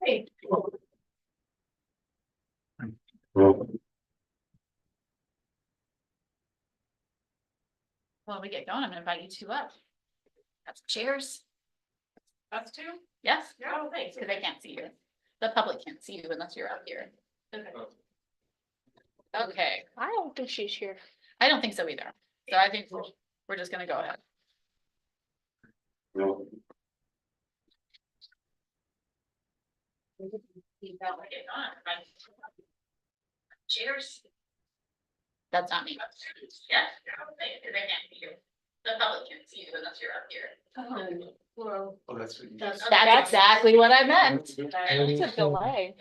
Hey. Well, we get going. I'm gonna invite you two up. Got some chairs. Us too? Yes, Yeah, thanks. because they can't see you. The public can't see you unless you're up here. Okay, I don't think she's here. I don't think so either. So I think we're just gonna go ahead. Cheers. That's not me. Yeah, they can't see you. The public can't see you unless you're up here. Well, Oh, that's what you. That's exactly what I meant. it's a delay.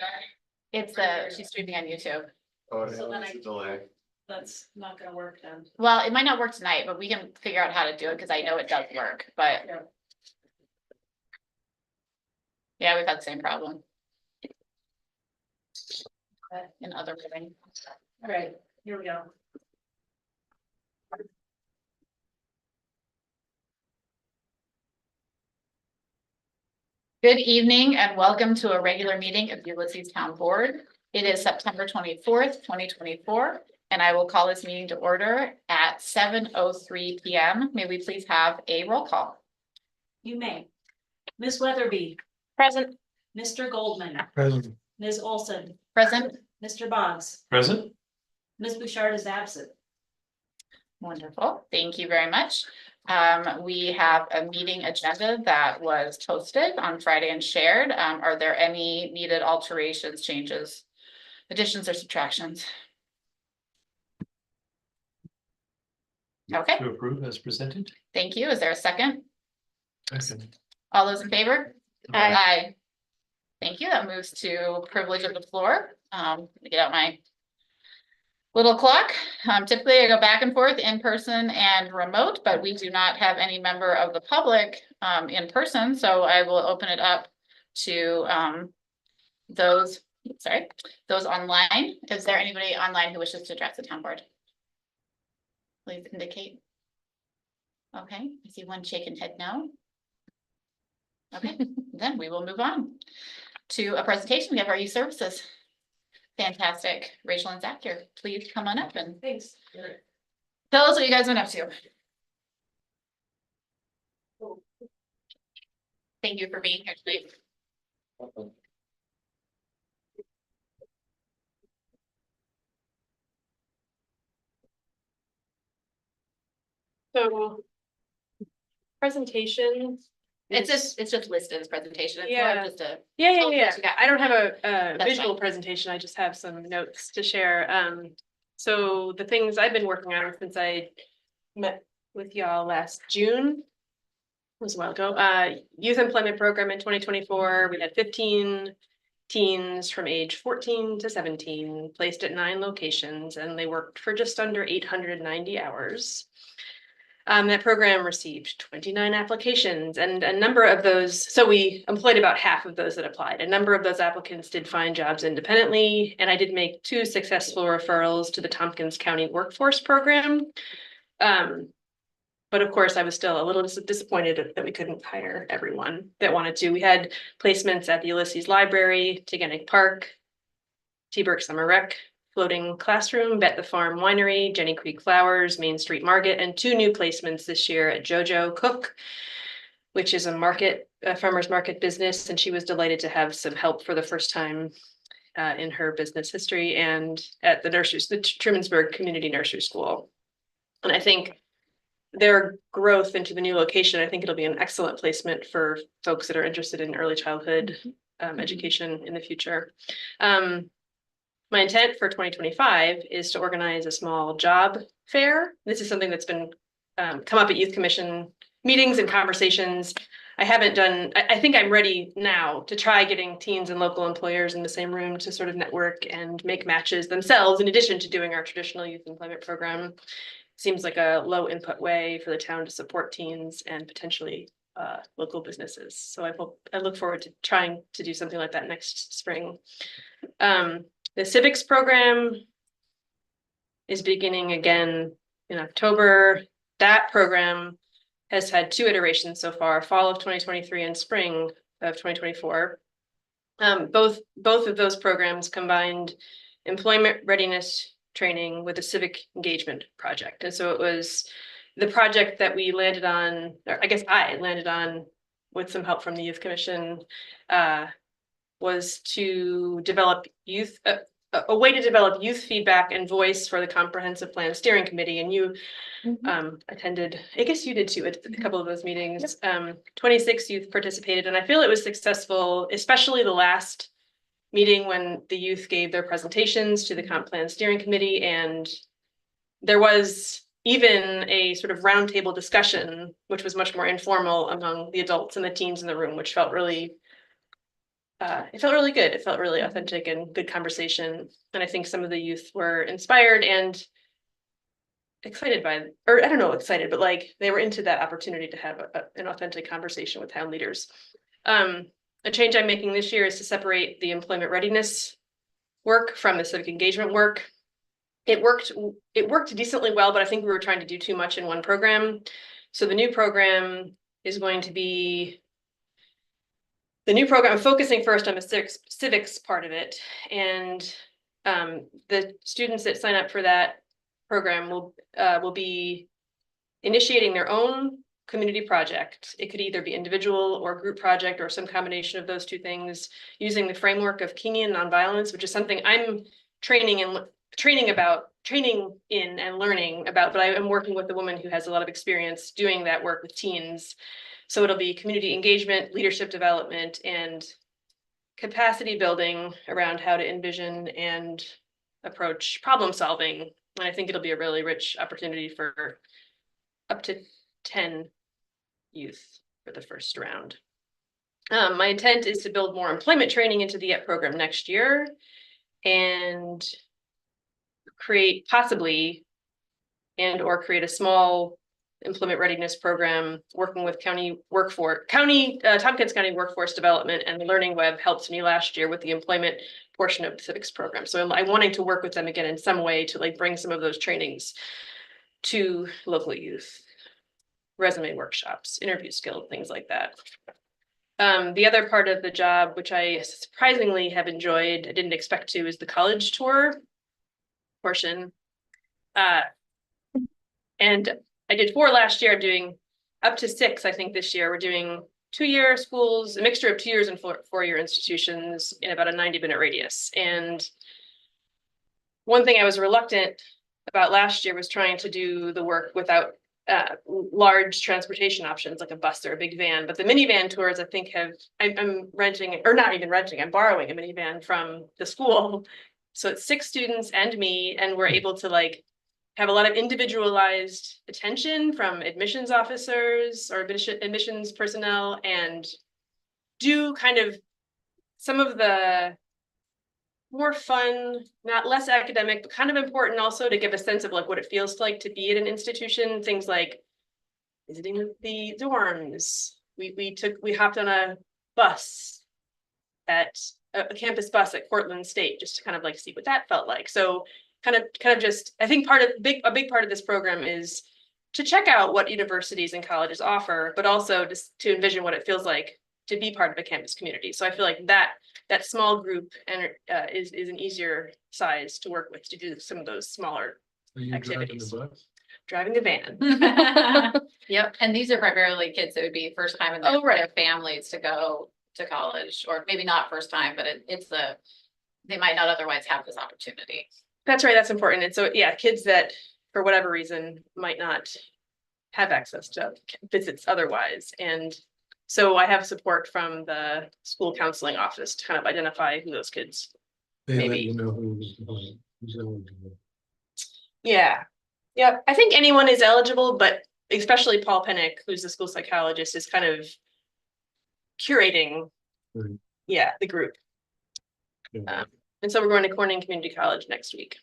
It's she's streaming on YouTube. Oh, So yeah, then it's a delay. That's not gonna work then. Well, it might not work tonight, but we can figure out how to do it because I know it does work, but. Yeah. Yeah, we've had the same problem. In other meetings. All right, here we go. Good evening and welcome to a regular meeting of Ulysses Town Board. It is September 24th, 2024, and I will call this meeting to order at 7:03 p.m. May we please have a roll call? You may. Ms. Weatherby, Present. Mr. Goldman, Present. Ms. Olson, Present. Mr. Boggs, Present? Ms. Bouchard is absent. Wonderful. Thank you very much. We have a meeting agenda that was posted on Friday and shared. Are there any needed alterations, changes, additions, or subtractions? Okay, To approve as presented? thank you. Is there a second? Second. All those in favor? Aye. Aye. Thank you. That moves to privilege of the floor. Let me get out my little clock. Typically I go back and forth in person and remote, but we do not have any member of the public in person, so I will open it up to those online. Is there anybody online who wishes to address the town board? Please indicate. Okay, I see one shaking head no. Okay, then we will move on to a presentation. We have our youth services. Fantastic. Rachel and Zach here. Please come on up and Thanks. tell us what you guys went up to. Thank you for being here tonight. So. Presentation. It's just listed as presentation. It's more Yeah. of just a. Yeah. Tell us what you got. I don't have a That's visual fine. presentation. I just have some notes to share. So the things I've been working on since I met with y'all last June. Was a while ago. Youth employment program in 2024. We had 15 teens from age 14 to 17 placed at 9 locations, and they worked for just under 890 hours. That program received 29 applications, and a number of those, so we employed about half of those that applied. A number of those applicants did find jobs independently, and I did make 2 successful referrals to the Tompkins County Workforce Program. But of course, I was still a little disappointed that we couldn't hire everyone that wanted to. We had placements at the Ulysses Library, Teganic Park, T-Burke Summer Rec, Floating Classroom, Bet the Farm Winery, Jenny Creek Flowers, Main Street Market, and 2 new placements this year at JoJo Cook, which is a farmer's market business, and she was delighted to have some help for the first time in her business history, and at the Trumansburg Community Nursery School. And I think their growth into the new location, I think it'll be an excellent placement for folks that are interested in early childhood education in the future. My intent for 2025 is to organize a small job fair. This is something that's been come up at Youth Commission meetings and conversations. I haven't done, I think I'm ready now to try getting teens and local employers in the same room to sort of network and make matches themselves in addition to doing our traditional youth employment program. Seems like a low input way for the town to support teens and potentially local businesses. So I look forward to trying to do something like that next spring. The civics program is beginning again in October. That program has had 2 iterations so far, fall of 2023 and spring of 2024. Both of those programs combined employment readiness training with a civic engagement project. And so it was the project that we landed on, or I guess I landed on with some help from the Youth Commission, was to develop a way to develop youth feedback and voice for the Comprehensive Plan Steering Committee. And you attended, I guess you did too, at a couple of those meetings. 26 youth participated, and I feel it was successful, especially the last meeting when the youth gave their presentations to the Comp Plan Steering Committee. And there was even a sort of roundtable discussion, which was much more informal among the adults and the teens in the room, which felt really it felt really good. It felt really authentic and good conversation. And I think some of the youth were inspired and excited by, or I don't know, excited, but like they were into that opportunity to have an authentic conversation with town leaders. A change I'm making this year is to separate the employment readiness work from the civic engagement work. It worked decently well, but I think we were trying to do too much in one program. So the new program is going to be I'm focusing first on the civics part of it. And the students that sign up for that program will be initiating their own community project. It could either be individual or group project or some combination of those two things, using the framework of Kenyan nonviolence, which is something I'm training in and learning about, but I am working with a woman who has a lot of experience doing that work with teens. So it'll be community engagement, leadership development, and capacity building around how to envision and approach problem solving. And I think it'll be a really rich opportunity for up to 10 youth for the first round. My intent is to build more employment training into the program next year and create a small employment readiness program working with Tompkins County Workforce Development, and the Learning Web helped me last year with the employment portion of the civics program. So I'm wanting to work with them again in some way to like bring some of those trainings to local youth, resume workshops, interview skills, things like that. The other part of the job, which I surprisingly have enjoyed, I didn't expect to, is the college tour portion. And I did 4 last year. I'm doing up to 6, I think, this year. We're doing 2-year schools, a mixture of 2 years and 4-year institutions in about a 90-minute radius. And one thing I was reluctant about last year was trying to do the work without large transportation options like a bus or a big van. But the minivan tours, I think, I'm renting, or not even renting, I'm borrowing a minivan from the school. So it's 6 students and me, and we're able to like have a lot of individualized attention from admissions officers or admissions personnel, and do kind of some of the more fun, not less academic, but kind of important also to give a sense of like what it feels like to be at an institution. Things like visiting the dorms. We hopped on a bus at a campus bus at Cortland State just to kind of like see what that felt like. So kind of just, I think a big part of this program is to check out what universities and colleges offer, but also just to envision what it feels like to be part of a campus community. So I feel like that small group and is an easier size to work with to do some of those smaller activities. Driving the van. Yep, and these are primarily kids that would be first time in their families to go to college, or maybe not first time, but they might not otherwise have this opportunity. That's right, that's important. And so, yeah, kids that for whatever reason might not have access to visits otherwise. And so I have support from the school counseling office to kind of identify who those kids maybe. Yeah. Yeah, I think anyone is eligible, but especially Paul Pennick, who's the school psychologist, is kind of curating, the group. And so we're going to Corning Community College next week.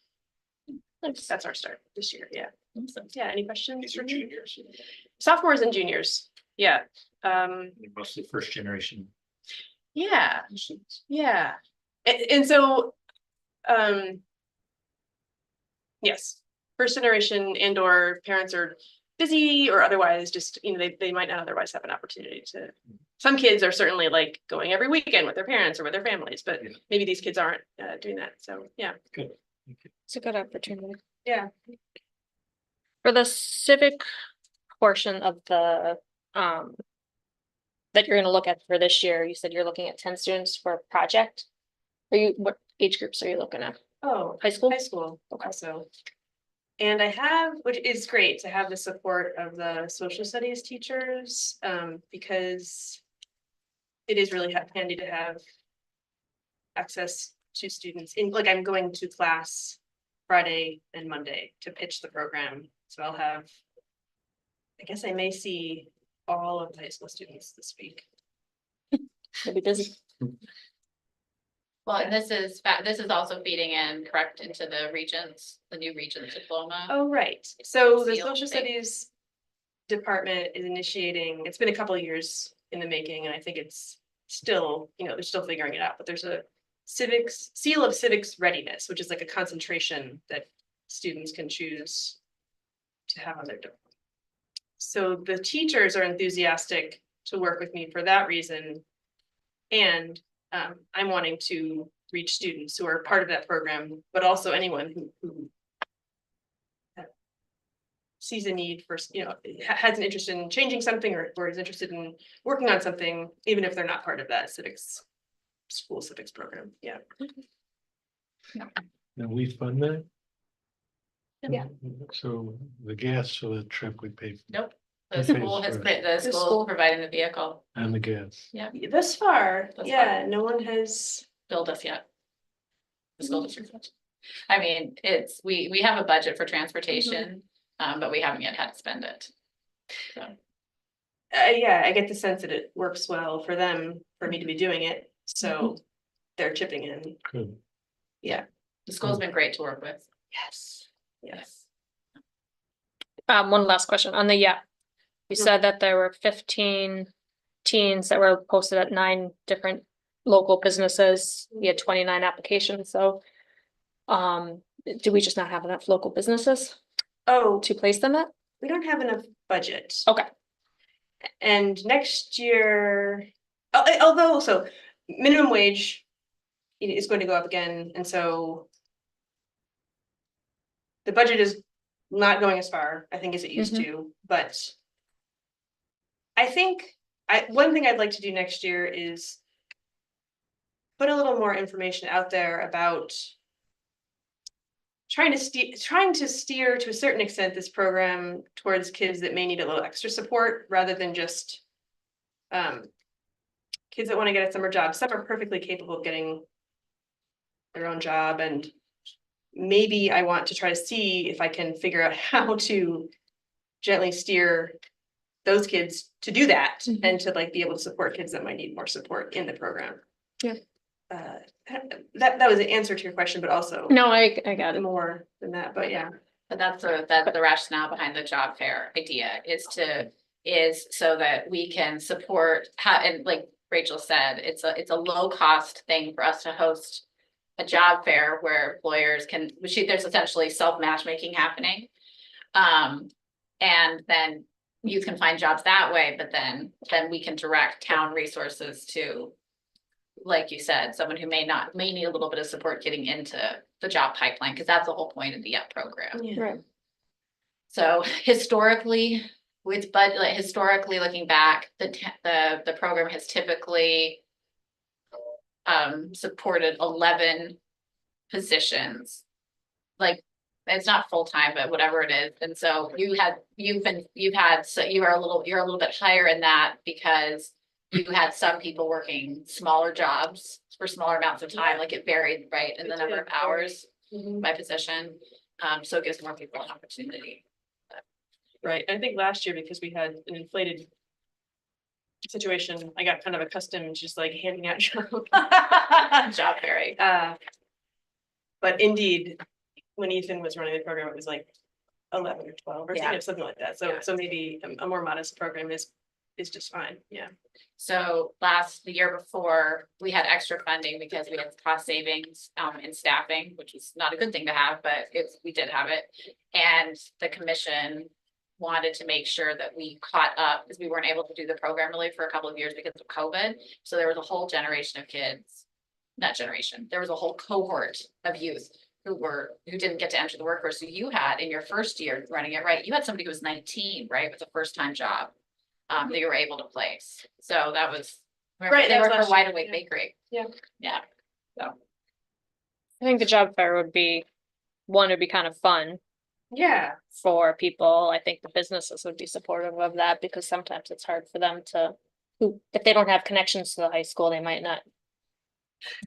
That's our start this year. Yeah. So, yeah. Any questions? Juniors. Sophomores and juniors. Yeah. Mostly first generation. Yeah. Yeah. And so, yes, first generation and/or parents are busy or otherwise just, they might not otherwise have an opportunity to some kids are certainly like going every weekend with their parents or with their families, but Yeah. maybe these kids aren't doing that. So, yeah. Good. It's a good opportunity. Yeah. For the civic portion of the, that you're gonna look at for this year, you said you're looking at 10 students for a project. What age groups are you looking at? Oh, High school? high school Okay. also. And I have, which is great to have the support of the social studies teachers, because it is really handy to have access to students in, like, I'm going to class Friday and Monday to pitch the program. So I'll have, I guess I may see all of the high school students this week. You'll be busy. Well, and this is also feeding in, correct, into the regions, the new regions diploma. Oh, right. So the Seal social thing. studies department is initiating, it's been a couple of years in the making, and I think it's still, they're still figuring it out, but there's a seal of civics readiness, which is like a concentration that students can choose to have on their diploma. So the teachers are enthusiastic to work with me for that reason. And I'm wanting to reach students who are part of that program, but also anyone who sees a need for, has an interest in changing something or is interested in working on something, even if they're not part of that school civics program. Yeah. And we fund that? Yeah. So the gas for the trip we pay Nope, the Okay, school has, sure. the school school. providing the vehicle, and the gas. Thus far, Thus yeah, no one has. billed us yet. The school district. I mean, we have a budget for transportation, but we haven't yet had to spend it. So, Yeah, I get the sense that it works well for them, for me to be doing it, so they're chipping in. Good. the school's been great to work with. Yes. Yes. One last question on the, you said that there were 15 teens that were posted at 9 different local businesses. You had 29 applications, so. Do we just not have enough local businesses Oh, to place them at? we don't have enough budget. Okay. And next year, although, so minimum wage is going to go up again, and so the budget is not going as far, I think, as it used to, but I think one thing I'd like to do next year is put a little more information out there about trying to steer to a certain extent this program towards kids that may need a little extra support rather than just kids that want to get a summer job. Some are perfectly capable of getting their own job, and maybe I want to try to see if I can figure out how to gently steer those kids to do that and to like be able to support kids that might need more support in the program. Yeah. That was the answer to your question, but also No, I got it. more than that, but yeah. But that's the rationale behind the job fair idea is so that we can support and like Rachel said, it's a low cost thing for us to host a job fair where employers can, there's essentially self matchmaking happening. And then youth can find jobs that way, but then we can direct town resources to, like you said, someone who may need a little bit of support getting into the job pipeline, because that's the whole point of the program. Yeah. Right. So historically, historically looking back, the program has typically supported 11 positions. Like, it's not full-time, but whatever it is. And so so you're a little bit higher in that because you had some people working smaller jobs for smaller amounts of time, like it varied, right, in the number of hours by position. So it gives more people an opportunity. Right, I think last year, because we had an inflated situation, I got kind of accustomed to just like handing out Job fairing. But indeed, when Ethan was running the program, it was like 11 or 12 or something like that. So Yeah. so maybe a more modest program is just fine. Yeah. So the year before, we had extra funding because we had cost savings in staffing, which is not a good thing to have, but we did have it. And the commission wanted to make sure that we caught up because we weren't able to do the program really for a couple of years because of COVID. So there was a whole generation of kids, not generation, there was a whole cohort of youth who didn't get to enter the workforce. So you had in your first year running it, right? You had somebody who was 19, right, with a first time job that you were able to place. So that was Right, They that was worked for last Wide year, Awake yeah. Bakery. Yeah. Yeah. So I think the job fair would be, one, would be kind of fun Yeah, for people. I think the businesses would be supportive of that because sometimes it's hard for them to, who, if they don't have connections to the high school, they might not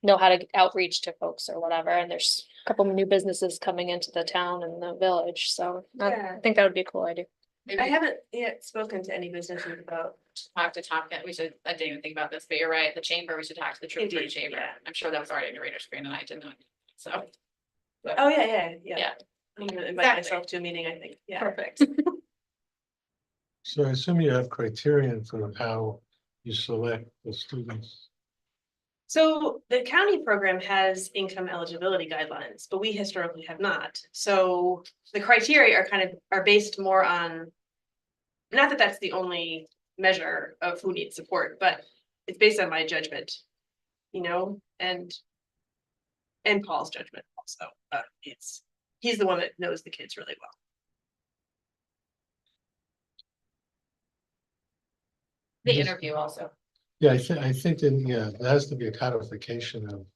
know how to outreach to folks or whatever. And there's a couple of new businesses coming into the town and the village, so Yeah. I think that would be a cool idea. maybe I haven't yet spoken to any businesses about. talk to Tom, we should, I didn't even think about this, but you're right, the chamber, we should talk to the Troop Indeed, Chamber. yeah. I'm sure that was already on your radar screen and I didn't know, so. Oh, yeah. Yeah. I'm gonna invite Exactly. myself to a meeting, I think, yeah. Perfect. So I assume you have criterion for how you select the students. So the county program has income eligibility guidelines, but we historically have not. So the criteria are based more on. Not that that's the only measure of who needs support, but it's based on my judgment. And Paul's judgment also. He's the one that knows the kids really well. The Yes. interview also. Yeah, I think then, yeah, there has to be a codification of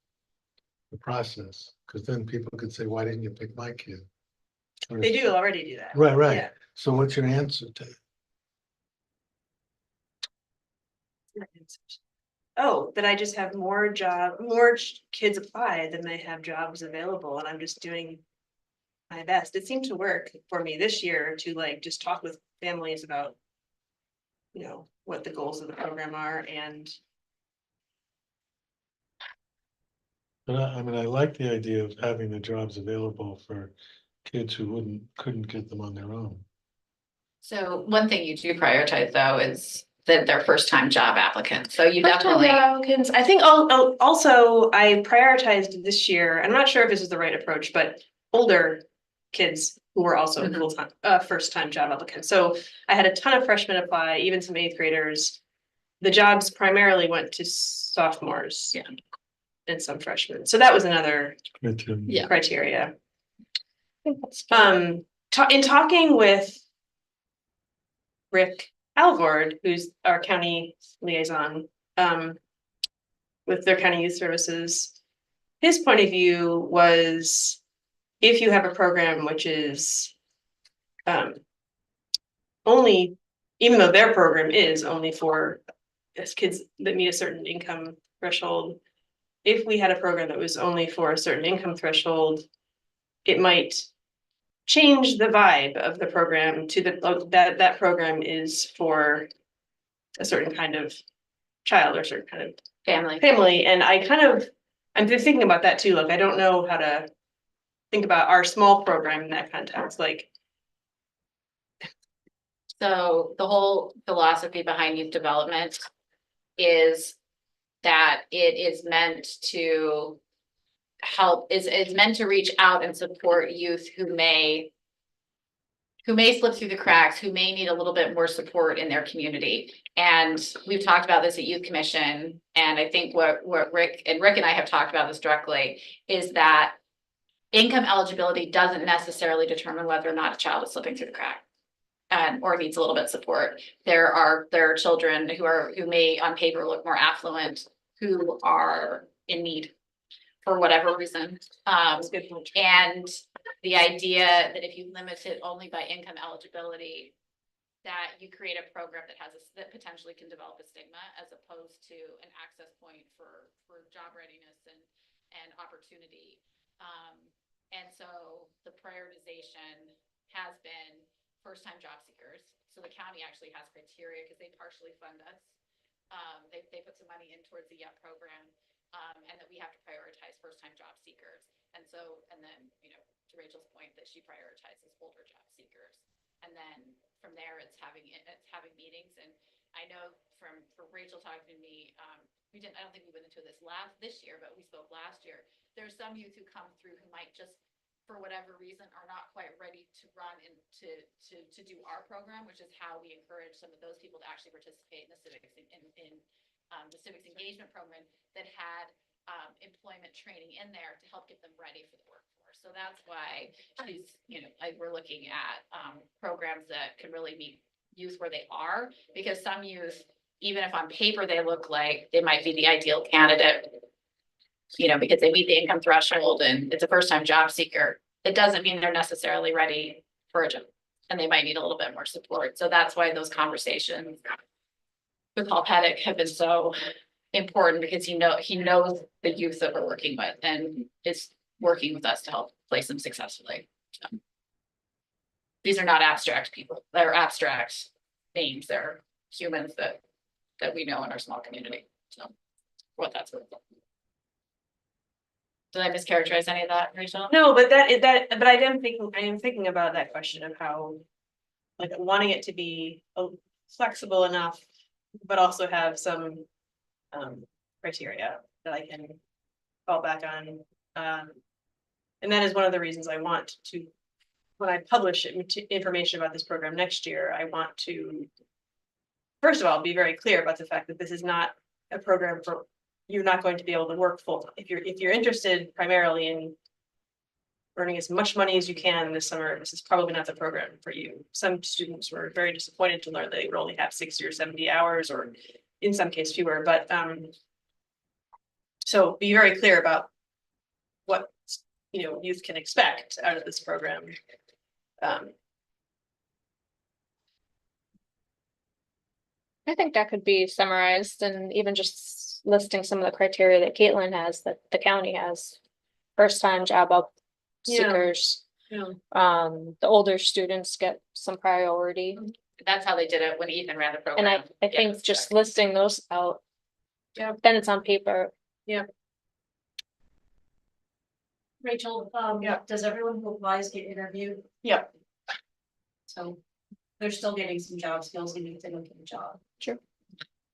the process, because then people could say, why didn't you pick my kid? Or They if- do already do that. Right, right. Yeah. So what's your answer to? Oh, that I just have more kids apply than they have jobs available, and I'm just doing my best. It seemed to work for me this year to just talk with families about, what the goals of the program are and. But I mean, I like the idea of having the jobs available for kids who couldn't get them on their own. So one thing you do prioritize though is that they're first time job applicants. So you First-time definitely, job applicants, I think also I prioritized this year, I'm not sure if this is the right approach, but older kids who were also Mhm. full-time, first-time job applicants. So I had a ton of freshmen apply, even some eighth graders. The jobs primarily went to sophomores. Yeah. And some freshmen. So that was another Yeah. criteria. I think that's good. In talking with Rick Alvord, who's our county liaison, with their county youth services, his point of view was if you have a program which is only, even though their program is only for kids that meet a certain income threshold, if we had a program that was only for a certain income threshold, it might change the vibe of the program to that program is for a certain kind of child or certain kind of family. And I'm just thinking about that too. I don't know how to think about our small program in that context. so the whole philosophy behind youth development is that it is meant to help, is meant to reach out and support youth who may slip through the cracks, who may need a little bit more support in their community. And we've talked about this at Youth Commission. And I think what Rick and I have talked about this directly is that income eligibility doesn't necessarily determine whether or not a child is slipping through the crack. Or needs a little bit of support. There are children who may on paper look more affluent, who are in need for whatever reason. And the idea that if you limit it only by income eligibility, that you create a program that potentially can develop a stigma as opposed to an access point for job readiness and opportunity. And so the prioritization has been first-time job seekers. So the county actually has criteria because they partially fund us. They put some money in towards the YEP program, and that we have to prioritize first-time job seekers. And then, to Rachel's point, that she prioritizes older job seekers. And then from there, it's having meetings. And I know from Rachel talking to me, I don't think we went into this year, but we spoke last year. There's some youth who come through who might just for whatever reason, are not quite ready to run and to do our program, which is how we encourage some of those people to actually participate in the civics, the civics engagement program that had employment training in there to help get them ready for the workforce. So that's why she's, we're looking at programs that can really meet youth where they are, because some youth, even if on paper they look like they might be the ideal candidate, because they meet the income threshold and it's a first time job seeker, it doesn't mean they're necessarily ready for a job, and they might need a little bit more support. So that's why those conversations with Paul Pettit have been so important, because he knows the youth that we're working with and is working with us to help place them successfully. So, these are not abstract people, they're abstract names, they're humans that we know in our small community. So what that's worth. Did I mischaracterize any of that, Rachel? No, but but I am thinking about that question of how, like, wanting it to be flexible enough, but also have some criteria that I can fall back on. And that is one of the reasons I want to, when I publish information about this program next year, I want to, first of all, be very clear about the fact that this is not a program for, you're not going to be able to work full. If you're interested primarily in earning as much money as you can this summer, this is probably not the program for you. Some students were very disappointed to learn that they would only have 60 or 70 hours, or in some case fewer, but so be very clear about what youth can expect out of this program. I think that could be summarized, and even just listing some of the criteria that Caitlin has, that the county has. First time job up seekers. Yeah. The older students get some priority, That's how they did it when Ethan ran the and program. I think just listing those out. Yeah. Then it's on paper. Rachel, Yeah. does everyone who applies get interviewed? Yep. So they're still getting some job skills even if they don't get a job.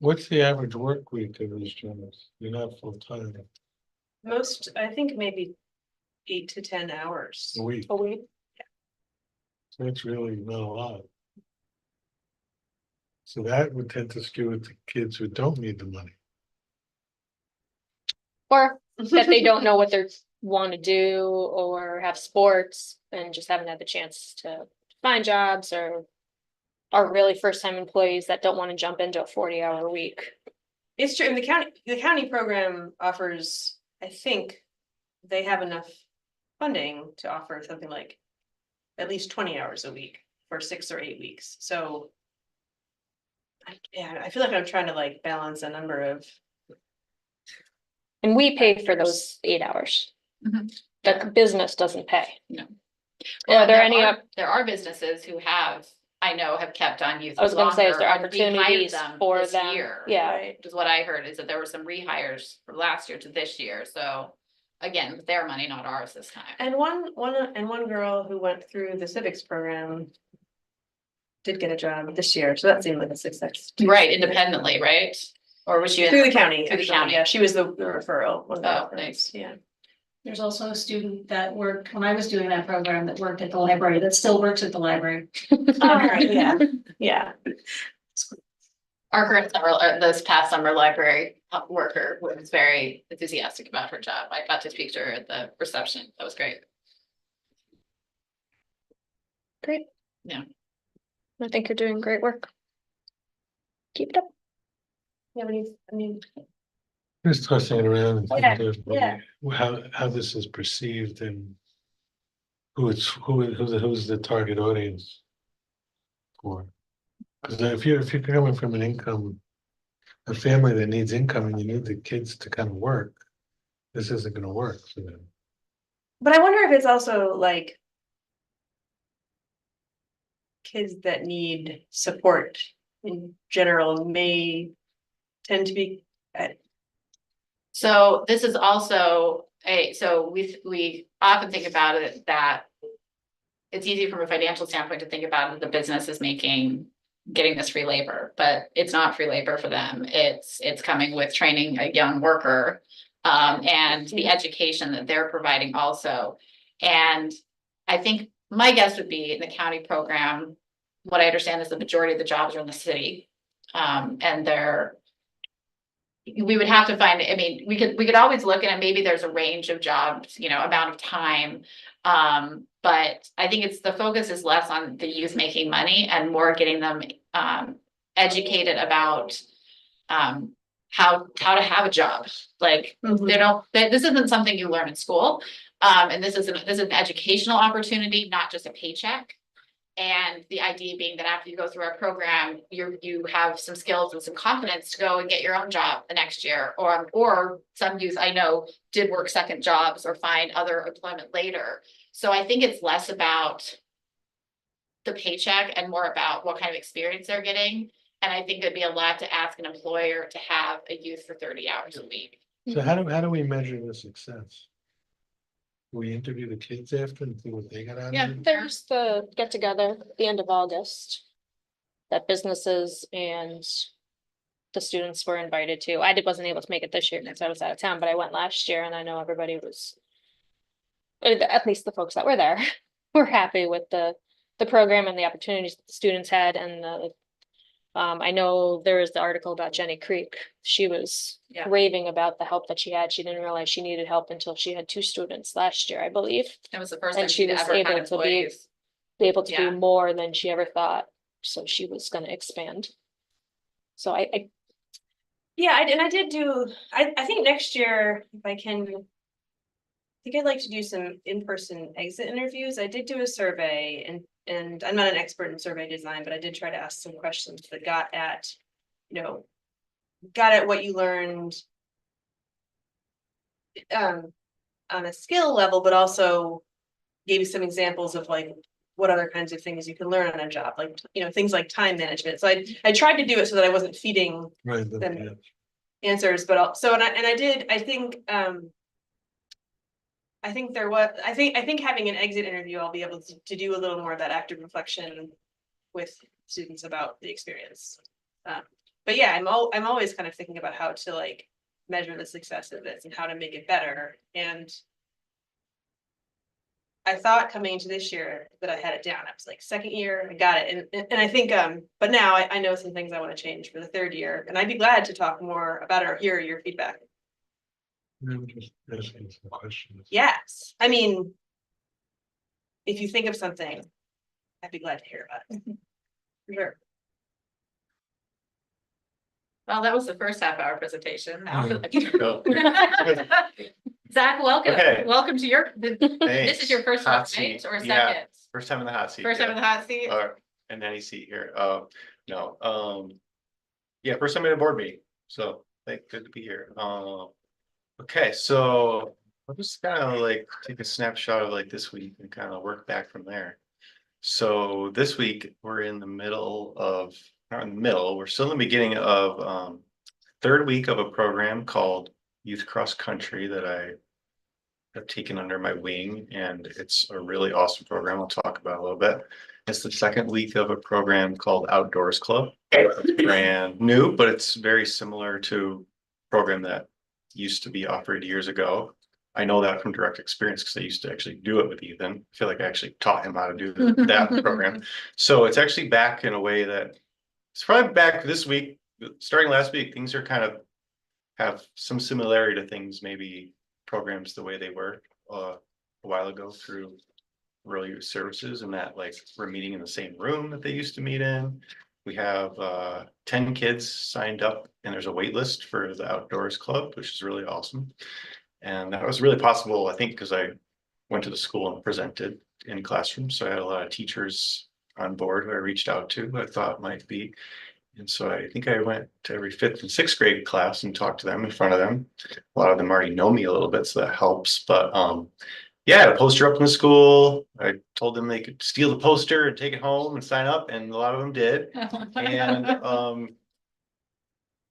What's the average work week of these jobs? You're not full time, Most, I think maybe 8 to 10 hours. a week, A week. so it's really not a lot. So that would tend to skew it to kids who don't need the money. Or that they don't know what they want to do, or have sports and just haven't had the chance to find jobs, or are really first time employees that don't want to jump into a 40-hour week. It's true, and the county program offers, I think they have enough funding to offer something like at least 20 hours a week for 6 or 8 weeks. So I feel like I'm trying to like balance a number of, And we pay for those 8 hours. Mhm. The business doesn't pay. No. Are there any, There are businesses who have kept on youth. I was gonna say, is there longer and rehired opportunities them for this them? year, Yeah, right? Is what I heard, is that there were some rehires from last year to this year, so again, their money, not ours this time. And one girl who went through the civics program did get a job this year, so that seemed like a success. too. Right, independently, right? Or was she? Through the county, Through the actually. county. Yeah, she was the referral. one of the Oh, referrals, nice. Yeah. There's also a student that worked, when I was doing that program, that worked at the library, that still works at the library. Yeah, yeah. Our current summer, this past summer library worker was very enthusiastic about her job. I got to speak to her at the reception. That was great. great. Yeah. I think you're doing great work. Keep it up. Yeah, Just tossing it around and Yeah, thinking yeah. of how this is perceived and who's the target audience for. Because if you're coming from a family that needs income and you need the kids to kind of work, this isn't gonna work for them. But I wonder if it's also like kids that need support in general may tend to be, So this is also so we often think about it that it's easy from a financial standpoint to think about it, the business is getting this free labor, but it's not free labor for them. It's coming with training a young worker, and the education that they're providing also. And I think my guess would be in the county program, what I understand is the majority of the jobs are in the city. And we would have to find, I mean, we could always look at it, maybe there's a range of jobs, amount of time. But I think the focus is less on the youth making money and more getting them educated about how to have a job. Like, this isn't something you learn in school. And this is an educational opportunity, not just a paycheck. And the idea being that after you go through our program, you have some skills and some confidence to go and get your own job the next year. Or some youth I know did work second jobs or find other employment later. So I think it's less about the paycheck and more about what kind of experience they're getting. And I think it'd be a lot to ask an employer to have a youth for 30 hours a week. So how do we measure the success? We interview the kids after and see what they got out Yeah. of it? There's the get together at the end of August. That businesses and the students were invited to. Wasn't able to make it this year because I was out of town, but I went last year and I know everybody was. At least the folks that were there were happy with the program and the opportunities the students had and I know there was the article about Jenny Creek. She was raving about the help that she had. She didn't realize she needed help until she had 2 students last year, I believe. That was the first And time she she'd was ever had able to employees. be able to Yeah. do more than she ever thought. So she was gonna expand. So I I did do, I think next year, if I can. I think I'd like to do some in-person exit interviews. I did do a survey and I'm not an expert in survey design, but I did try to ask some questions that got at what you learned. On a skill level, but also gave you some examples of like what other kinds of things you can learn on a job, like things like time management. So I tried to do it so that I wasn't feeding Right. them answers, but also I think having an exit interview, I'll be able to do a little more of that active reflection with students about the experience. But yeah, I'm always kind of thinking about how to like measure the success of this and how to make it better. And I thought coming into this year that I had it down. I was like, second year, I got it. And I think, but now I know some things I want to change for the third year, and I'd be glad to talk more about it or hear your feedback. I'm just asking some questions. Yes, I mean, if you think of something, I'd be glad to hear about it. For sure. Well, that was the first half-hour presentation. Now. Go. Zach, welcome. Okay. Welcome to this Thanks. is your first one, Hot right? seat. Or Yeah. second? First time in the hot seat. First time in the hot seat? And any seat here. No. Yeah, first time in a board meeting. So good to be here. Okay, so I'll just kind of like take a snapshot of like this week and kind of work back from there. So this week we're in the middle of, not in the middle, we're still in the beginning of third week of a program called Youth Cross Country that I have taken under my wing, and it's a really awesome program. I'll talk about a little bit. It's the second week of a program called Outdoors Club. It's brand new, but it's very similar to a program that used to be offered years ago. I know that from direct experience because I used to actually do it with Ethan. I feel like I actually taught him how to do that program. So it's actually back in a way that it's probably back this week. Starting last week, things are kind of have some similarity to things, maybe programs the way they were a while ago through rural youth services, and that like we're meeting in the same room that they used to meet in. We have 10 kids signed up, and there's a wait list for the Outdoors Club, which is really awesome. And that was really possible, I think, because I went to the school and presented in classrooms. So I had a lot of teachers on board who I reached out to, who I thought might be. And so I think I went to every 5th and 6th grade class and talked to them in front of them. A lot of them already know me a little bit, so that helps. But yeah, I had a poster up in the school. I told them they could steal the poster and take it home and sign up, and a lot of them did. And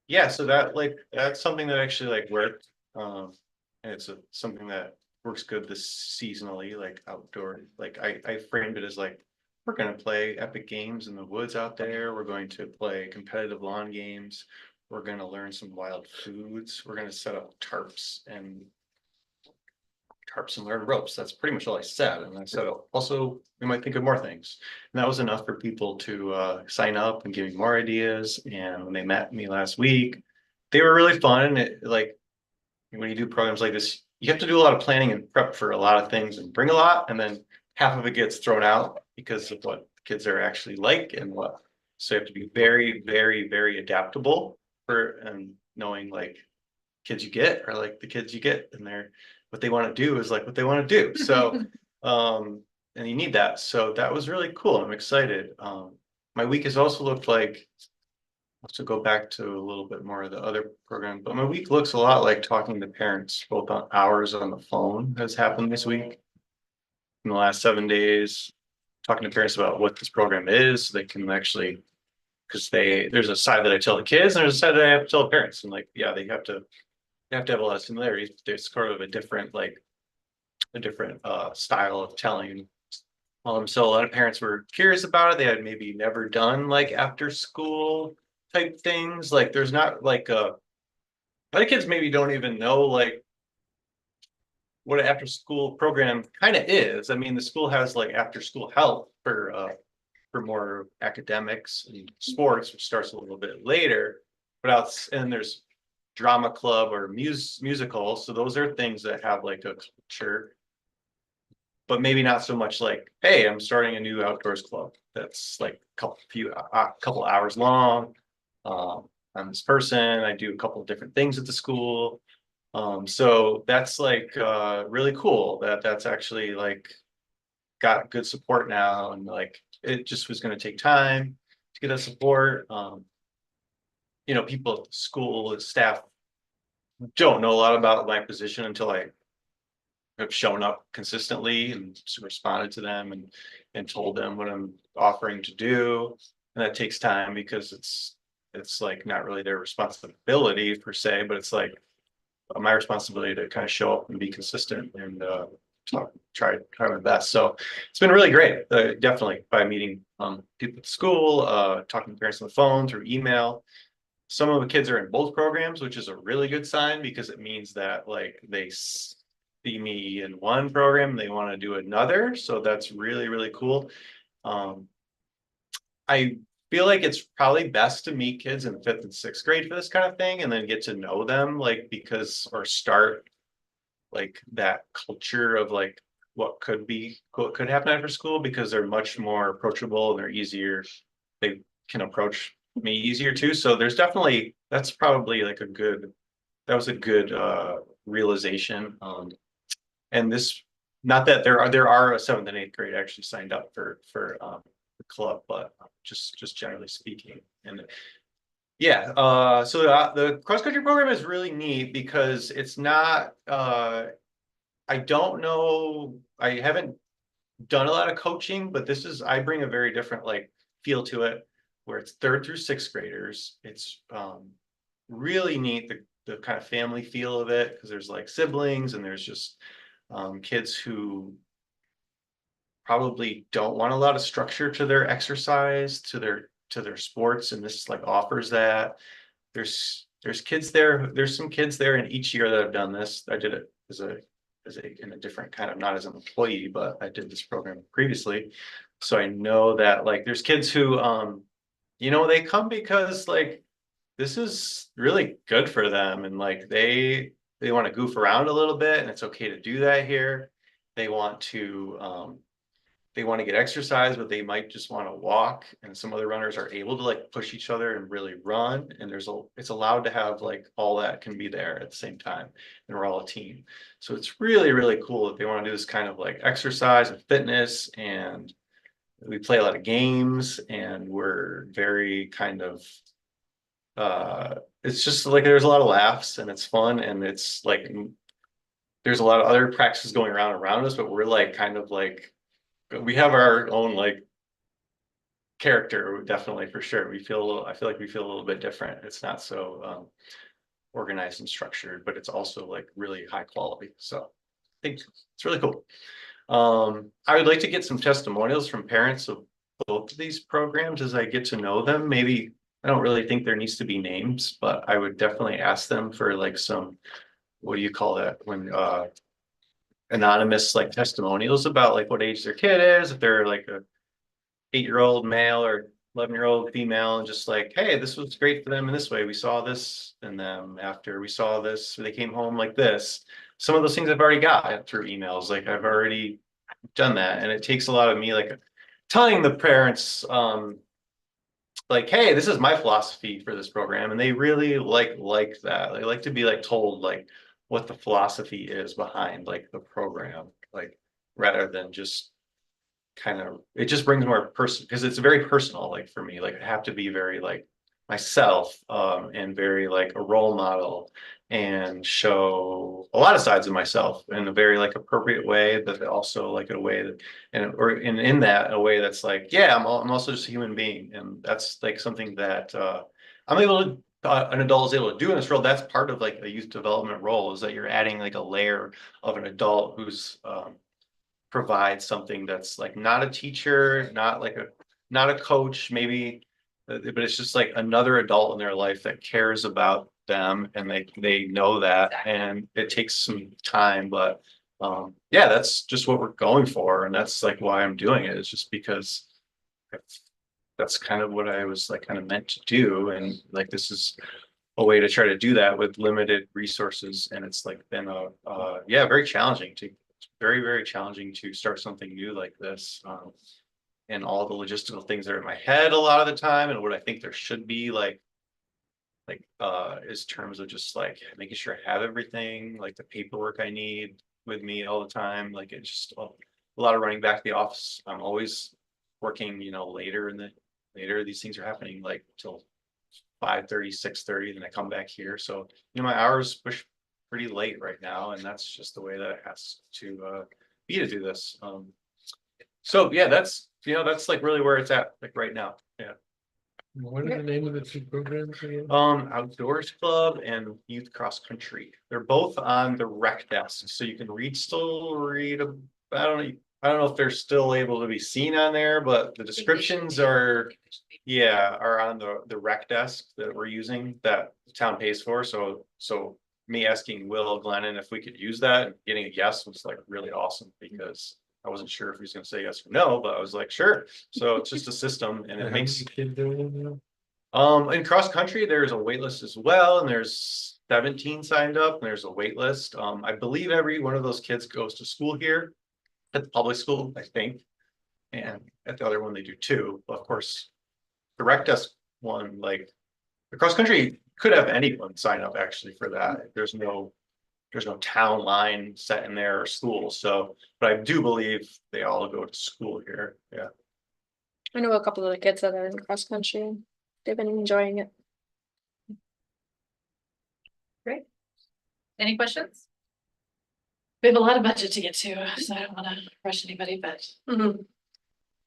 yeah, so that's something that actually like worked. And it's something that works good this seasonally, like outdoor. Like I framed it as like, we're going to play epic games in the woods out there. We're going to play competitive lawn games. We're going to learn some wild foods. We're going to set up tarps and tarps and learn ropes. That's pretty much all I said. And I said, also, we might think of more things. And that was enough for people to sign up and give me more ideas. And when they met me last week, they were really fun. It, like when you do programs like this, you have to do a lot of planning and prep for a lot of things and bring a lot, and then half of it gets thrown out because of what kids are actually like and what. So you have to be very, very, very adaptable for and knowing like kids you get are like the kids you get, and they're what they want to do is like what they want to do. So and you need that. So that was really cool. I'm excited. My week has also looked like, to go back to a little bit more of the other program, but my week looks a lot like talking to parents, both on hours on the phone has happened this week. In the last 7 days, talking to parents about what this program is, so they can actually, because there's a side that I tell the kids, and there's a side that I have to tell the parents, and like, yeah, they have to have a lot of similarities. There's sort of a different style of telling. So a lot of parents were curious about it. They had maybe never done like after school type things. Like there's not like a lot of kids maybe don't even know like what an after school program kind of is. I mean, the school has like after school help for more academics and sports, which starts a little bit later. But and there's drama club or musical. So those are things that have like a culture, but maybe not so much like, hey, I'm starting a new outdoors club. That's like a couple hours long. I'm this person, I do a couple of different things at the school. So that's like really cool that's actually like got good support now, and like it just was going to take time to get that support. People at the school and staff don't know a lot about my position until I have shown up consistently and responded to them and told them what I'm offering to do. And that takes time because it's like not really their responsibility per se, but it's like my responsibility to kind of show up and be consistent and try my best. So it's been really great, definitely, by meeting people at school, talking to parents on the phone, through email. Some of the kids are in both programs, which is a really good sign because it means that like they see me in one program, they want to do another. So that's really, really cool. I feel like it's probably best to meet kids in 5th and 6th grade for this kind of thing, and then get to know them, like or start like that culture of like what could happen after school, because they're much more approachable and they're easier. They can approach me easier too. So that's probably like that was a good realization. And this, not that there are a 7th and 8th grade actually signed up for the club, but just generally speaking. And yeah, so the cross country program is really neat because it's not I don't know, I haven't done a lot of coaching, but I bring a very different like feel to it, where it's 3rd through 6th graders. It's really neat, the kind of family feel of it, because there's like siblings and there's just kids who probably don't want a lot of structure to their exercise, to their sports, and this like offers that. There's kids there. There's some kids there in each year that have done this. I did it in a different kind of, not as an employee, but I did this program previously. So I know that like there's kids who they come because like this is really good for them, and like they want to goof around a little bit, and it's okay to do that here. They want to get exercise, but they might just want to walk. And some other runners are able to like push each other and really run. And it's allowed to have like all that can be there at the same time. And we're all a team. So it's really, really cool that they want to do this kind of like exercise and fitness. And we play a lot of games, and we're very kind of, it's just like there's a lot of laughs and it's fun, and it's like there's a lot of other practices going around us, but we're like kind of like, we have our own like character, definitely, for sure. I feel like we feel a little bit different. It's not so organized and structured, but it's also like really high quality. So I think it's really cool. I would like to get some testimonials from parents of both of these programs as I get to know them. Maybe, I don't really think there needs to be names, but I would definitely ask them for like some, what do you call that when anonymous like testimonials about like what age their kid is, if they're like a 8-year-old male or 11-year-old female, and just like, hey, this was great for them in this way. We saw this in them after we saw this, they came home like this. Some of those things I've already got through emails, like I've already done that. And it takes a lot of me like telling the parents, like, hey, this is my philosophy for this program. And they really like that. They like to be like told like what the philosophy is behind like the program, like rather than just kind of, it just brings more person, because it's very personal, like for me, like I have to be very like myself, and very like a role model, and show a lot of sides of myself in a very like appropriate way, but also like in a way that, and or in that a way that's like, yeah, I'm also just a human being, and that's like something that I'm able to, an adult is able to do in this role. That's part of like a youth development role, is that you're adding like a layer of an adult who's provide something that's like not a teacher, not a coach, maybe, but it's just like another adult in their life that cares about them, and they know that, and it takes some time, but yeah, that's just what we're going for, and that's like why I'm doing it. It's just because that's kind of what I was like kind of meant to do, and like this is a way to try to do that with limited resources, and it's like been a yeah, very challenging to, very challenging to start something new like this, and all the logistical things that are in my head a lot of the time, and what I think there should be like is terms of just like making sure I have everything, like the paperwork I need with me all the time, like it's just a lot of running back to the office. I'm always working, you know, later these things are happening like till 5:30, 6:30, then I come back here. So, you know, my hours push pretty late right now, and that's just the way that it has to be to do this. So yeah, that's, you know, that's like really where it's at like right now. Yeah. What are the name of the two programs again? Outdoors Club and Youth Cross Country. They're both on the rec desk, so you can still read. I don't know if they're still able to be seen on there, but the descriptions are, yeah, are on the rec desk that we're using, that the town pays for. So me asking Will Glennon if we could use that and getting a yes was like really awesome, because I wasn't sure if he was gonna say yes or no, but I was like, sure. So it's just a system, and How it many makes, kids doing it now? in cross country, there's a wait list as well, and there's 17 signed up, and there's a wait list. I believe every one of those kids goes to school here at the public school, I think. And at the other one, they do too. But of course, the rec desk one, like the cross country could have anyone sign up actually for that. There's no town line set in there or school. So, but I do believe they all go to school here. Yeah. I know a couple of the kids that are in cross country, and they've been enjoying it. Any questions? We have a lot of budget to get to, so I don't want to rush anybody, but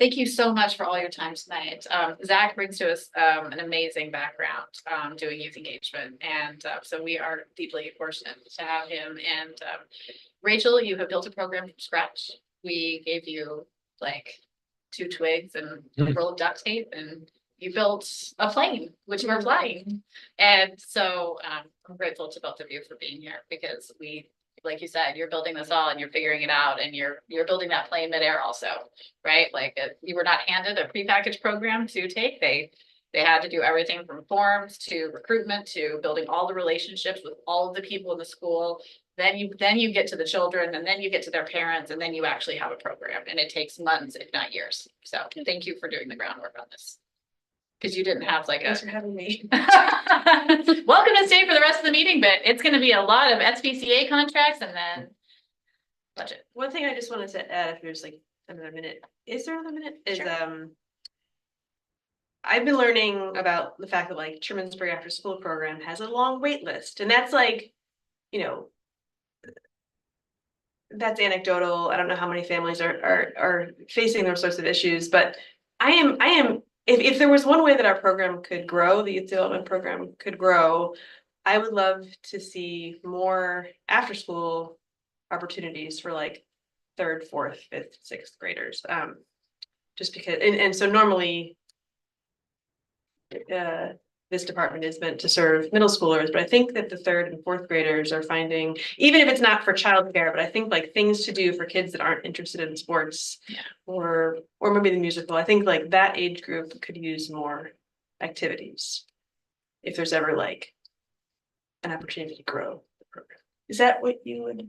thank you so much for all your time tonight. Zach brings to us an amazing background doing youth engagement, and so we are deeply fortunate to have him. And Rachel, you have built a program from scratch. We gave you like 2 twigs and a roll of duct tape, and you built a plane, which we're flying. And so I'm grateful to both of you for being here, because we, like you said, you're building this all and you're figuring it out, and you're building that plane midair also, right? Like you were not handed a prepackaged program to take. They had to do everything from forms to recruitment to building all the relationships with all of the people in the school. Then you get to the children, and then you get to their parents, and then you actually have a program, and it takes months, if not years. So thank you for doing the groundwork on this. Because you didn't have like Thanks for having me. welcome to stay for the rest of the meeting, but it's gonna be a lot of SPCA contracts and then budget. One thing I just wanted to add, if there's like another minute, is there another minute? Is Sure. I've been learning about the fact that like Shermansburg After School Program has a long wait list, and that's like, you know, that's anecdotal. I don't know how many families are facing those sorts of issues, but I am, if there was one way that our program could grow, the youth development program could grow, I would love to see more after school opportunities for like 3rd, 4th, 5th, 6th graders. Just because, and so normally this department is meant to serve middle schoolers, but I think that the third and fourth graders are finding, even if it's not for childcare, but I think like things to do for kids that aren't interested in sports. Yeah. Or maybe the musical, I think like that age group could use more activities. If there's ever like an opportunity to grow the program. Is that what you would?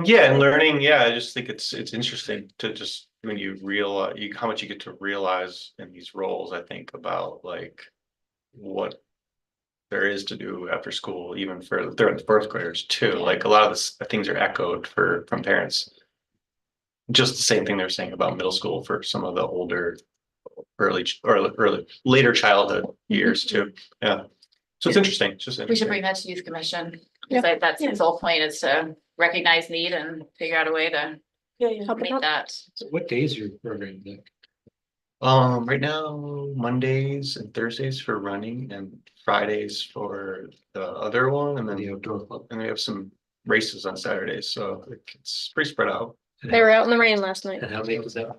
Yeah, and learning, yeah, I just think it's interesting to just when you realize how much you get to realize in these roles, I think about like what there is to do after school, even for third and fourth graders too. Yeah. Like a lot of this things are echoed from parents. Just the same thing they're saying about middle school for some of the older, early later childhood years too. Yeah. So it's interesting. It's just We should interesting. bring that to youth commission. Yeah. Because that's Yeah. his whole point is to recognize need and figure out a way to Yeah. Help it meet out. that. So what days are your program, Nick? Right now, Mondays and Thursdays for running and Fridays for the other one, and then The outdoor club? and we have some races on Saturdays, so it's pretty spread out. They were out in the rain last night. And how late was that?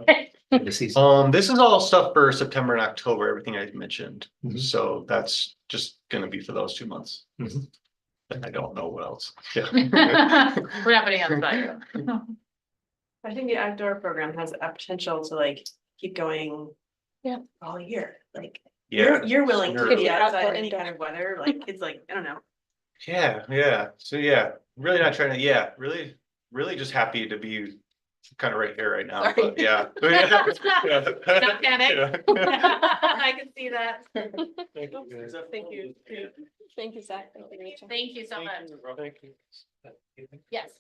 In the season? This is all stuff for September and October, everything I mentioned. Mhm. So that's just gonna be for those 2 months. Mhm. And I don't know what else. Yeah. We're not putting on the spot. I think the outdoor program has a potential to like keep going. Yeah. All year, like Yeah. you're willing to Sure. be Yeah. outside any kind of weather, like it's like, I don't know. Yeah. So yeah, really not trying to, yeah, really just happy to be kind of right here right now, Sorry. but yeah. Don't panic. Yeah. I can see that. Thank you, guys. Thank you. Thank you, Zach. Thank you, Rachel. Thank you so much. Thank you. Yes.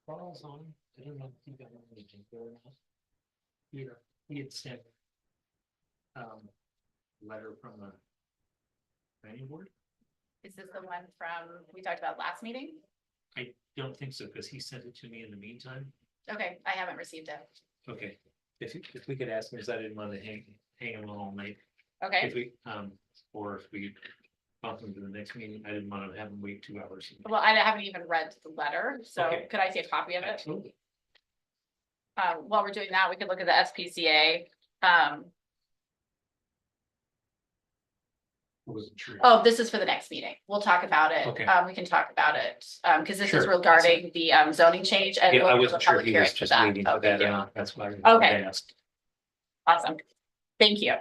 Carl's on, I don't know if you got on the agenda or not. He had sent letter from the planning board. Is this the one from, we talked about last meeting? I don't think so, because he sent it to me in the meantime. Okay, I haven't received it. Okay, if we could ask him, because I didn't want to hang him all night. Okay, If we, or if we bump him to the next meeting, I didn't want to have him wait 2 hours. well, I haven't even read the letter, so Okay. could I see a copy of it? Absolutely. While we're doing that, we could look at the SPCA. I wasn't sure. Oh, this is for the next meeting. We'll talk about it. Okay. We can talk about it, because this is Sure. regarding the zoning change. And Yeah, we'll I do a wasn't sure public he hearing was for just that. waiting Oh, for that thank or you. not, that's why. Okay. I asked. Awesome. Thank you.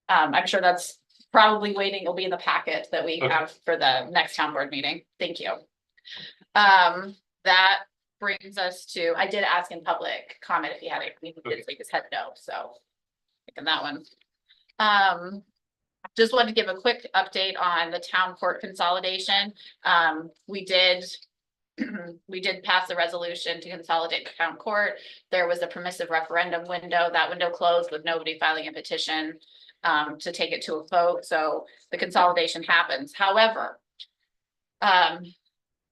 I'm sure that's probably waiting. It'll be in the packet that we Okay. have for the next town board meeting. Thank you. That brings us to, I did ask in public comment if he had it. He did Okay. shake his head no, so. Picking that one. Just wanted to give a quick update on the town court consolidation. We did we did pass a resolution to consolidate the town court. There was a permissive referendum window. That window closed with nobody filing a petition to take it to a vote. So the consolidation happens. However,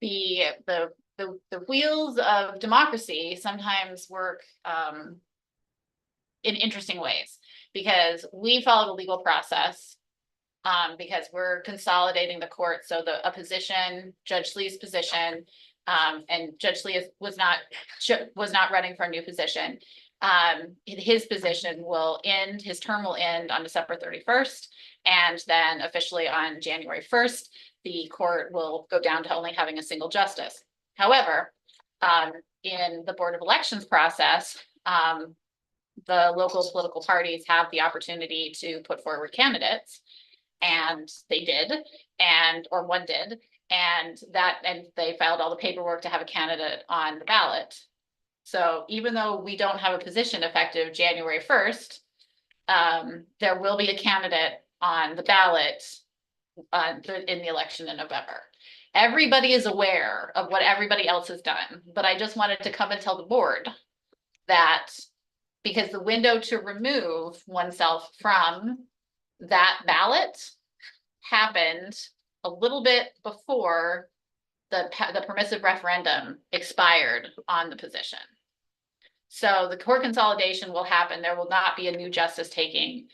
the wheels of democracy sometimes work in interesting ways, because we followed a legal process. Because we're consolidating the court, so a position, Judge Lee's position, and Judge Lee was not running for a new position. His position will end, his term will end on December 31st, and then officially on January 1st, the court will go down to only having a single justice. However, in the Board of Elections process, the local political parties have the opportunity to put forward candidates. And they did, or one did, and they filed all the paperwork to have a candidate on the ballot. So even though we don't have a position effective January 1st, there will be a candidate on the ballot in the election in November. Everybody is aware of what everybody else has done, but I just wanted to come and tell the board that because the window to remove oneself from that ballot happened a little bit before the permissive referendum expired on the position. So the court consolidation will happen. There will not be a new justice taking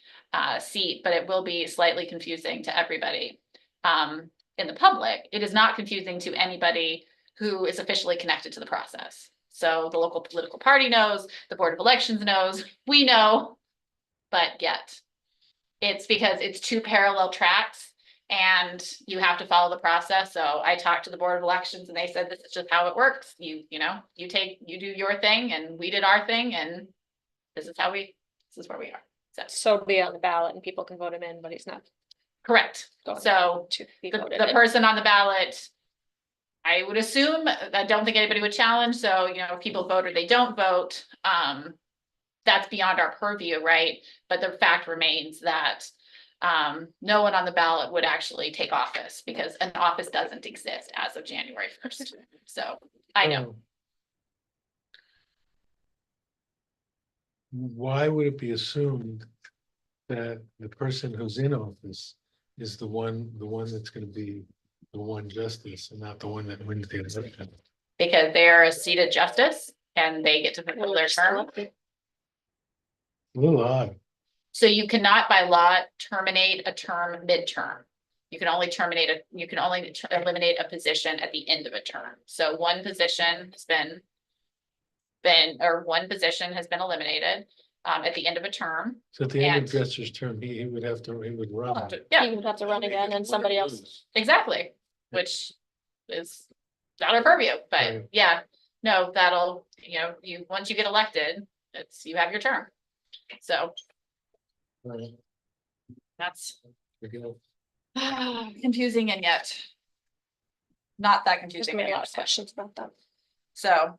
seat, but it will be slightly confusing to everybody in the public. It is not confusing to anybody who is officially connected to the process. So the local political party knows, the Board of Elections knows, we know, but yet It's because it's two parallel tracks and you have to follow the process. So I talked to the Board of Elections and they said, this is just how it works. You know, you do your thing and we did our thing and this is where we are. So, So it'll be on the ballot and people can vote him in, but he's not correct. going So to be the voted in. person on the ballot, I would assume, I don't think anybody would challenge. So, you know, if people vote or they don't vote, that's beyond our purview, right? But the fact remains that no one on the ballot would actually take office because an office doesn't exist as of January 1st. So I know. Why would it be assumed that the person who's in office is the one that's gonna be the one justice and not the one that wins the election? Because they're a seated justice and they get to fulfill their term. A little odd. So you cannot by law terminate a term midterm. You can only eliminate a position at the end of a term. So one position has been eliminated at the end of a term. So at the end of And- Dresser's term, he would run. Yeah, He would have to run again and somebody else. exactly, which is not our purview, but Right. yeah, no, that'll, you know, once you get elected, you have your term. So Right. that's We're gonna- confusing and yet not that There's confusing. gonna be a lot anymore. of questions about that. So,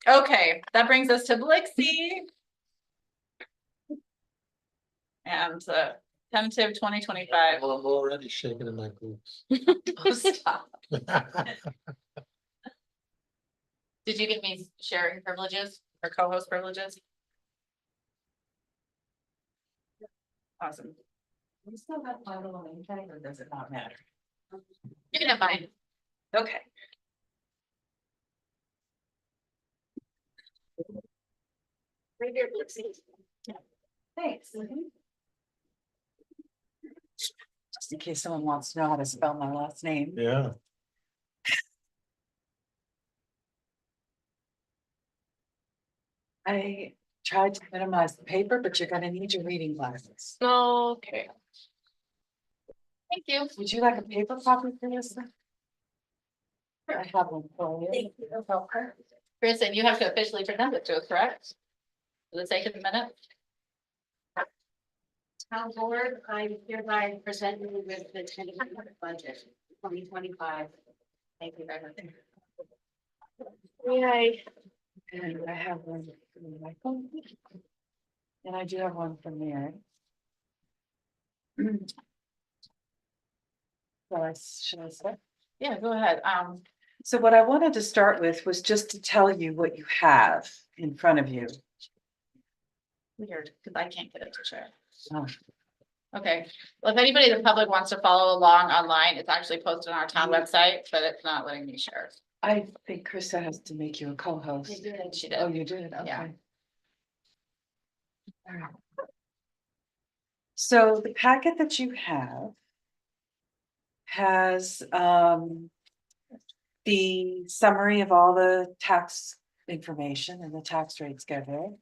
okay, that brings us to Blixie. And tentative 2025. Well, I'm already shaking in my boots. Stop. Did you give me sharing privileges or co-host privileges? Awesome. We still have my little name tag, or does it not matter? You can have mine. Okay. Right here, Blixie. Thanks. Just in case someone wants to know how to spell my last name. Yeah, I tried to minimize the paper, but you're gonna need your reading glasses. Okay. Thank you. Would you like a paper copy for this? I have one for you. Chris, and you have to officially present it to us, correct? For the sake of the minute? Town board, I hereby present you with the tentative budget 2025. Thank you very much. Yay. And I have one from Michael. And I do have one from Mary. Should I start? Yeah, go ahead. So what I wanted to start with was just to tell you what you have in front of you. Weird, because I can't get it to share. Oh. Okay, well, if anybody in the public wants to follow along online, it's actually posted on our town website, but it's not letting me share. I think Krista has to make you a co-host. She Oh, did. you did, okay. Yeah. All right. So the packet that you have has the summary of all the tax information and the tax rate schedule,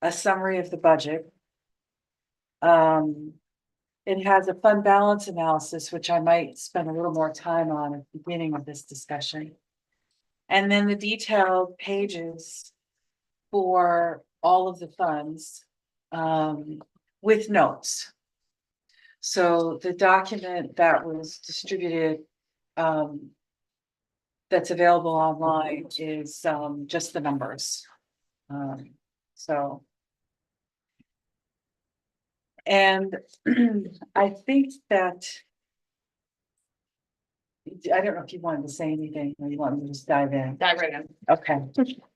a summary of the budget. It has a fund balance analysis, which I might spend a little more time on at the beginning of this discussion. And then the detailed pages for all of the funds with notes. So the document that was distributed that's available online is just the numbers. So. And I think that. I don't know if you wanted to say anything or you want me to just dive in. Dive right in. Okay.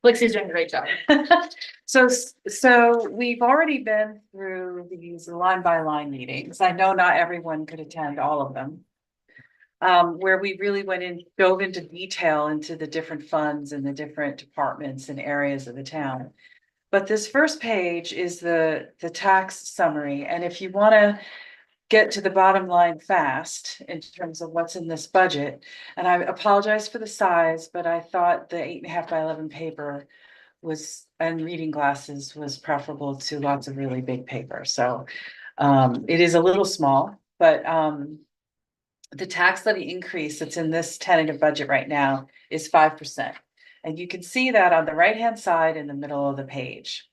Blixie's doing a great job. So we've already been through these line by line meetings. I know not everyone could attend all of them. Where we really dove into detail into the different funds and the different departments and areas of the town. But this first page is the tax summary, and if you want to get to the bottom line fast in terms of what's in this budget, and I apologize for the size, but I thought the 8.5 by 11 paper and reading glasses was preferable to lots of really big paper. So It is a little small, but the tax levy increase that's in this tentative budget right now is 5%. And you can see that on the right-hand side in the middle of the page.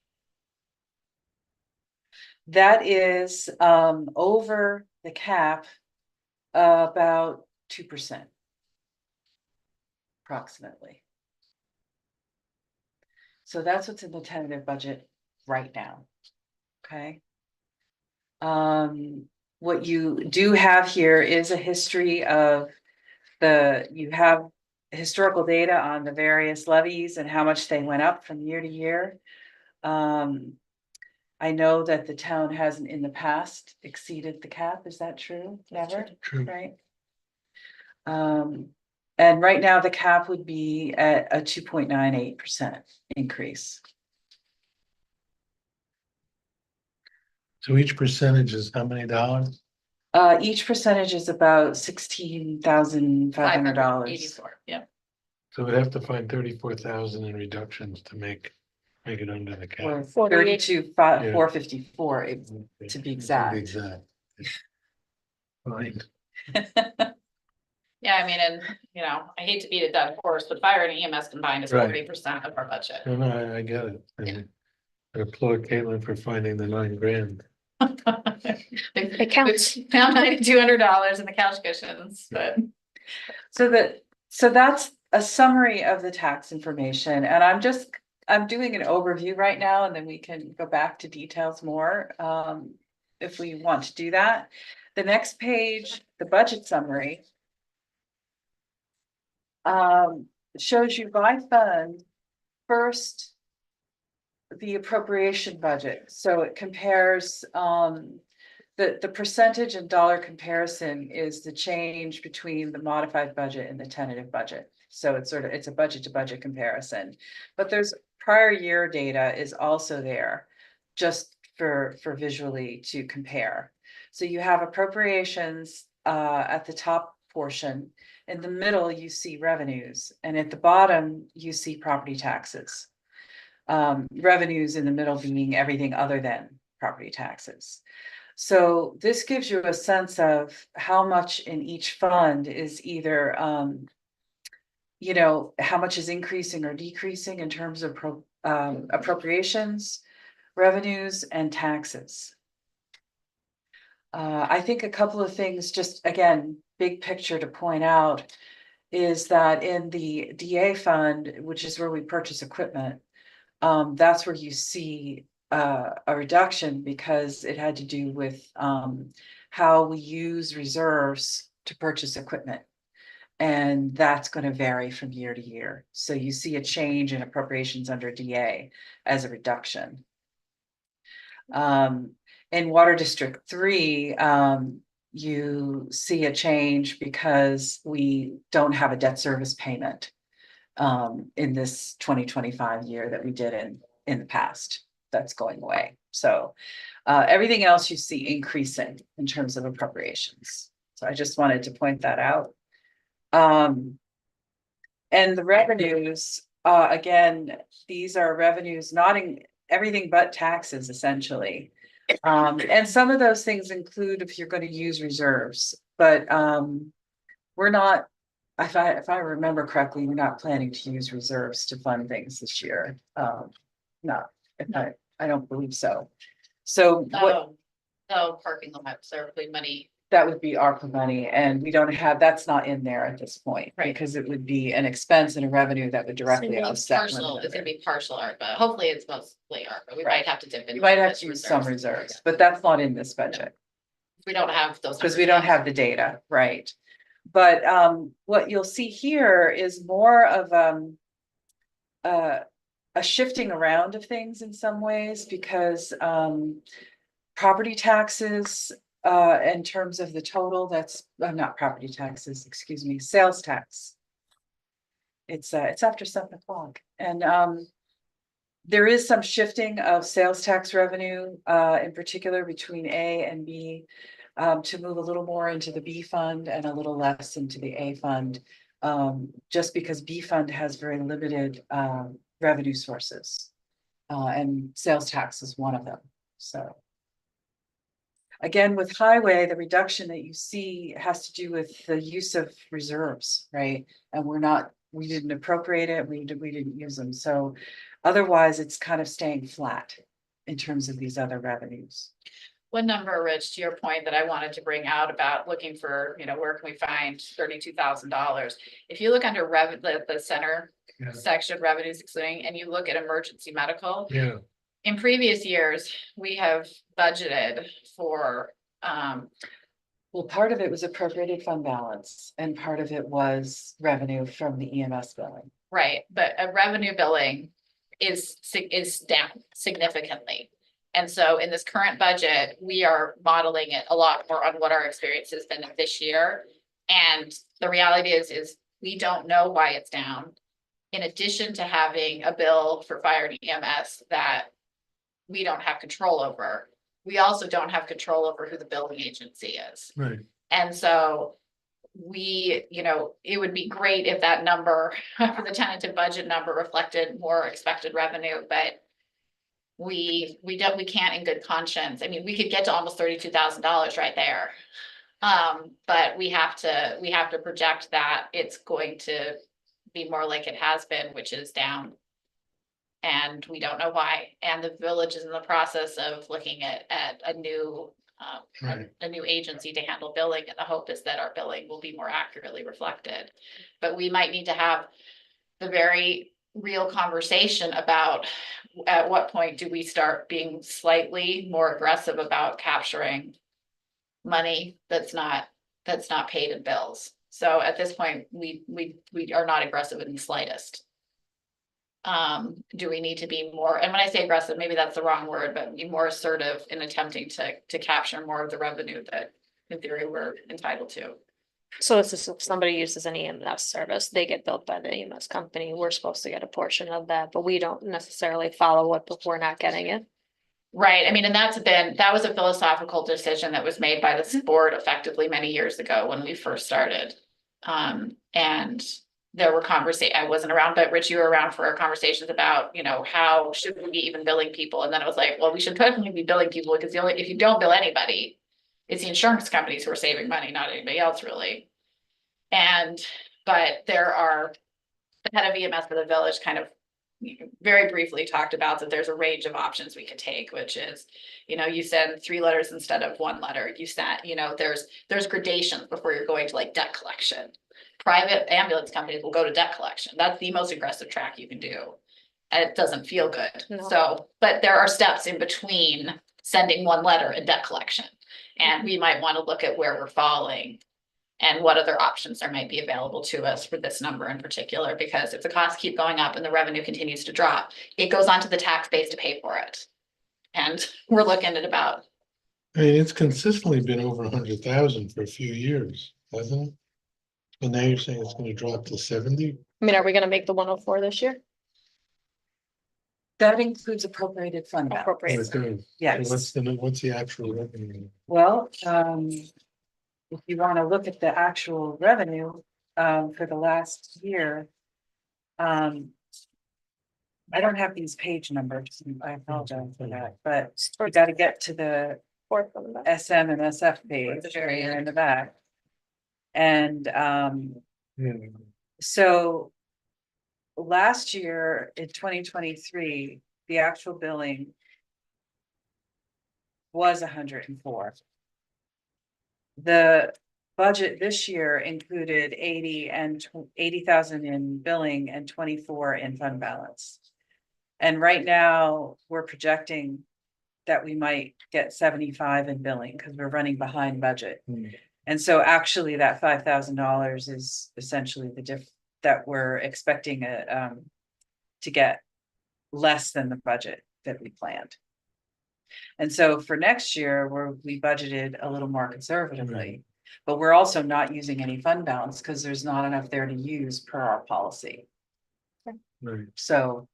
That is over the cap about 2%. Approximately. So that's what's in the tentative budget right now. Okay. What you do have here is a history of you have historical data on the various levies and how much they went up from year to year. I know that the town hasn't in the past exceeded the cap. Is that true? Never, True. right? And right now the cap would be at a 2.98% increase. So each percentage is how many dollars? Each percentage is about $16,500. 84, yeah. So we'd have to find 34,000 in reductions to make it under the cap. Or 48. 32,454 to be exact. Exact. Fine. Yeah, I mean, and, you know, I hate to beat a dead horse, but fire and EMS combined is Right. 40% of our budget. No, no, I get it. And I applaud Caitlin for finding the $9,000. It counts. Found $9,200 in the couch cushions, but. So that's a summary of the tax information, and I'm doing an overview right now, and then we can go back to details more, if we want to do that. The next page, the budget summary, shows you by fund, first, the appropriation budget. So it compares, the percentage and dollar comparison is the change between the modified budget and the tentative budget. So it's a budget to budget comparison, but there's prior year data is also there just for visually to compare. So you have appropriations at the top portion. In the middle, you see revenues, and at the bottom, you see property taxes. Revenues in the middle being everything other than property taxes. So this gives you a sense of how much in each fund is either, you know, how much is increasing or decreasing in terms of appropriations, revenues, and taxes. I think a couple of things, just again, big picture to point out, is that in the DA fund, which is where we purchase equipment, that's where you see a reduction because it had to do with how we use reserves to purchase equipment. And that's going to vary from year to year. So you see a change in appropriations under DA as a reduction. In Water District 3, you see a change because we don't have a debt service payment in this 2025 year that we did in the past. That's going away. So everything else you see increasing in terms of appropriations. So I just wanted to point that out. And the revenues, again, these are revenues not in everything but taxes essentially. And some of those things include if you're going to use reserves, but we're not, if I remember correctly, we're not planning to use reserves to fund things this year. No, I don't believe so. So what, No parking lots, there would be money. that would be ARPA money, and we don't have, that's not in there at this point. Right. Because it would be an expense and a revenue that would directly So offset one Partial, it's gonna another. be partial ARPA. Hopefully it's mostly ARPA. We Right. might have to dip in. You might have to use some reserves, but that's not in this budget. We don't have those. Because we don't have the data, right? But what you'll see here is more of a shifting around of things in some ways, because property taxes, in terms of the total, that's not property taxes, excuse me, sales tax. It's after 7 o'clock, and there is some shifting of sales tax revenue, in particular between A and B, to move a little more into the B fund and a little less into the A fund, just because B fund has very limited revenue sources, and sales tax is one of them. So Again, with highway, the reduction that you see has to do with the use of reserves, right? And we didn't appropriate it, we didn't use them, so otherwise it's kind of staying flat in terms of these other revenues. One number, Rich, to your point that I wanted to bring out about looking for, where can we find $32,000? If you look under the center Yeah. section, revenues excluding, and you look at emergency medical, Yeah, in previous years, we have budgeted for, Well, part of it was appropriated fund balance and part of it was revenue from the EMS billing. right, but a revenue billing is down significantly. And so in this current budget, we are modeling it a lot more on what our experience has been this year. And the reality is we don't know why it's down. In addition to having a bill for fire and EMS that we don't have control over, we also don't have control over who the billing agency is. right. And so it would be great if that number, for the tentative budget number, reflected more expected revenue, but we can't in good conscience. I mean, we could get to almost $32,000 right there. But we have to project that it's going to be more like it has been, which is down. And we don't know why. And the village is in the process of looking at a new Right. a new agency to handle billing, and the hope is that our billing will be more accurately reflected. But we might need to have the very real conversation about at what point do we start being slightly more aggressive about capturing money that's not paid in bills. So at this point, we are not aggressive in the slightest. Do we need to be more, and when I say aggressive, maybe that's the wrong word, but be more assertive in attempting to capture more of the revenue that in theory we're entitled to. So this is if somebody uses an EMS service, they get billed by the EMS company. We're supposed to get a portion of that, but we don't necessarily follow it if we're not getting it. Right, I mean, and that was a philosophical decision that was made by the board effectively many years ago when we first started. And there were I wasn't around, but Rich, you were around for our conversations about, how should we be even billing people? And then it was like, well, we should definitely be billing people because if you don't bill anybody, it's the insurance companies who are saving money, not anybody else really. But the head of EMS for the village kind of very briefly talked about that there's a range of options we could take, which is, you send 3 letters instead of 1 letter. You send, there's gradations before you're going to like debt collection. Private ambulance companies will go to debt collection. That's the most aggressive track you can do. And it doesn't feel good. No. So, but there are steps in between sending 1 letter and debt collection. And we might want to look at where we're falling and what other options there might be available to us for this number in particular, because if the costs keep going up and the revenue continues to drop, it goes onto the tax base to pay for it. And we're looking at about, I mean, it's consistently been over 100,000 for a few years, hasn't it? And now you're saying it's gonna drop to 70? I mean, are we gonna make the 104 this year? That includes appropriated fund balance. Appropriate. It's gonna- Yes. What's the actual revenue? Well, if you want to look at the actual revenue, for the last year. I don't have these page numbers, I apologize for that, but we got to get to the Fourth from the back. SM and SF page, here in the back. And, Yeah. so. Last year in 2023, the actual billing. Was 104. The budget this year included 80,000 in billing and 24 in fund balance. And right now, we're projecting that we might get 75 in billing because we're running behind budget. Hmm. And so actually that $5,000 is essentially that we're expecting to get less than the budget that we planned. And so for next year, we budgeted a little more conservatively, but we're also not using any fund balance because there's not enough there to use per our policy. Right. So,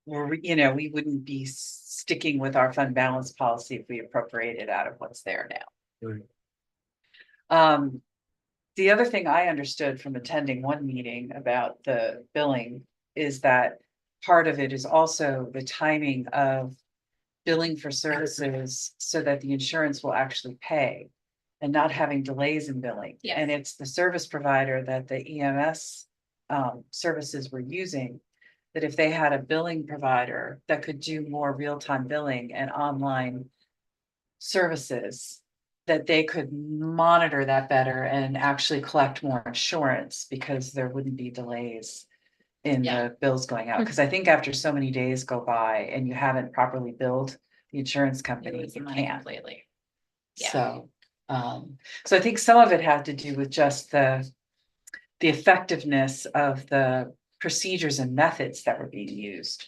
we wouldn't be sticking with our fund balance policy if we appropriated out of what's there now. Right. The other thing I understood from attending one meeting about the billing is that part of it is also the timing of billing for services so that the insurance will actually pay. And not having delays in billing. Yes. And it's the service provider that the EMS services were using. That if they had a billing provider that could do more real-time billing and online services. That they could monitor that better and actually collect more insurance because there wouldn't be delays. In Yeah. the bills going out, because I think after so many days go by and you haven't properly billed the insurance You company, lose the you money can't. completely. Yeah. So I think some of it had to do with just the effectiveness of the procedures and methods that were being used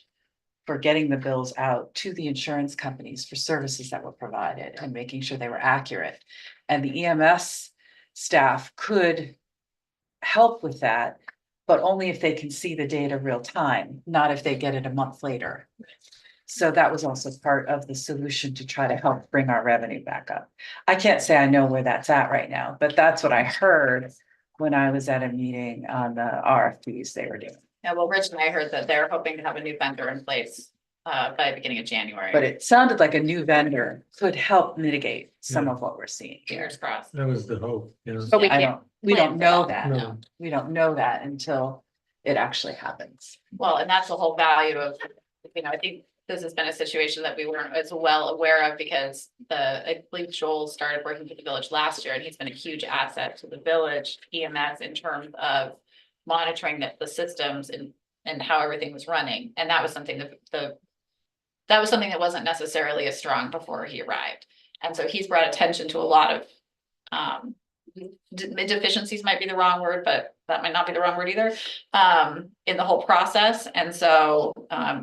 for getting the bills out to the insurance companies for services that were provided and making sure they were accurate. And the EMS staff could help with that, but only if they can see the data real time, not if they get it a month later. So that was also part of the solution to try to help bring our revenue back up. I can't say I know where that's at right now, but that's what I heard when I was at a meeting on the RFPs they were doing. Yeah, well, Rich and I heard that they're hoping to have a new vendor in place by the beginning of January. But it sounded like a new vendor could help mitigate some Yeah. of what we're seeing here. Fingers crossed. That was the hope, you know. But we I can't we plan don't for know that, that. no. We don't know that until it actually happens. Well, and that's the whole value of, I think this has been a situation that we weren't as well aware of because I believe Joel started working for the village last year and he's been a huge asset to the village EMS in terms of monitoring the systems and how everything was running. And that was something that was something that wasn't necessarily as strong before he arrived. And so he's brought attention to a lot of deficiencies might be the wrong word, but that might not be the wrong word either, in the whole process. And so,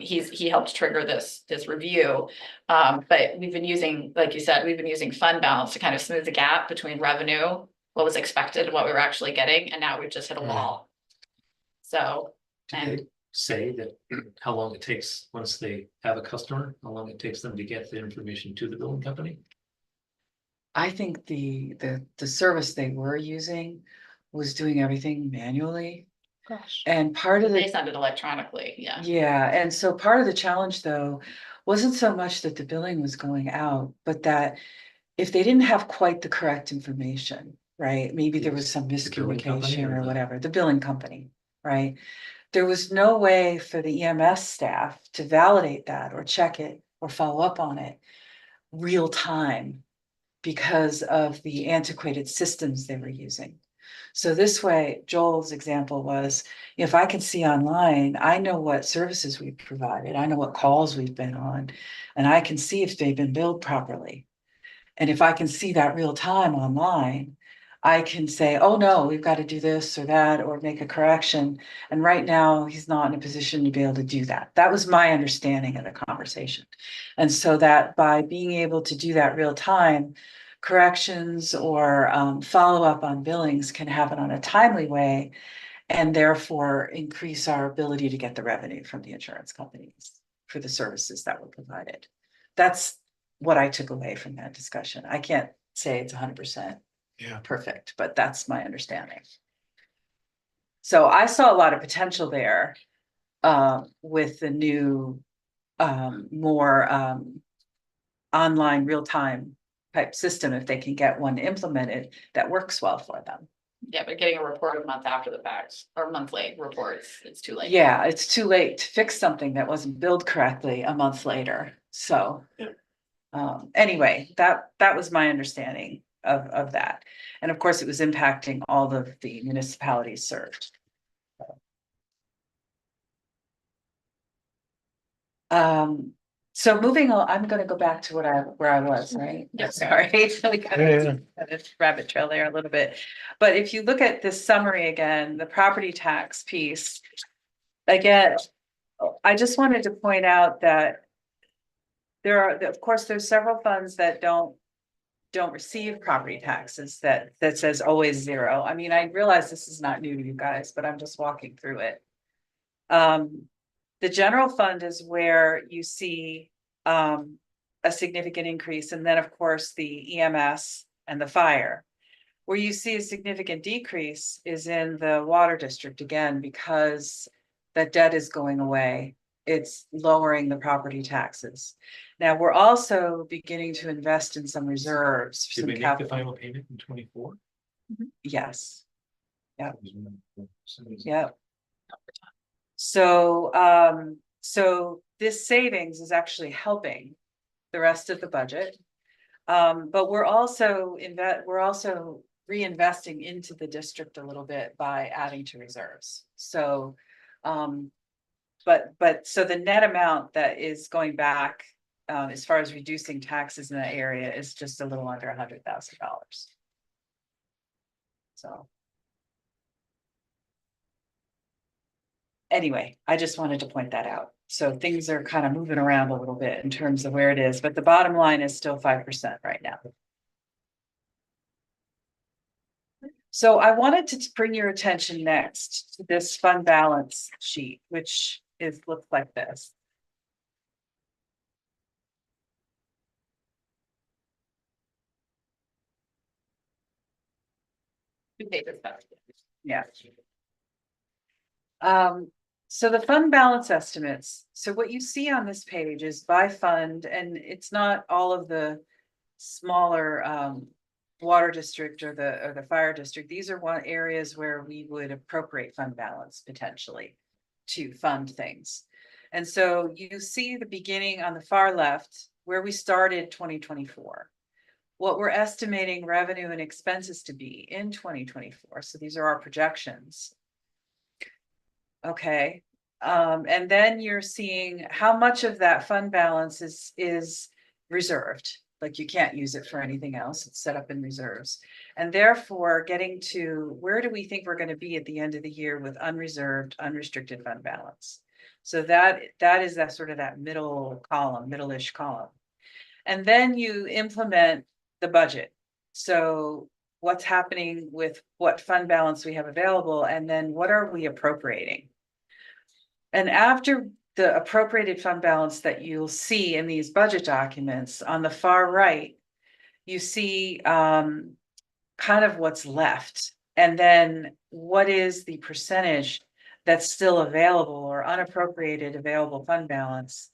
he helped trigger this review. But we've been using, like you said, we've been using fund balance to kind of smooth the gap between revenue, what was expected and what we were actually getting. And now we've just hit a wall. So, Did they say that how long it takes once they have a customer, how long it takes them to get the information to the billing company? I think the service they were using was doing everything manually. Gosh. And part of they the, send it electronically, yeah. yeah, and so part of the challenge though, wasn't so much that the billing was going out, but that if they didn't have quite the correct information, right? Maybe there was some The billing company miscommunication or or the- whatever, the billing company, right? There was no way for the EMS staff to validate that or check it or follow up on it real time because of the antiquated systems they were using. So this way, Joel's example was, if I can see online, I know what services we've provided, I know what calls we've been on, and I can see if they've been billed properly. And if I can see that real time online, I can say, oh no, we've got to do this or that, or make a correction. And right now, he's not in a position to be able to do that. That was my understanding of the conversation. And so that by being able to do that real time, corrections or follow up on billings can happen on a timely way and therefore increase our ability to get the revenue from the insurance companies for the services that were provided. That's what I took away from that discussion. I can't say it's 100% Yeah. perfect, but that's my understanding. So I saw a lot of potential there with the new more online real-time type system, if they can get one implemented that works well for them. Yeah, but getting a report a month after the fact or monthly reports, it's too late. Yeah, it's too late to fix something that wasn't billed correctly a month later, so. Anyway, that was my understanding of that. And of course, it was impacting all of the municipalities served. So moving on, I'm gonna go back to where I was, right? Yep. Sorry, so we kind of rabbit trail there a little bit. But if you look at this summary again, the property tax piece. Again, I just wanted to point out that. Of course, there's several funds that don't receive property taxes that says always zero. I mean, I realize this is not new to you guys, but I'm just walking through it. The general fund is where you see a significant increase, and then of course the EMS and the fire. Where you see a significant decrease is in the water district again, because that debt is going away. it's lowering the property taxes. Now, we're also beginning to invest in some reserves. Did some we make the capital. final payment in 24? Yes, yep. So, so this savings is actually helping the rest of the budget. But we're also reinvesting into the district a little bit by adding to reserves. So, so the net amount that is going back, as far as reducing taxes in that area is just a little under $100,000. So. Anyway, I just wanted to point that out. So things are kind of moving around a little bit in terms of where it is, but the bottom line is still 5% right now. So I wanted to bring your attention next to this fund balance sheet, which looks like this. Yeah. So the fund balance estimates, so what you see on this page is by fund, and it's not all of the smaller water district or the fire district. These are areas where we would appropriate fund balance potentially to fund things. And so you see the beginning on the far left where we started 2024. What we're estimating revenue and expenses to be in 2024. So these are our projections. Okay, and then you're seeing how much of that fund balance is reserved. Like you can't use it for anything else. It's set up in reserves. And therefore getting to where do we think we're going to be at the end of the year with unreserved, unrestricted fund balance. So that is that sort of that middle column, middle-ish column. And then you implement the budget. So what's happening with what fund balance we have available, and then what are we appropriating? And after the appropriated fund balance that you'll see in these budget documents on the far right, you see kind of what's left. And then what is the percentage that's still available or unappropriated available fund balance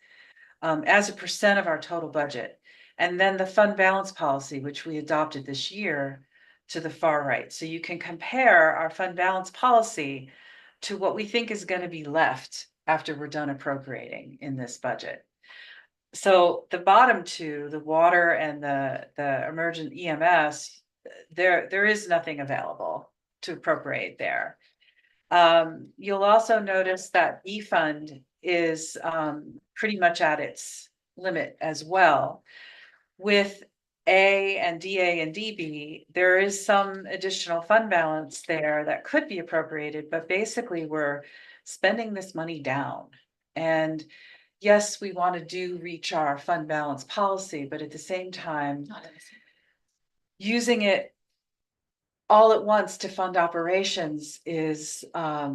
as a percent of our total budget. And then the fund balance policy, which we adopted this year, to the far right. So you can compare our fund balance policy to what we think is going to be left after we're done appropriating in this budget. So the bottom two, the water and the emergent EMS, there is nothing available to appropriate there. You'll also notice that E fund is pretty much at its limit as well. With A and DA and DB, there is some additional fund balance there that could be appropriated, but basically we're spending this money down. And yes, we want to reach our fund balance policy, but at the same time, using it all at once to fund operations is a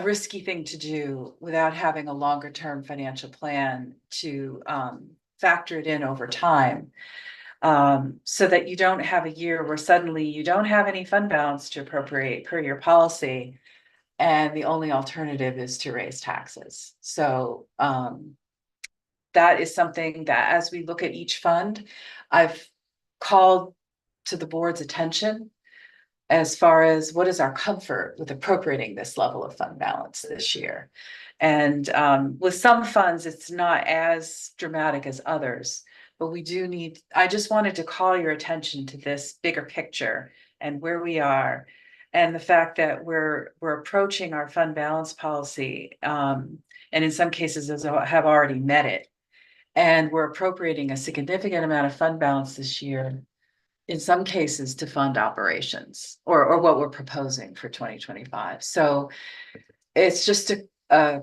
risky thing to do without having a longer term financial plan to factor it in over time. So that you don't have a year where suddenly you don't have any fund balance to appropriate per your policy. And the only alternative is to raise taxes. So that is something that as we look at each fund, I've called to the board's attention as far as what is our comfort with appropriating this level of fund balance this year. And with some funds, it's not as dramatic as others, but we do need, I just wanted to call your attention to this bigger picture and where we are. And the fact that we're approaching our fund balance policy, and in some cases have already met it. And we're appropriating a significant amount of fund balance this year, in some cases to fund operations or what we're proposing for 2025. So it's just a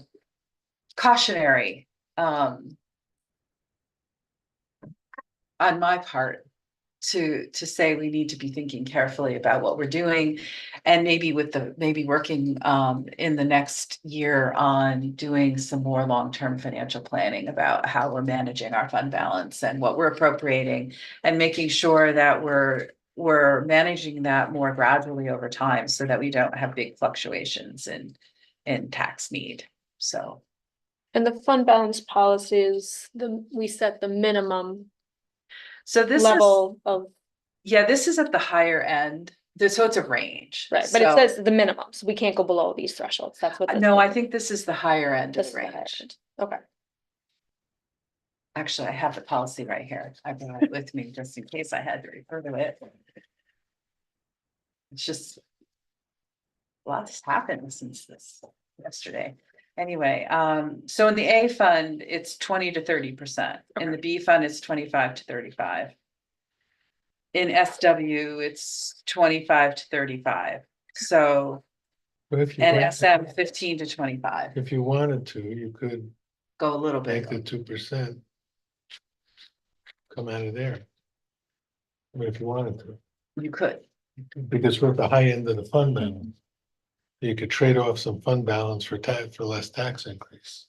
cautionary on my part to say we need to be thinking carefully about what we're doing, and maybe working in the next year on doing some more long-term financial planning about how we're managing our fund balance and what we're appropriating, and making sure that we're managing that more gradually over time so that we don't have big fluctuations in tax need. So And the fund balance policies, we set the minimum So this is, level of, yeah, this is at the higher end, so it's a range. right, but it So- says the minimum, so we can't go below these thresholds, that's what. this No, I is. think this is the higher end of This the is the higher range. end. Okay, Actually, I have the policy right here. I brought it with me just in case I had to refer to it. It's just. Lots happened since this yesterday. Anyway, so in the A fund, it's 20 to 30%. In the B fund, it's 25 to 35. In SW, it's 25 to 35. So, But and SM 15 to 25. if you wanted to, you could Go a little make bit. the 2% come out of there. I mean, if you wanted to, You could. because we're at the high end of the fund balance. You could trade off some fund balance for for less tax increase.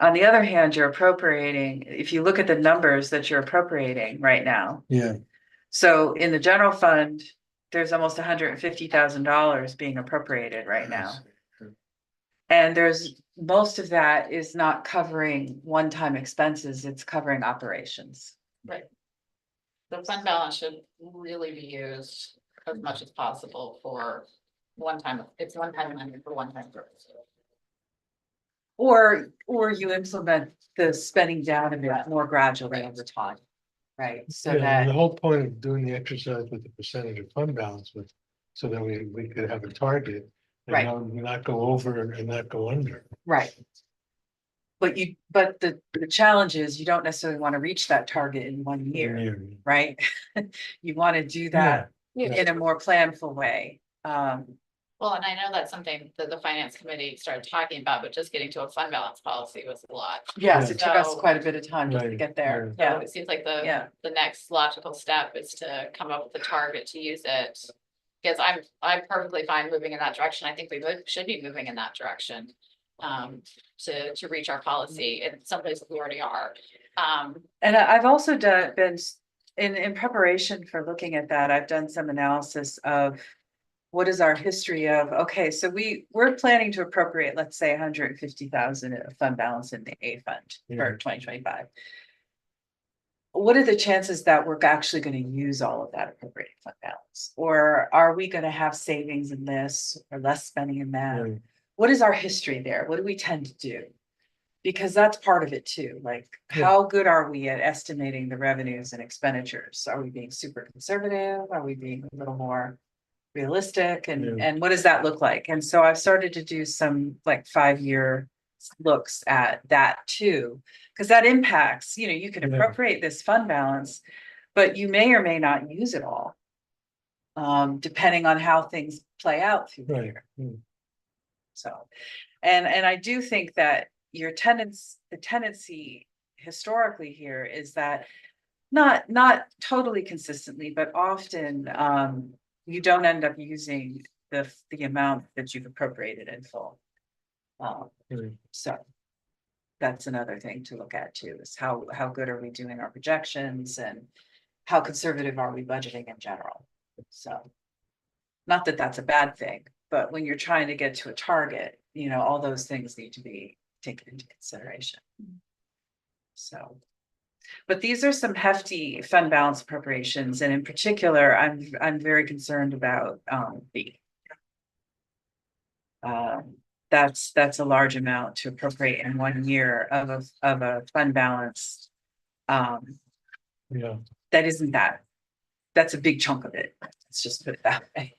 On the other hand, you're appropriating, if you look at the numbers that you're appropriating right now. Yeah. So in the general fund, there's almost $150,000 being appropriated right now. And there's, most of that is not covering one-time expenses, it's covering operations. Right. The fund balance should really be used as much as possible for it's one-time money for one-time purposes. Or you implement the spending down a bit more gradually over time. Right, so Yeah, and the that, whole point of doing the exercise with the percentage of fund balance with, so that we could have a target. Right. And not go over and not go under. right. But the challenge is you don't necessarily want to reach that target in 1 year, right? You want to do that yeah, in a more planful way. Well, and I know that's something that the finance committee started talking about, but just getting to a fund balance policy was a lot. Yes, it took us So- quite a bit of time just to Right, get there. So Yeah, it seems like yeah. the next logical step is to come up with a target to use it. Because I'm perfectly fine moving in that direction. I think we should be moving in that direction. To reach our policy in some places we already are. And I've also been in preparation for looking at that, I've done some analysis of. What is our history of, okay, so we're planning to appropriate, let's say, 150,000 of fund balance in the A fund for 2025. What are the chances that we're actually going to use all of that appropriated fund balance? Or are we going to have savings in this or less spending in that? Right. What is our history there? What do we tend to do? Because that's part of it too, like Yeah. how good are we at estimating the revenues and expenditures? Are we being super conservative? Are we being a little more realistic? And what does that look like? And so I've started to do some like 5-year looks at that too, because that impacts, you can Yeah. appropriate this fund balance, but you may or may not use it all. Depending on how things play out through the Right. year. Mm. So, and I do think that the tendency historically here is that not totally consistently, but often, you don't end up using the amount that you've appropriated in full. Right. So that's another thing to look at too, is how good are we doing our projections and how conservative are we budgeting in general? So not that that's a bad thing, but when you're trying to get to a target, all those things need to be taken into consideration. So, but these are some hefty fund balance appropriations, and in particular, I'm very concerned about B. That's a large amount to appropriate in 1 year of a fund balance. Yeah. That isn't that's a big chunk of it. Let's just put it that way.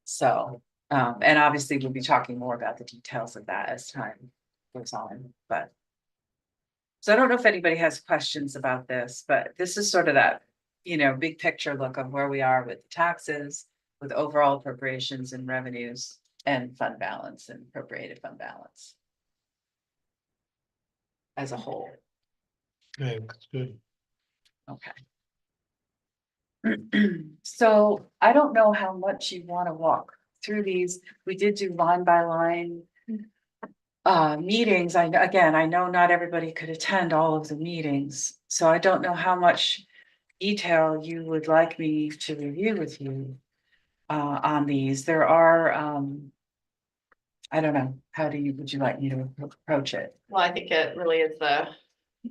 So, and obviously we'll be talking more about the details of that as time goes on, but. So I don't know if anybody has questions about this, but this is sort of that, big picture look of where we are with taxes, with overall appropriations and revenues and fund balance and appropriated fund balance. As a whole, Yeah, that's good. okay. So I don't know how much you want to walk through these. We did do line by line. Meetings, I know not everybody could attend all of the meetings, so I don't know how much detail you would like me to review with you on these. There are I don't know, would you like me to approach it? Well, I think it really is the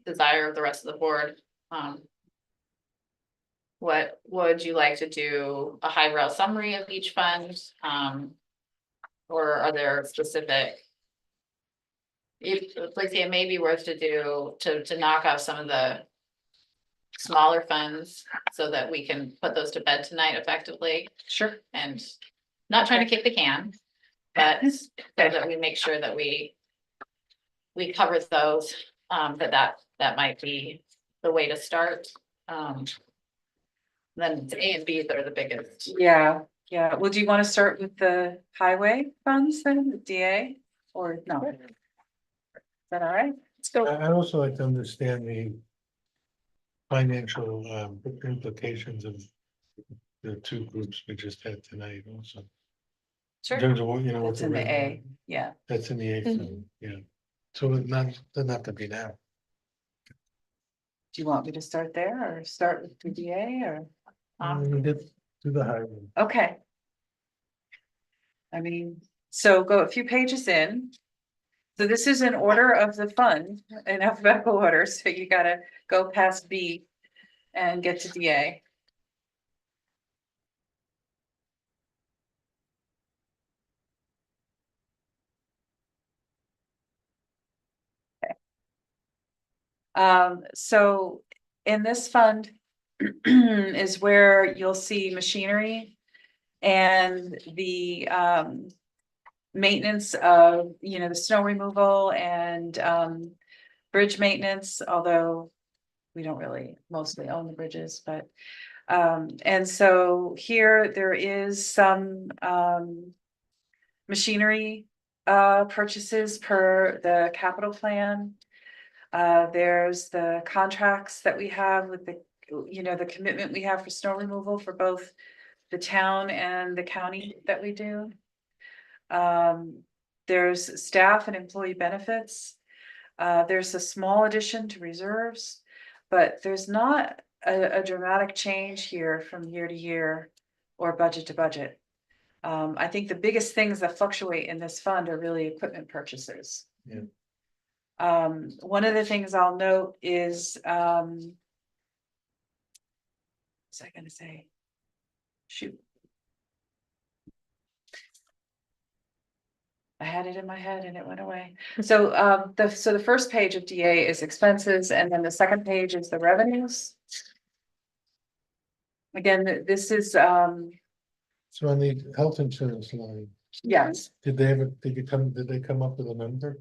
desire of the rest of the board. What would you like to do? A high-row summary of each fund? Or are there specific? If, like, it may be worth to do, to knock off some of the smaller funds so that we can put those to bed tonight effectively Sure. and not trying to kick the can, but so that we make sure that we cover those, that might be the way to start. Then it's A and B that are the biggest. Yeah, yeah. Well, do you want to start with the highway funds then, the DA, or no? Is that all right? Let's go. I'd also like to understand the financial implications of the two groups we just had tonight also. In Sure. terms of what, you know, what That's in the revenue- A, yeah. That's in the A Mhm. fund, yeah. So it doesn't have to be now. Do you want me to start there or start with the DA or? We did do the highway. Okay. I mean, so go a few pages in. So this is in order of the fund in alphabetical order, so you gotta go past B and get to DA. So in this fund is where you'll see machinery and the maintenance of, the snow removal and bridge maintenance, although we don't really mostly own the bridges, but and so here there is some machinery purchases per the capital plan. There's the contracts that we have with the commitment we have for snow removal for both the town and the county that we do. There's staff and employee benefits. There's a small addition to reserves, but there's not a dramatic change here from year to year or budget to budget. I think the biggest things that fluctuate in this fund are really equipment purchases. Yeah. One of the things I'll note is, what's I gonna say? Shoot. I had it in my head and it went away. So, the first page of DA is expenses, and then the second page is the revenues. Again, this is, So on the health insurance line, yes, did they come up with a number?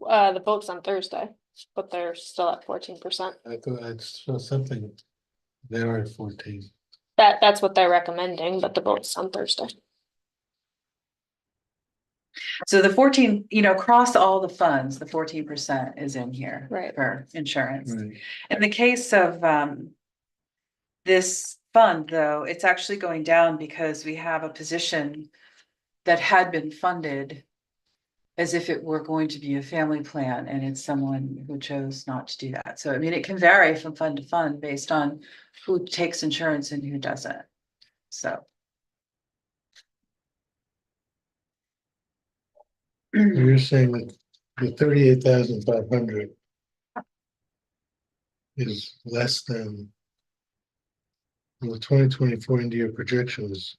The vote's on Thursday, but they're still at 14%. I thought I saw something. They are at 14. That's what they're recommending, but the vote's on Thursday. so the 14, across all the funds, the 14% is in here. Right. For insurance. Right. In the case of this fund, though, it's actually going down because we have a position that had been funded as if it were going to be a family plan, and it's someone who chose not to do that. So, I mean, it can vary from fund to fund based on who takes insurance and who doesn't. So. You're saying that the 38,500 is less than the 2024 India projection is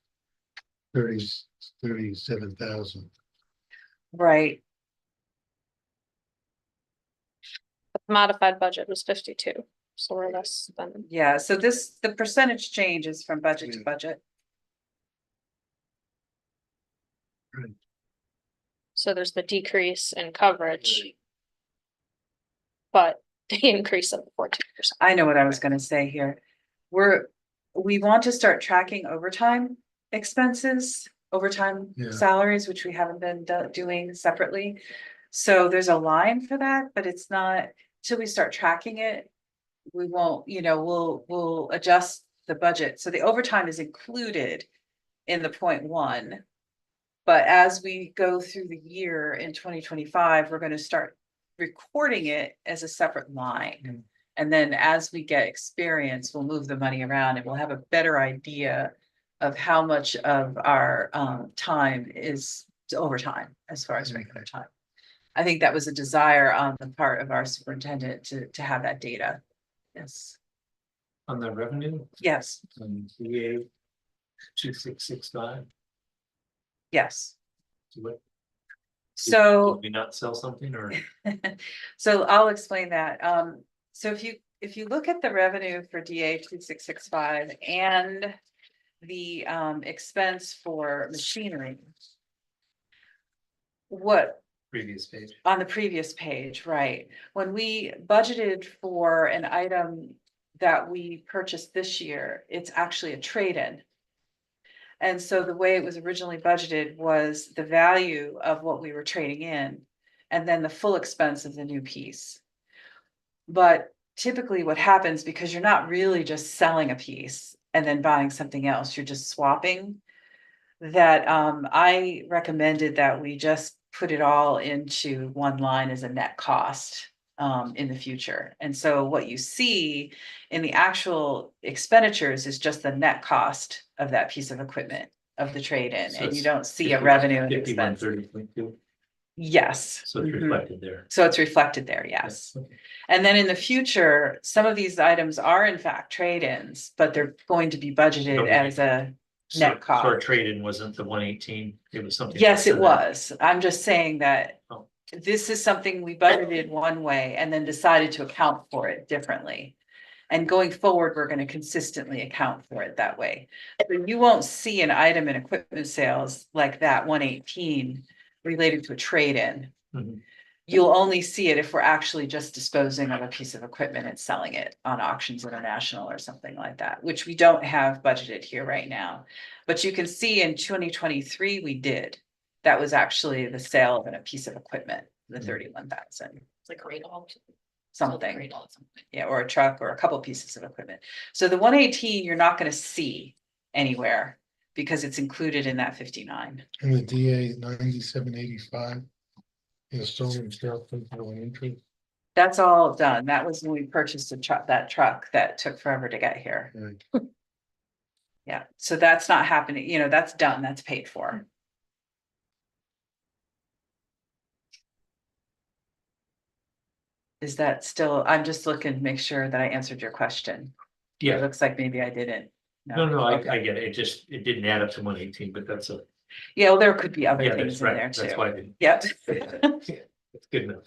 37,000. Right, The modified budget was 52, so we're less than. yeah, so the percentage change is from budget to budget. So there's the decrease in coverage. But the increase of 14%. I know what I was gonna say here. We want to start tracking overtime expenses, overtime Yeah. salaries, which we haven't been doing separately. So there's a line for that, but it's not, till we start tracking it. We won't, we'll adjust the budget. So the overtime is included in the 0.1. But as we go through the year in 2025, we're gonna start recording it as a separate line. And then as we get experience, we'll move the money around and we'll have a better idea of how much of our time is over time, as far as regular time. I think that was a desire on the part of our superintendent to have that data. Yes, On the revenue, yes, CA 2665, yes. what, So. did we not sell something or? So I'll explain that. So if you look at the revenue for DA 2665 and the expense for machinery. What Previous page. on the previous page, right? When we budgeted for an item that we purchased this year, it's actually a trade-in. And so the way it was originally budgeted was the value of what we were trading in, and then the full expense of the new piece. But typically what happens, because you're not really just selling a piece and then buying something else, you're just swapping. That I recommended that we just put it all into one line as a net cost in the future. And so what you see in the actual expenditures is just the net cost of that piece of equipment of the trade-in, So and you it's don't see a revenue and 51, expense. 30.2, Yes. so it's Mhm. reflected there. So it's reflected there, yes. Okay. And then in the future, some of these items are in fact trade-ins, but they're going to be budgeted But we- as a So net cost. our trade-in wasn't the 118, it was something. Yes, less it than that. was. I'm just saying that Oh. this is something we budgeted one way and then decided to account for it differently. And going forward, we're gonna consistently account for it that way. So you won't see an item in equipment sales like that 118 related to a trade-in. Mhm. You'll only see it if we're actually just disposing of a piece of equipment and selling it on Auctions International or something like that, which we don't have budgeted here right now. But you can see in 2023, we did. That was actually the sale of a piece of equipment, the 31,000, It's like great all. something. Great all something. Yeah, or a truck or a couple pieces of equipment. So the 118, you're not gonna see anywhere because it's included in that 59. And the DA 9785. Is stolen stuff into an entry. That's all done. That was when we purchased that truck that took forever to get here. Right. Yeah, so that's not happening, that's done, that's paid for. Is that still, I'm just looking to make sure that I answered your question. It Yeah, looks like maybe I didn't. no, Okay. I get it, it didn't add up to 118, but that's a, Yeah, well, there could be other yeah, things that's in right, there that's too. why I didn't. Yep. It's good enough.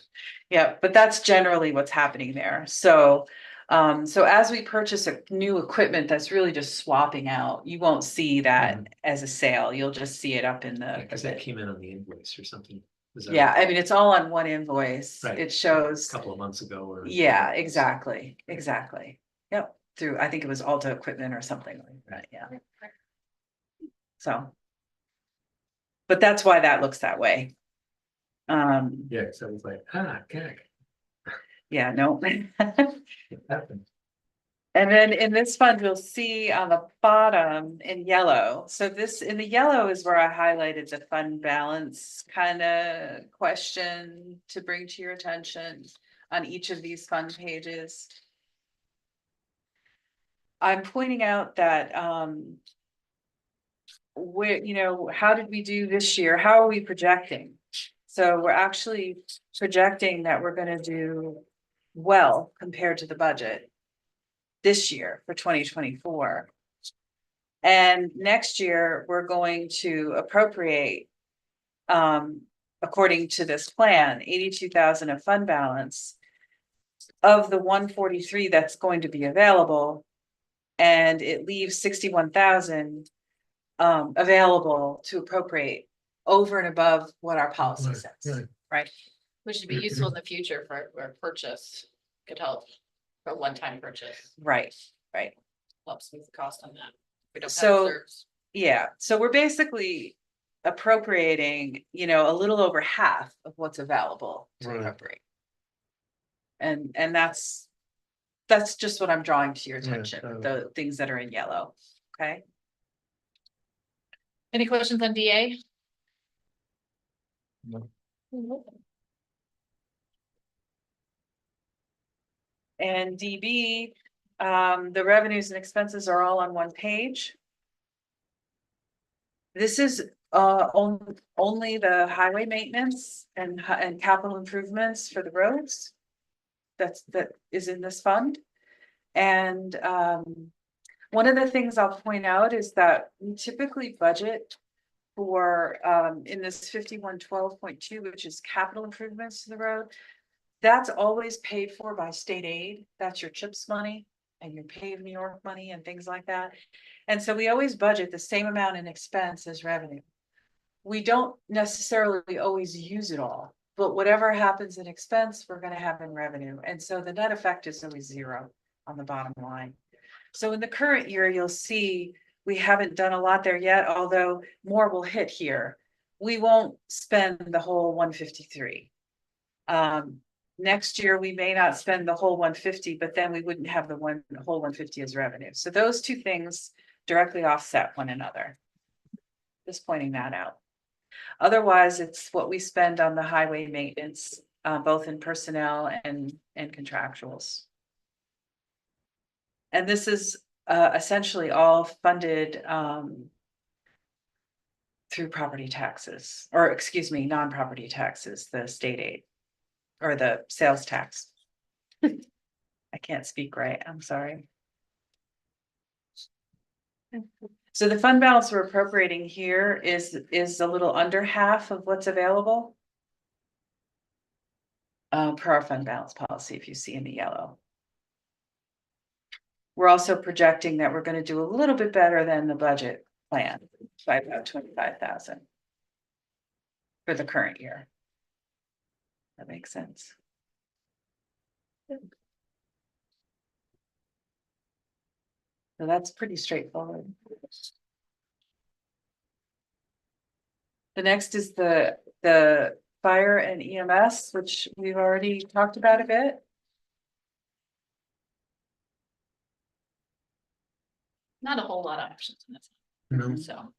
Yeah, but that's generally what's happening there. So, so as we purchase a new equipment, that's really just swapping out. You won't see that as a sale. You'll just see it up in the. Because that came in on the invoice or something. Is that Yeah, right? I mean, it's all on one invoice. Right. It A shows, couple of months ago or. yeah, exactly. Yep, through, I think it was Alta Equipment or something like that, yeah. So. But that's why that looks that way. Yeah, so I was like, heck, yeah, no. it happened. And then in this fund, you'll see on the bottom in yellow. So this, in the yellow is where I highlighted the fund balance kind of question to bring to your attention on each of these fund pages. I'm pointing out that, how did we do this year? How are we projecting? So we're actually projecting that we're gonna do well compared to the budget this year for 2024. And next year, we're going to appropriate, according to this plan, 82,000 of fund balance of the 143 that's going to be available. And it leaves 61,000 available to appropriate over and above what our policy Right, says, right. right? Which should be useful in the future for a purchase, could help for a one-time purchase, Right. helps with the cost on that. We don't have So- reserves. Yeah, so we're basically appropriating, a little over half of what's available to Right. appropriate. And that's just what I'm drawing to your Right, attention, got it. the things that are in yellow, okay? Any questions on DA? No. And DB, the revenues and expenses are all on one page. This is only the highway maintenance and capital improvements for the roads. That is in this fund. And, one of the things I'll point out is that we typically budget for, in this 5112.2, which is capital improvements to the road. That's always paid for by state aid. That's your CHIPS money and your Pave New York money and things like that. And so we always budget the same amount in expense as revenue. We don't necessarily always use it all, but whatever happens in expense, we're gonna have in revenue. And so the net effect is always zero on the bottom line. So in the current year, you'll see we haven't done a lot there yet, although more will hit here. We won't spend the whole 153. Next year, we may not spend the whole 150, but then we wouldn't have the whole 150 as revenue. So those two things directly offset one another. Just pointing that out. Otherwise, it's what we spend on the highway maintenance, both in personnel and contractuals. And this is essentially all funded through property taxes, or excuse me, non-property taxes, the state aid or the sales tax. I can't speak right, I'm sorry. So the fund balance we're appropriating here is a little under half of what's available. Per our fund balance policy, if you see in the yellow. We're also projecting that we're going to do a little bit better than the budget plan by about 25,000 for the current year. That makes sense. So that's pretty straightforward. The next is the fire and EMS, which we've already talked about a bit. Not a whole lot of options in this, No. so,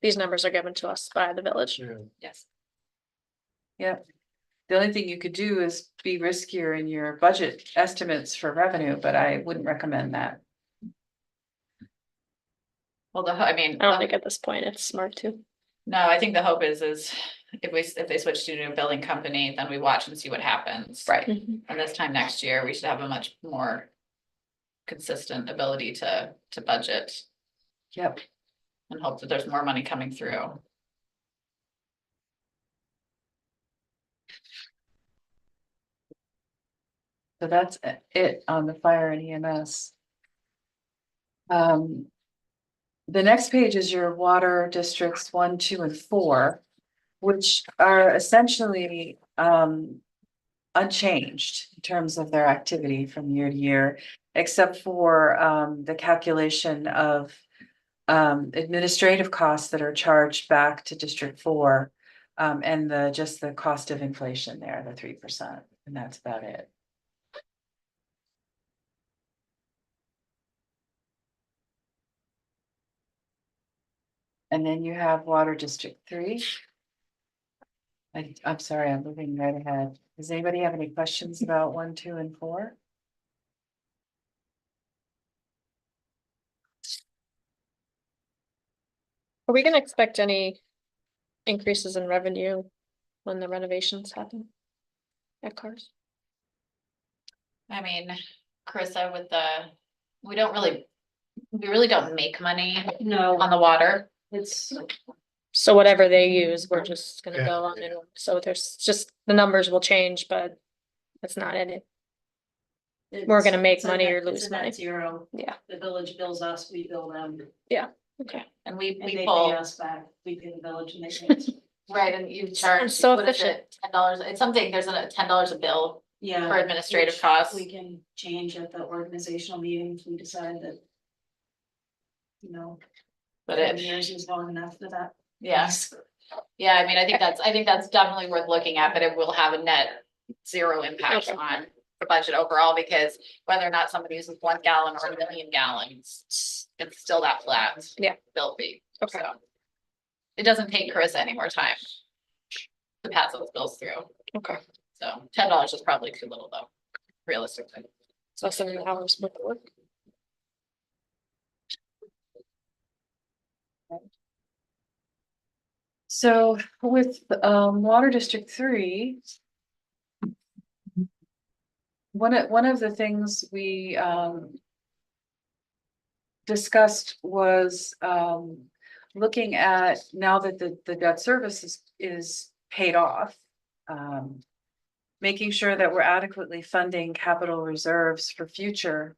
These numbers are given to us by the village. Yeah. yes. Yep. The only thing you could do is be riskier in your budget estimates for revenue, but I wouldn't recommend that. Well, I mean. I don't think at this point it's smart to. No, I think the hope is if they switch to a new building company, then we watch and see what happens. Right. Mhm. And this time next year, we should have a much more consistent ability to budget Yep. and hope that there's more money coming through. So that's it on the fire and EMS. The next page is your water districts 1, 2, and 4, which are essentially unchanged in terms of their activity from year to year, except for the calculation of administrative costs that are charged back to District 4, and just the cost of inflation there, the 3%, and that's about it. And then you have Water District 3. I'm sorry, I'm moving right ahead. Does anybody have any questions about 1, 2, and 4? Are we gonna expect any increases in revenue when the renovations happen at Cars? I mean, Carissa, we really don't make money No, on the water. it's, So whatever they use, we're just gonna Yeah. go on and, so there's just, the numbers will change, but it's not in it. We're gonna make it's a money net- or it's lose a net money. Zero, Yeah, the village bills us, we bill them, okay. And we and they pull, pay us back, we pay the village and they pay us. right, and you charge, so what is efficient. it, $10, it's something, there's a $10 a bill Yeah. for administrative which costs. We can change at the organizational meeting if we decide that. You know, But 10 it, years is long enough for that. yes. Yeah, I mean, I think that's definitely worth looking at, but it will have a net zero impact Okay. on the budget overall, because whether or not somebody uses 1 gallon or 1,000,000 gallons, it's still that flat. Yeah. Bill fee, Okay. so. It doesn't take Carissa any more time to pass those bills through, Okay, so $10 is probably too little though, realistically. so 7 hours worth of work. So with Water District 3. One of the things we discussed was looking at, now that the debt service is paid off. Making sure that we're adequately funding capital reserves for future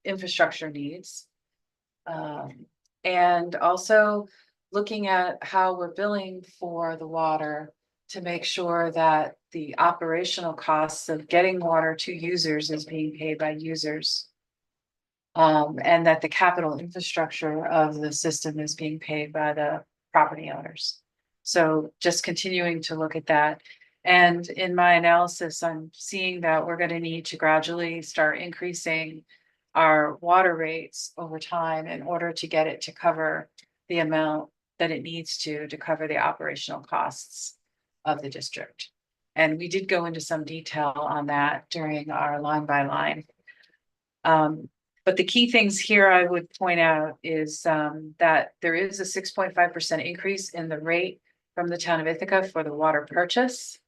infrastructure needs. And also looking at how we're billing for the water to make sure that the operational costs of getting water to users is being paid by users. And that the capital infrastructure of the system is being paid by the property owners. So just continuing to look at that. And in my analysis, I'm seeing that we're gonna need to gradually start increasing our water rates over time in order to get it to cover the amount that it needs to cover the operational costs of the district. And we did go into some detail on that during our line by line. But the key things here I would point out is that there is a 6.5% increase in the rate from the town of Ithaca for the water purchase.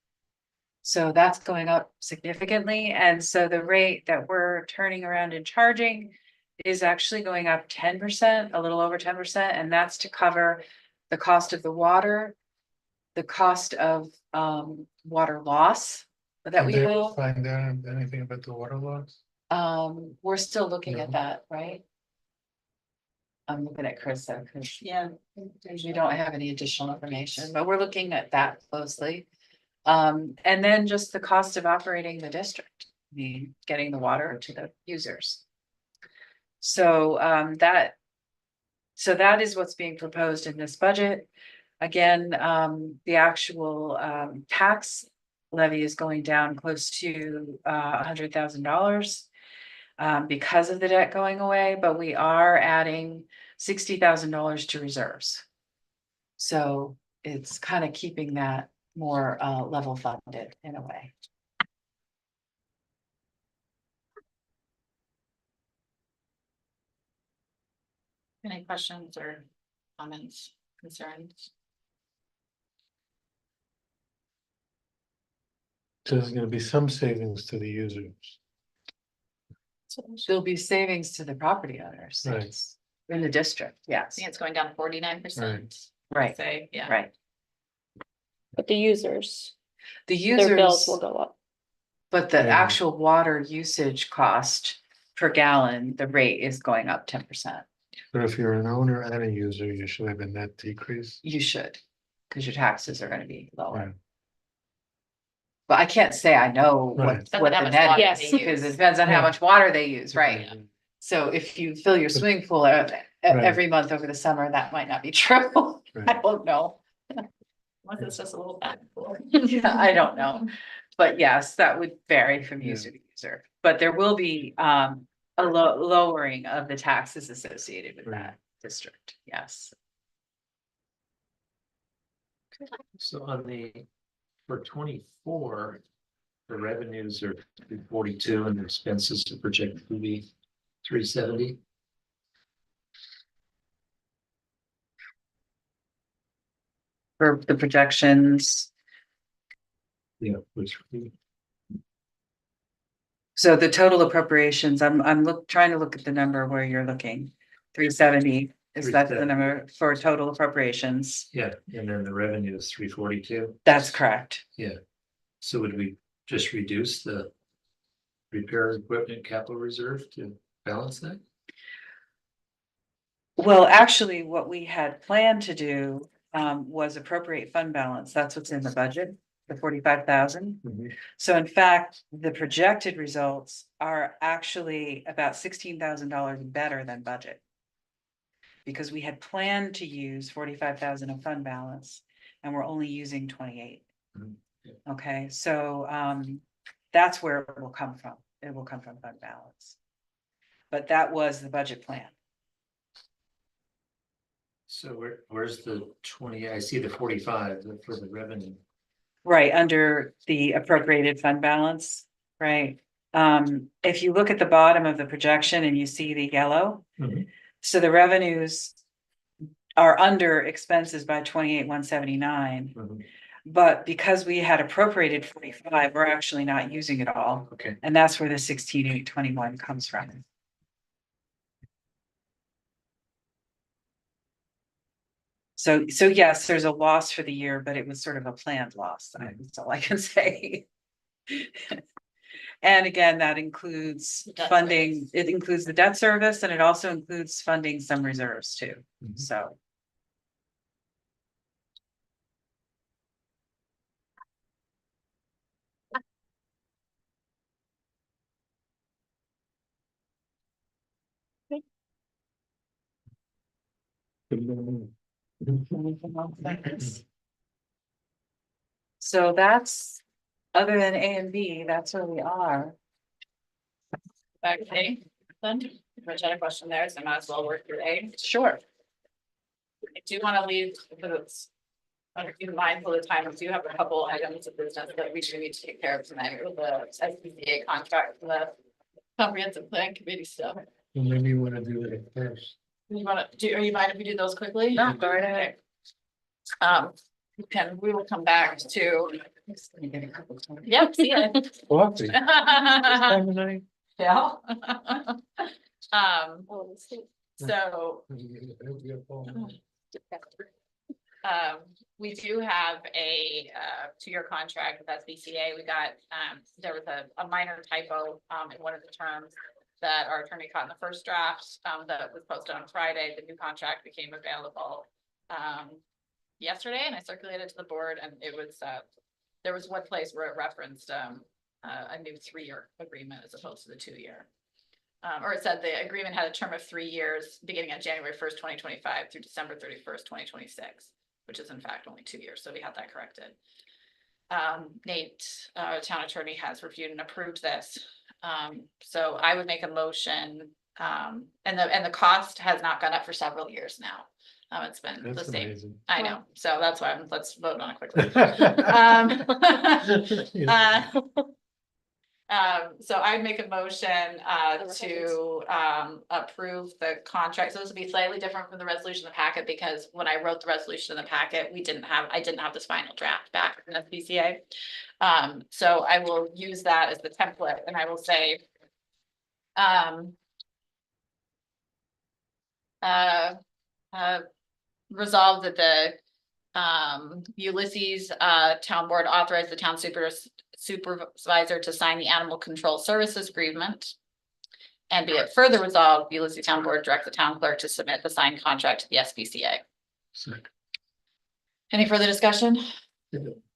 So that's going up significantly. And so the rate that we're turning around and charging is actually going up 10%, a little over 10%. And that's to cover the cost of the water, the cost of water loss that we Did they have. find out anything about the water loss? We're still looking at No. that, right? I'm looking at Chris, though, because Yeah. we don't have any additional information, but we're looking at that closely. And then just the cost of operating the district, I mean, getting the water to the users. So that is what's being proposed in this budget. Again, the actual tax levy is going down close to $100,000 because of the debt going away, but we are adding $60,000 to reserves. So it's kind of keeping that more level funded in a way. Any questions or comments, concerns? So there's gonna be some savings to the users. There'll be savings to the property owners. Right. Yes, in the district, I yes, think it's going down 49%. right, Say, yeah. right. But the users, The their bills users, will go up. but the Yeah. actual water usage cost per gallon, the rate is going up 10%. But if you're an owner and a user, you should have a net decrease. You should, because your taxes are gonna be Right. lower. But I can't say I know Right. Depends what on how the much net water Yes. is, they because it use. depends on how Yeah. much water they use, right? Right. So if you fill your swimming pool every month over the summer, that might not be true. I Right. don't know. Unless it's just a little back. Yeah, I don't know. But yes, that would vary from Yeah. user to user, but there will be a lowering of the taxes associated with Right. that district, yes. So on for 24, the revenues are 242 and the expenses are projected to be 370. For the projections, Yeah, which so the total appropriations, I'm trying to look at the number where you're looking. 370, is that the 370. number for total appropriations? yeah, and then the revenue is 342. That's correct. So would we just reduce the repair equipment capital reserve to balance that? Well, actually, what we had planned to do was appropriate fund balance. That's what's in the budget, the 45,000. So in fact, the projected results are actually about $16,000 better than budget. Because we had planned to use 45,000 of fund balance and we're only using 28. Mhm. Yeah. Okay, so that's where it will come from. It will come from fund balance. But that was the budget plan. So where's the 20? I see the 45 for the revenue. Right, under the appropriated fund balance, right? If you look at the bottom of the projection and you see the yellow. Mhm. So the revenues are under expenses by 28,179. Mhm. But because we had appropriated 45, we're actually not using it all. Okay, And that's where the 16,821 comes from. So yes, there's a loss for the year, but it was sort of a planned loss. That's all I can say. And again, that includes The debt funding, service. it includes the debt service, and it also includes funding some reserves too. Mhm. So. So that's, other than A and B, that's where we are. Back to A, then, Rich had a question there, so I might as well work through A. Sure. I do want to leave, because it's. Be mindful of the time, we do have a couple items of business that we do need to take care of tonight with the SPCA contract, and the comprehensive plan committee stuff. Well, maybe you wanna do that first. You wanna do, are you mind if we do those quickly? No, go right ahead. We will come back to. Yep, see ya. Coffee. Yeah. Oh, let's see. So, we do have a, 2-year contract with SBCA. We got, there was a minor typo, in one of the terms that our attorney caught in the first draft, that was posted on Friday. The new contract became available, yesterday, and I circulated it to the board, and it was, there was one place where it referenced, a new 3-year agreement as opposed to the 2-year. Or it said the agreement had a term of 3 years, beginning on January 1st, 2025 through December 31st, 2026, which is in fact only 2 years. So we had that corrected. Nate, town attorney, has reviewed and approved this. So I would make a motion, and the cost has not gone up for several years now. It's been the That's same. amazing. I know. So that's why let's vote on it quickly. So I'd make a motion to approve the contract. So this will be slightly different from the resolution in the packet, because when I wrote the resolution in the packet, I didn't have this final draft back from the SPCA. So I will use that as the template, and I will say resolve that the Ulysses town board authorized the town supervisor to sign the animal control services agreement. And be it further resolved, Ulysses town board direct the town clerk to submit the signed contract to the SPCA. Second. Any further discussion?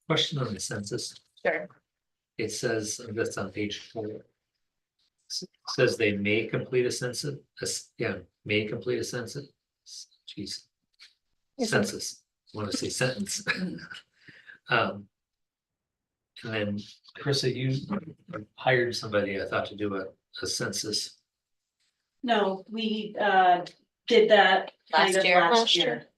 question on the census. Sure. It says, that's on page 4. Says they may complete a census, may complete a census. Jeez. Census, I want to say sentence. And then, Carissa, you hired somebody, I thought, to do a census. No, we did that kind of Last last year.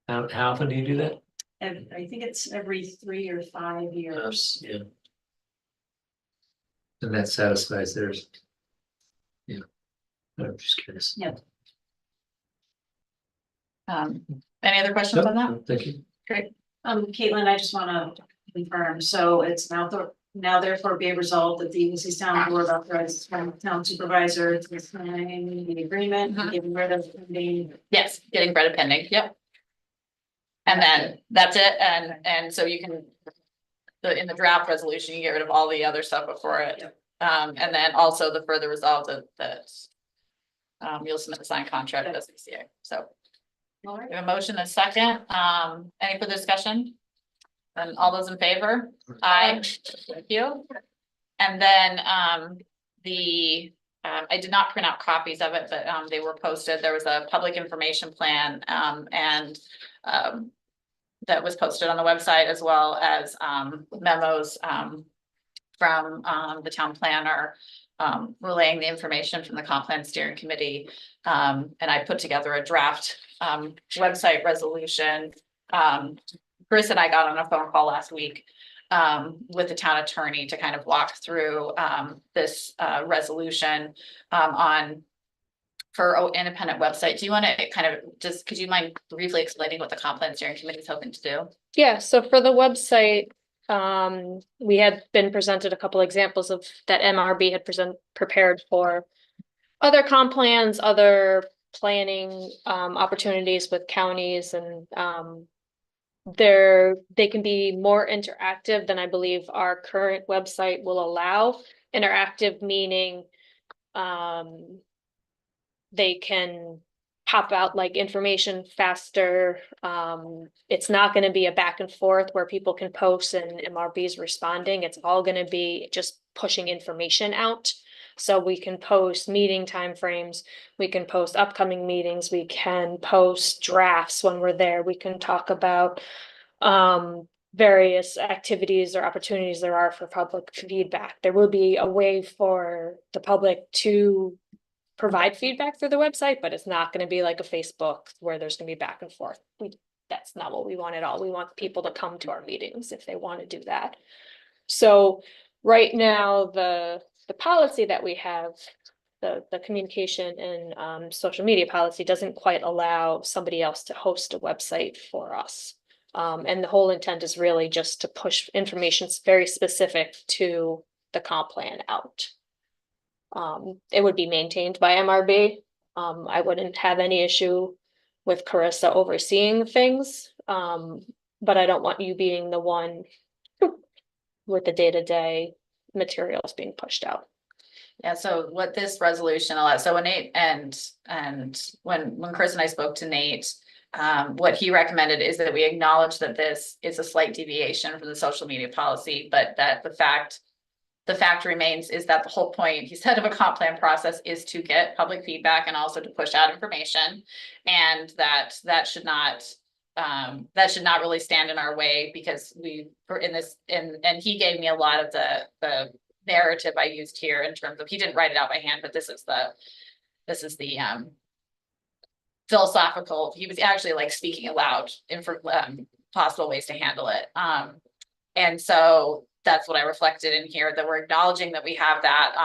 How often do you do that? And I think it's every 3 or 5 years. Yeah. And that satisfies theirs. Yeah. I'm just curious. Yeah. Any other questions on that? No, thank you. Great. Caitlin, I just wanna confirm, so it's now therefore be resolved that the Ulysses Town Board authorizes town supervisor to sign the agreement, Mhm. giving rid of the. Yes, getting Breda pending, yep. And then that's it, and so you can. In the draft resolution, you get rid of all the other stuff before it. Yep. And then also the further resolve that. You'll submit the signed contract to SPCA, so. All right. We have a motion and a second, any further discussion? And all those in favor? Aye. Thank you. And then, I did not print out copies of it, but, they were posted, there was a public information plan, and, that was posted on the website, as well as, memos, from, the town planner, relaying the information from the comp plan steering committee. And I put together a draft, website resolution. Chris and I got on a phone call last week, with the town attorney to kind of walk through, this, resolution, on for independent website, do you want to kind of just, could you mind briefly explaining what the comp plan steering committee is hoping to do? Yeah, so for the website, we had been presented a couple examples of that MRB had prepared for other comp plans, other planning, opportunities with counties and, they can be more interactive than I believe our current website will allow. Interactive meaning, they can pop out like information faster. It's not gonna be a back and forth where people can post and MRB's responding. It's all gonna be just pushing information out. So we can post meeting timeframes, we can post upcoming meetings, we can post drafts when we're there, we can talk about various activities or opportunities there are for public feedback. There will be a way for the public to provide feedback through the website, but it's not gonna be like a Facebook where there's gonna be back and forth. That's not what we want at all. We want people to come to our meetings if they want to do that. So right now, the policy that we have, the communication and social media policy doesn't quite allow somebody else to host a website for us. And the whole intent is really just to push information very specific to the comp plan out. It would be maintained by MRB. I wouldn't have any issue with Carissa overseeing things. But I don't want you being the one with the day-to-day materials being pushed out. Yeah, so what this resolution allows, so when Nate and when Chris and I spoke to Nate, what he recommended is that we acknowledge that this is a slight deviation from the social media policy, but that the fact remains is that the whole point, he said, of a comp plan process is to get public feedback and also to push out information. And that should not really stand in our way, because we were in this, and he gave me a lot of the narrative I used here in terms of, he didn't write it out by hand, but this is the philosophical, he was actually like speaking aloud in for possible ways to handle it. And so that's what I reflected in here, that we're acknowledging that we have that.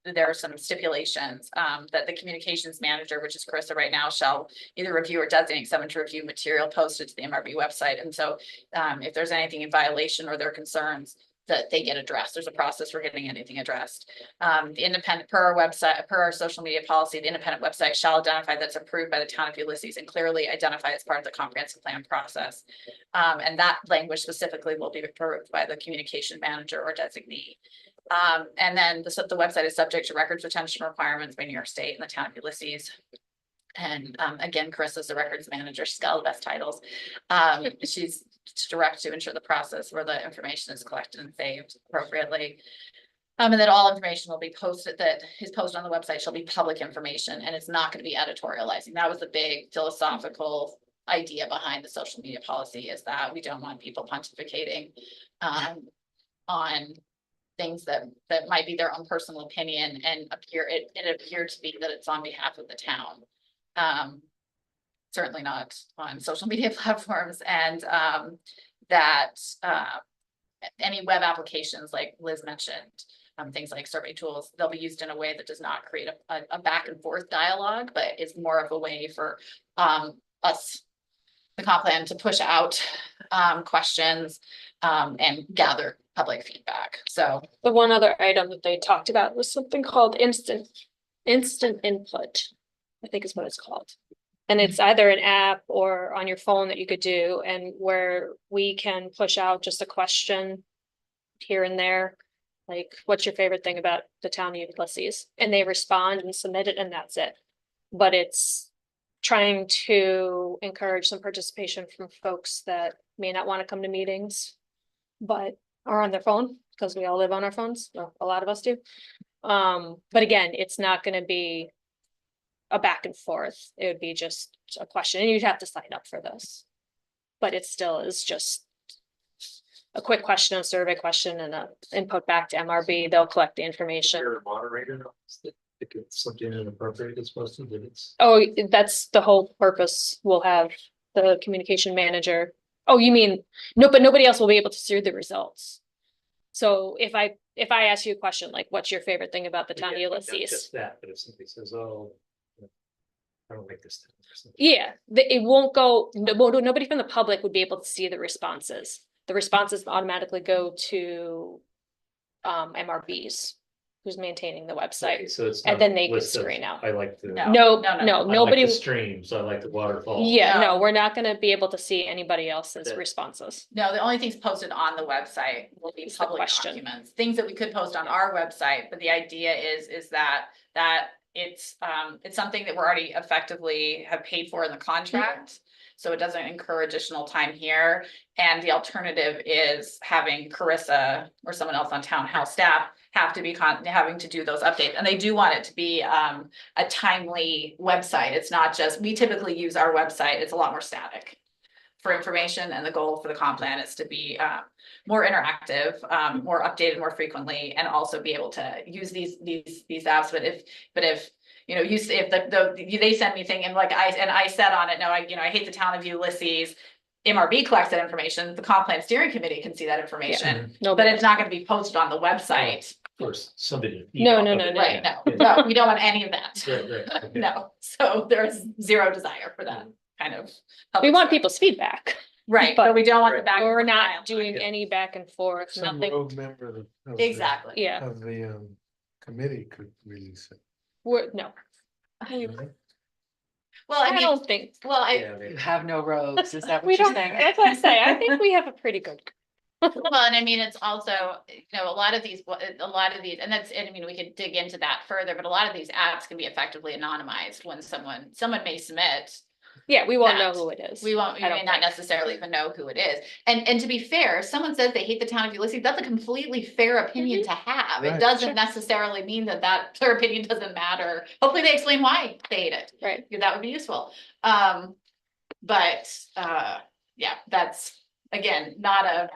There are some stipulations that the communications manager, which is Carissa right now, shall either review or designate someone to review material posted to the MRB website. And so if there's anything in violation or there are concerns, that they get addressed. There's a process for getting anything addressed. The independent, per our website, per our social media policy, the independent website shall identify that's approved by the town of Ulysses and clearly identify as part of the comprehensive plan process. And that language specifically will be approved by the communication manager or designee. And then the website is subject to records retention requirements by New York State and the town of Ulysses. And again, Carissa's the records manager. She's got all the best titles. She's direct to ensure the process where the information is collected and saved appropriately. And that all information will be posted, that is posted on the website shall be public information, and it's not going to be editorializing. That was the big philosophical idea behind the social media policy, is that we don't want people pontificating on things that might be their own personal opinion and it appeared to be that it's on behalf of the town. Certainly not on social media platforms, and that any web applications, like Liz mentioned, things like survey tools, they'll be used in a way that does not create a back and forth dialogue, but is more of a way for us, the comp plan, to push out questions and gather public feedback. So The one other item that they talked about was something called instant input, I think is what it's called. And it's either an app or on your phone that you could do, and where we can push out just a question here and there. Like, what's your favorite thing about the town of Ulysses? And they respond and submit it, and that's it. But it's trying to encourage some participation from folks that may not want to come to meetings, but are on their phone, because we all live on our phones, or a lot of us do. But again, it's not gonna be a back and forth. It would be just a question, and you'd have to sign up for this. But it still is just a quick question, a survey question, and a input back to MRB. They'll collect the information. You're a moderator, if it's something inappropriate is posted, that it's. Oh, that's the whole purpose. We'll have the communication manager. Oh, you mean, no, but nobody else will be able to see the results. So if I ask you a question, like, what's your favorite thing about the town of Yeah, not Ulysses? just that, but if somebody says, oh, I don't like this. Yeah, it won't go, nobody from the public would be able to see the responses. The responses automatically go to MRBs, who's maintaining the website. So it's. And not then a they can list of- screen out. I like the. No. No, no, no. no, I like nobody, the streams, I like the waterfall. yeah, No. no, we're not gonna be able to see anybody else's That- responses. No, the only things posted on the website will be It's the public question. documents, things that we could post on our website, but the idea is that it's something that we're already effectively have paid for in the contract. So it doesn't incur additional time here, and the alternative is having Carissa or someone else on townhouse staff have to be having to do those updates, and they do want it to be a timely website. It's not just, we typically use our website, it's a lot more static for information, and the goal for the comp plan is to be more interactive, more updated more frequently, and also be able to use these apps. But if you know, if they send me thing and I said on it, no, I hate the town of Ulysses. MRB collects that information, the comp plan steering committee can see that information, but Nobody, it's not gonna be posted on the website. Of course, somebody. to feed No, off no, of no, it. no. Right, no, we don't want any of that. Right, okay. No, so there's zero desire for that kind of. we public want stuff. people's feedback, Right, but- but we don't want the Right. back. but we're and forth not dialogue. doing any back and forth, Some nothing, rogue member of the. Exactly. yeah, Of the committee could release it. no. Well, I I mean, don't think, well, Yeah, You maybe. have no rogues, is that we what you're don't, saying? that's what I say, I think we have a pretty good. well, and I mean, it's also, a lot of these, and that's, and I mean, we could dig into that further, but a lot of these apps can be effectively anonymized when someone may submit. Yeah, we won't know That. who it is. We won't, we I may don't not think. necessarily even know who it is. And to be fair, if someone says they hate the town of Ulysses, that's a completely fair opinion to have. It Right. doesn't Sure. necessarily mean that their opinion doesn't matter. Hopefully they explain why they hate it. Right, Yeah, that would be useful. Yeah, that's, again, not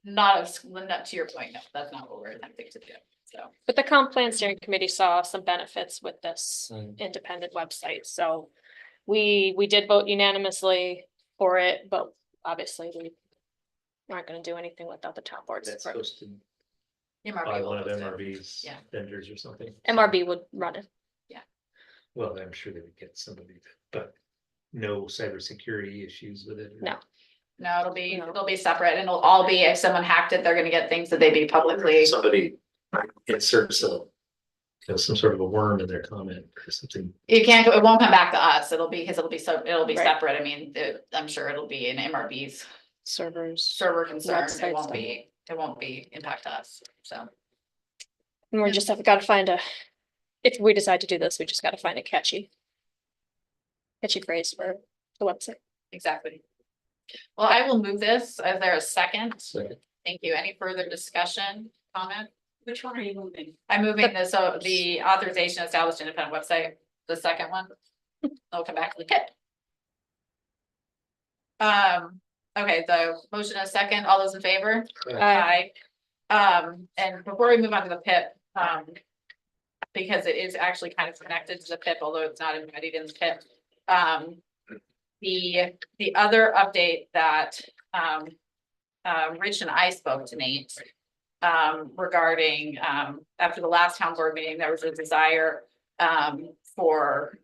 to your point, no, that's not what we're attempting to do, so. but the comp plan steering committee saw some benefits with this Mm. independent website, so. We did vote unanimously for it, but obviously we aren't gonna do anything without the town board's That's approval. supposed to MRB buy will one of post it. MRB's Yeah. vendors or something. MRB would run it. Well, I'm sure they would get somebody, but no cybersecurity issues with it. or- No. No, No. it'll be separate, and it'll all be, if someone hacked it, they're gonna get things that they be publicly. Somebody inserts some sort of a worm in their comment or something. It won't come back to us, it'll be Right. separate, I mean, I'm sure it'll be in MRB's Servers. server concern, Website stuff. it won't be impact to us, so. And we're just have gotta find if we decide to do this, we just gotta find a catchy phrase for the website. Exactly. Well, I will move this, is there a second? So Thank you, any further discussion, comment? Which one are you moving? I'm moving this, so the authorization established independent website, the second one. I'll come back to the PIP. Okay, the motion is second, all those in favor? Aye. And before we move on to the PIP, because it is actually kind of connected to the PIP, although it's not embedded in the PIP. The other update that, Rich and I spoke to Nate. Regarding, after the last town board meeting, there was a desire, for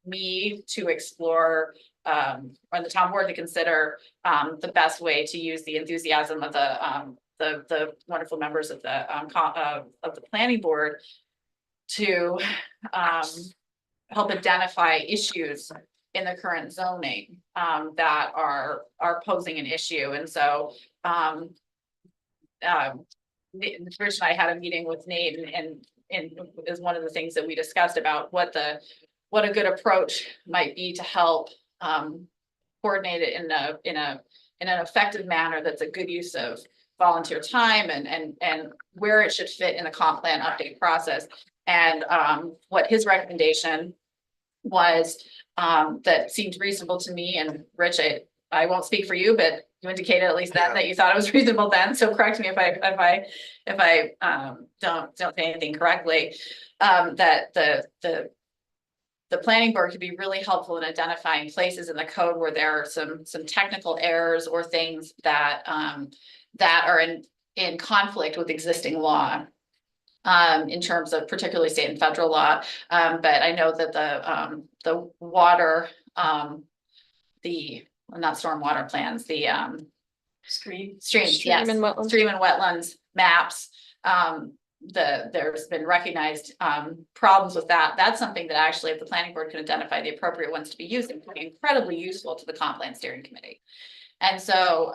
me to explore, or the town board to consider, the best way to use the enthusiasm of the wonderful members of the planning board to, help identify issues in the current zoning, that are posing an issue. And so, Rich and I had a meeting with Nate and is one of the things that we discussed about what a good approach might be to help coordinate it in an effective manner that's a good use of volunteer time and where it should fit in the comp plan update process. And what his recommendation was, that seemed reasonable to me, and Rich, I won't speak for you, but you indicated at least that you thought it was reasonable then, so correct me if I don't say anything correctly. That the planning board could be really helpful in identifying places in the code where there are some technical errors or things that are in conflict with existing law. In terms of particularly state and federal law, but I know that the water, not stormwater plans, the, streams, Stream yes, and wetlands. stream and wetlands maps. There's been recognized, problems with that. That's something that actually, if the planning board can identify the appropriate ones to be used, it would be incredibly useful to the comp plan steering committee. And so,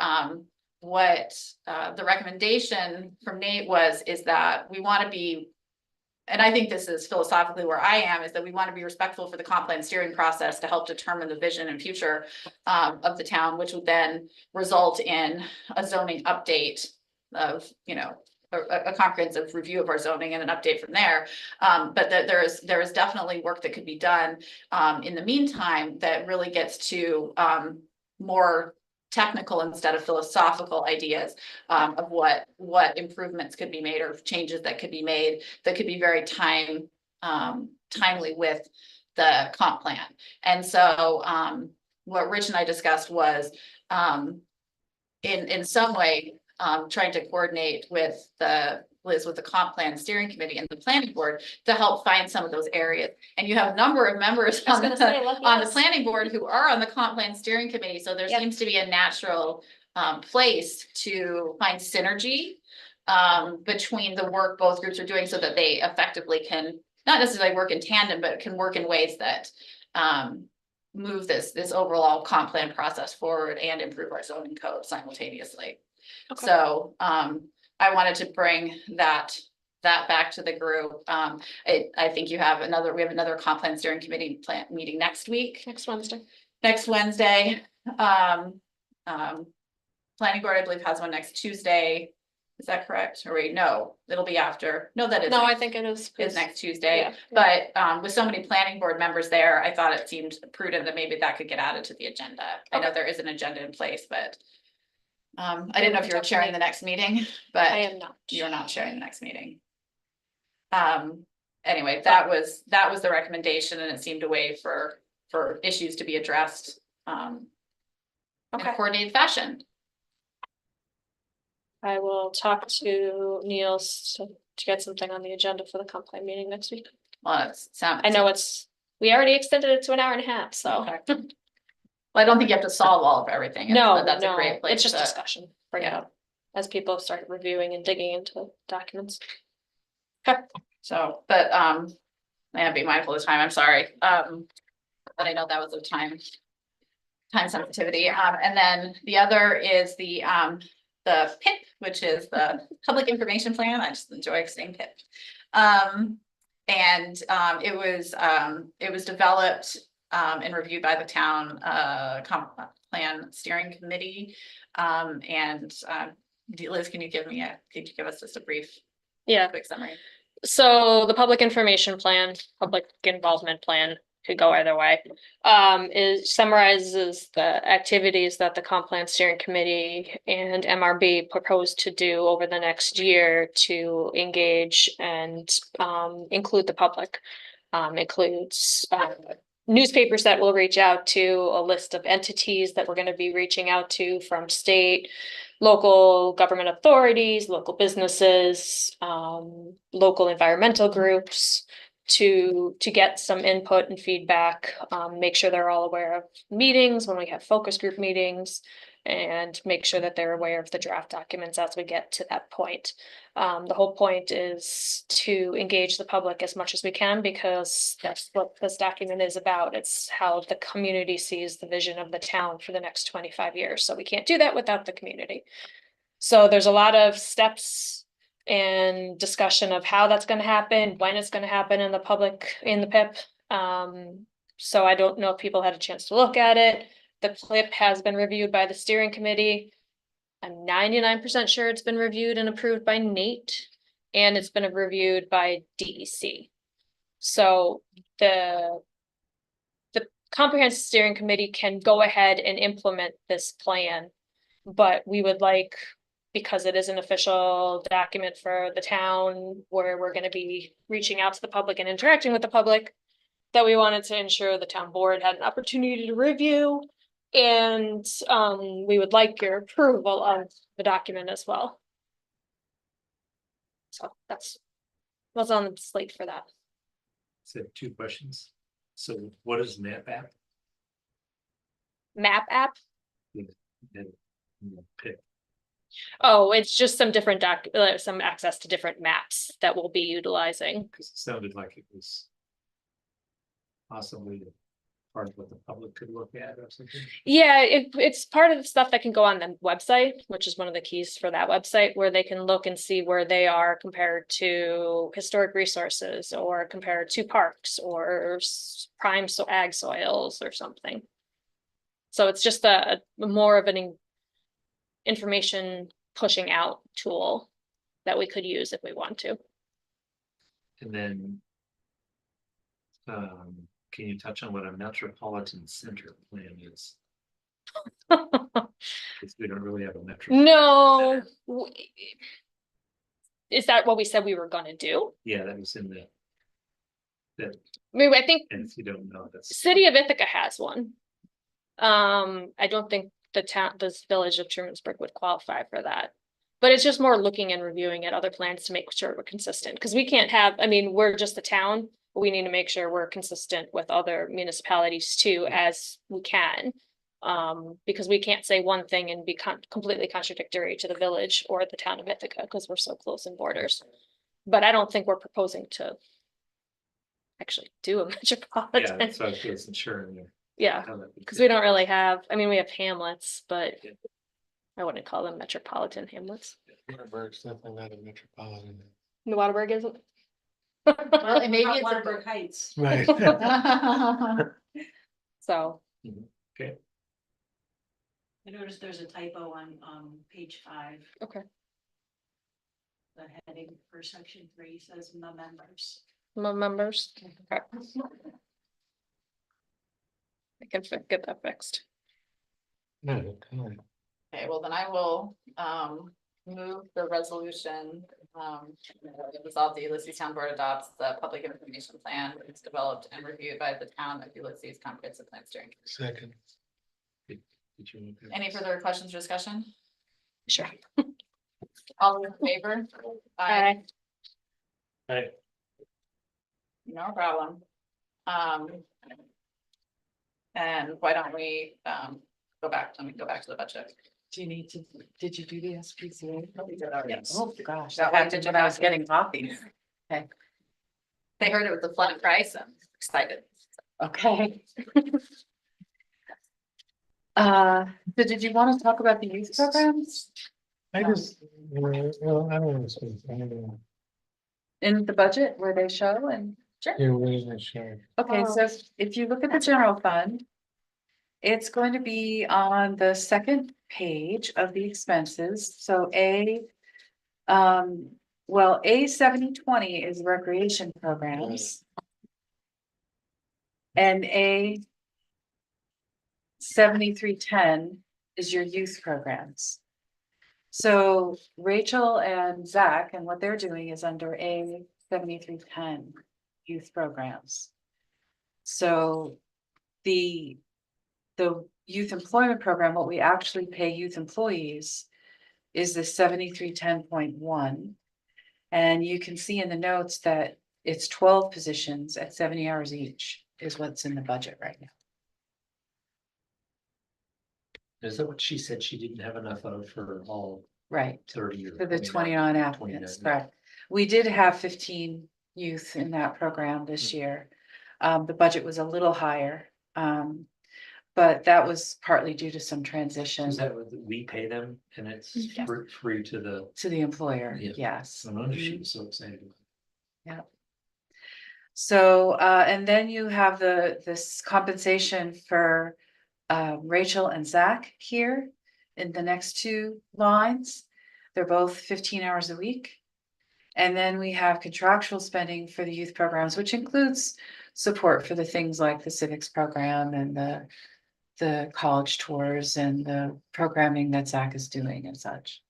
what, the recommendation from Nate is that we want to be, and I think this is philosophically where I am, is that we want to be respectful for the comp plan steering process to help determine the vision and future of the town, which would then result in a zoning update of, you know, a comprehensive review of our zoning and an update from there. But that there is definitely work that could be done in the meantime that really gets to more technical instead of philosophical ideas of what improvements could be made or changes that could be made that could be very timely with the comp plan. And so what Rich and I discussed was in some way trying to coordinate with the comp plan steering committee and the planning board to help find some of those areas. And you have a number of members on the planning board who are on the comp plan steering committee. So there seems to be a natural place to find synergy between the work both groups are doing so that they effectively can not necessarily work in tandem, but can work in ways that move this overall comp plan process forward and improve our zoning code simultaneously. Okay. So I wanted to bring that back to the group. I think we have another comp plan steering committee meeting next week. Next Wednesday. Planning board, I believe, has one next Tuesday. Is that correct? Or wait, no, it'll be after. No, that is. No, I think it is. Is next Tuesday, Yeah. but with so many planning board members there, I thought it seemed prudent that maybe that could get added to the agenda. I know there is an agenda in place, but I didn't know if you were chairing the next meeting, but I am not. you're not sharing the next meeting. Anyway, that was the recommendation, and it seemed a way for issues to be addressed in a coordinated fashion. I will talk to Niels to get something on the agenda for the comp plan meeting next week. Well, I know we already extended it to an hour and a half, so. Okay. Well, I don't think you have to solve all of everything. No, That's a no, great place it's just to- discussion, bring it Yeah. up as people start reviewing and digging into documents. Okay, So, but I have to be mindful of time, I'm sorry. But I know that was a time sensitivity. And then the other is the PIP, which is the Public Information Plan. I just enjoy saying PIP. And it was developed and reviewed by the town comp plan steering committee. And Liz, could you give us just a brief, quick summary? so the public information plan, public involvement plan, could go either way. Summarizes the activities that the comp plan steering committee and MRB propose to do over the next year to engage and include the public. Includes newspapers that will reach out to, a list of entities that we're going to be reaching out to from state, local government authorities, local businesses, local environmental groups, to get some input and feedback, make sure they're all aware of meetings when we have focus group meetings, and make sure that they're aware of the draft documents as we get to that point. The whole point is to engage the public as much as we can, because that's what this document is about. It's how the community sees the vision of the town for the next 25 years. So we can't do that without the community. So there's a lot of steps and discussion of how that's going to happen, when it's going to happen in the PIP. So I don't know if people had a chance to look at it. The PIP has been reviewed by the steering committee. I'm 99% sure it's been reviewed and approved by Nate, and it's been reviewed by DEC. So the comprehensive steering committee can go ahead and implement this plan, but we would like, because it is an official document for the town where we're going to be reaching out to the public and interacting with the public, that we wanted to ensure the town board had an opportunity to review. And we would like your approval of the document as well. So that's what's on the slate for that. So 2 questions. So what is Map app? Map app. And, pick, Oh, it's just some different some access to different maps that we'll be utilizing. because it sounded like it was possibly part of what the public could look at or something. Yeah, it's part of the stuff that can go on the website, which is one of the keys for that website, where they can look and see where they are compared to historic resources or compared to parks or prime ag soils or something. So it's just a more of an information pushing out tool that we could use if we want to. And then. Can you touch on what a metropolitan center plan is? Because we don't really have a metro. No. Is that what we said we were gonna do? Yeah, that was in the. That, I mean, I think and if you don't know, that's. City of Ithaca has one. I don't think this village of Trumansburg would qualify for that. But it's just more looking and reviewing at other plans to make sure we're consistent, because we can't have, I mean, we're just a town, but we need to make sure we're consistent with other municipalities too, as we can. Because we can't say one thing and be completely contradictory to the village or the town of Ithaca, because we're so close in borders. But I don't think we're proposing to actually do a Yeah, metropolitan. so I wasn't sure. Yeah, because we don't really have, I mean, we have hamlets, but I wouldn't call them metropolitan hamlets. Waterburg's definitely not a metropolitan. The Waterburg isn't. Well, and maybe it's Waterburg Heights. Right. So, Okay, I noticed there's a typo on, page 5. okay, The heading for section 3 says the members. members. Okay. I can get that fixed. No, come on. Okay, well, then I will, move the resolution, resolve the Ulysses Town Board adopts the public information plan that's developed and reviewed by the town of Ulysses Comprehensive Plan Steering. Second. did you? Any further questions or discussion? Sure. All in favor? Aye. Hey, No problem. And why don't we, go back, let me go back to the budget. Do you need to, did you do the SPCA? Yes. Oh, gosh, That that one happened did when I was happen. getting coffee. They heard it was a flat price and excited. Okay. So did you want to talk about the youth programs I just, well, I don't want to say, I don't know. in the budget where they show and? Yeah, where is it showing? Okay, so if you look at the general fund. It's going to be on the second page of the expenses, so A 7020 is recreation programs. And A 7310 is your youth programs. So Rachel and Zach, and what they're doing is under A 7310 youth programs. So the youth employment program, what we actually pay youth employees is the 7310.1. And you can see in the notes that it's 12 positions at 70 hours each is what's in the budget right now. Is that what she said she didn't have enough of for all Right, 30 or? for the 29 applicants, 29, correct. We did have 15 youth in that program this year. The budget was a little higher. But that was partly due to some transition Is that what we pay them and it's Yes. free to the, to the employer, Yeah. yes. I wonder if she was so excited. So, and then you have this compensation for Rachel and Zach here in the next two lines. They're both 15 hours a week. And then we have contractual spending for the youth programs, which includes support for the things like the civics program and the college tours and the programming that Zach is doing and such.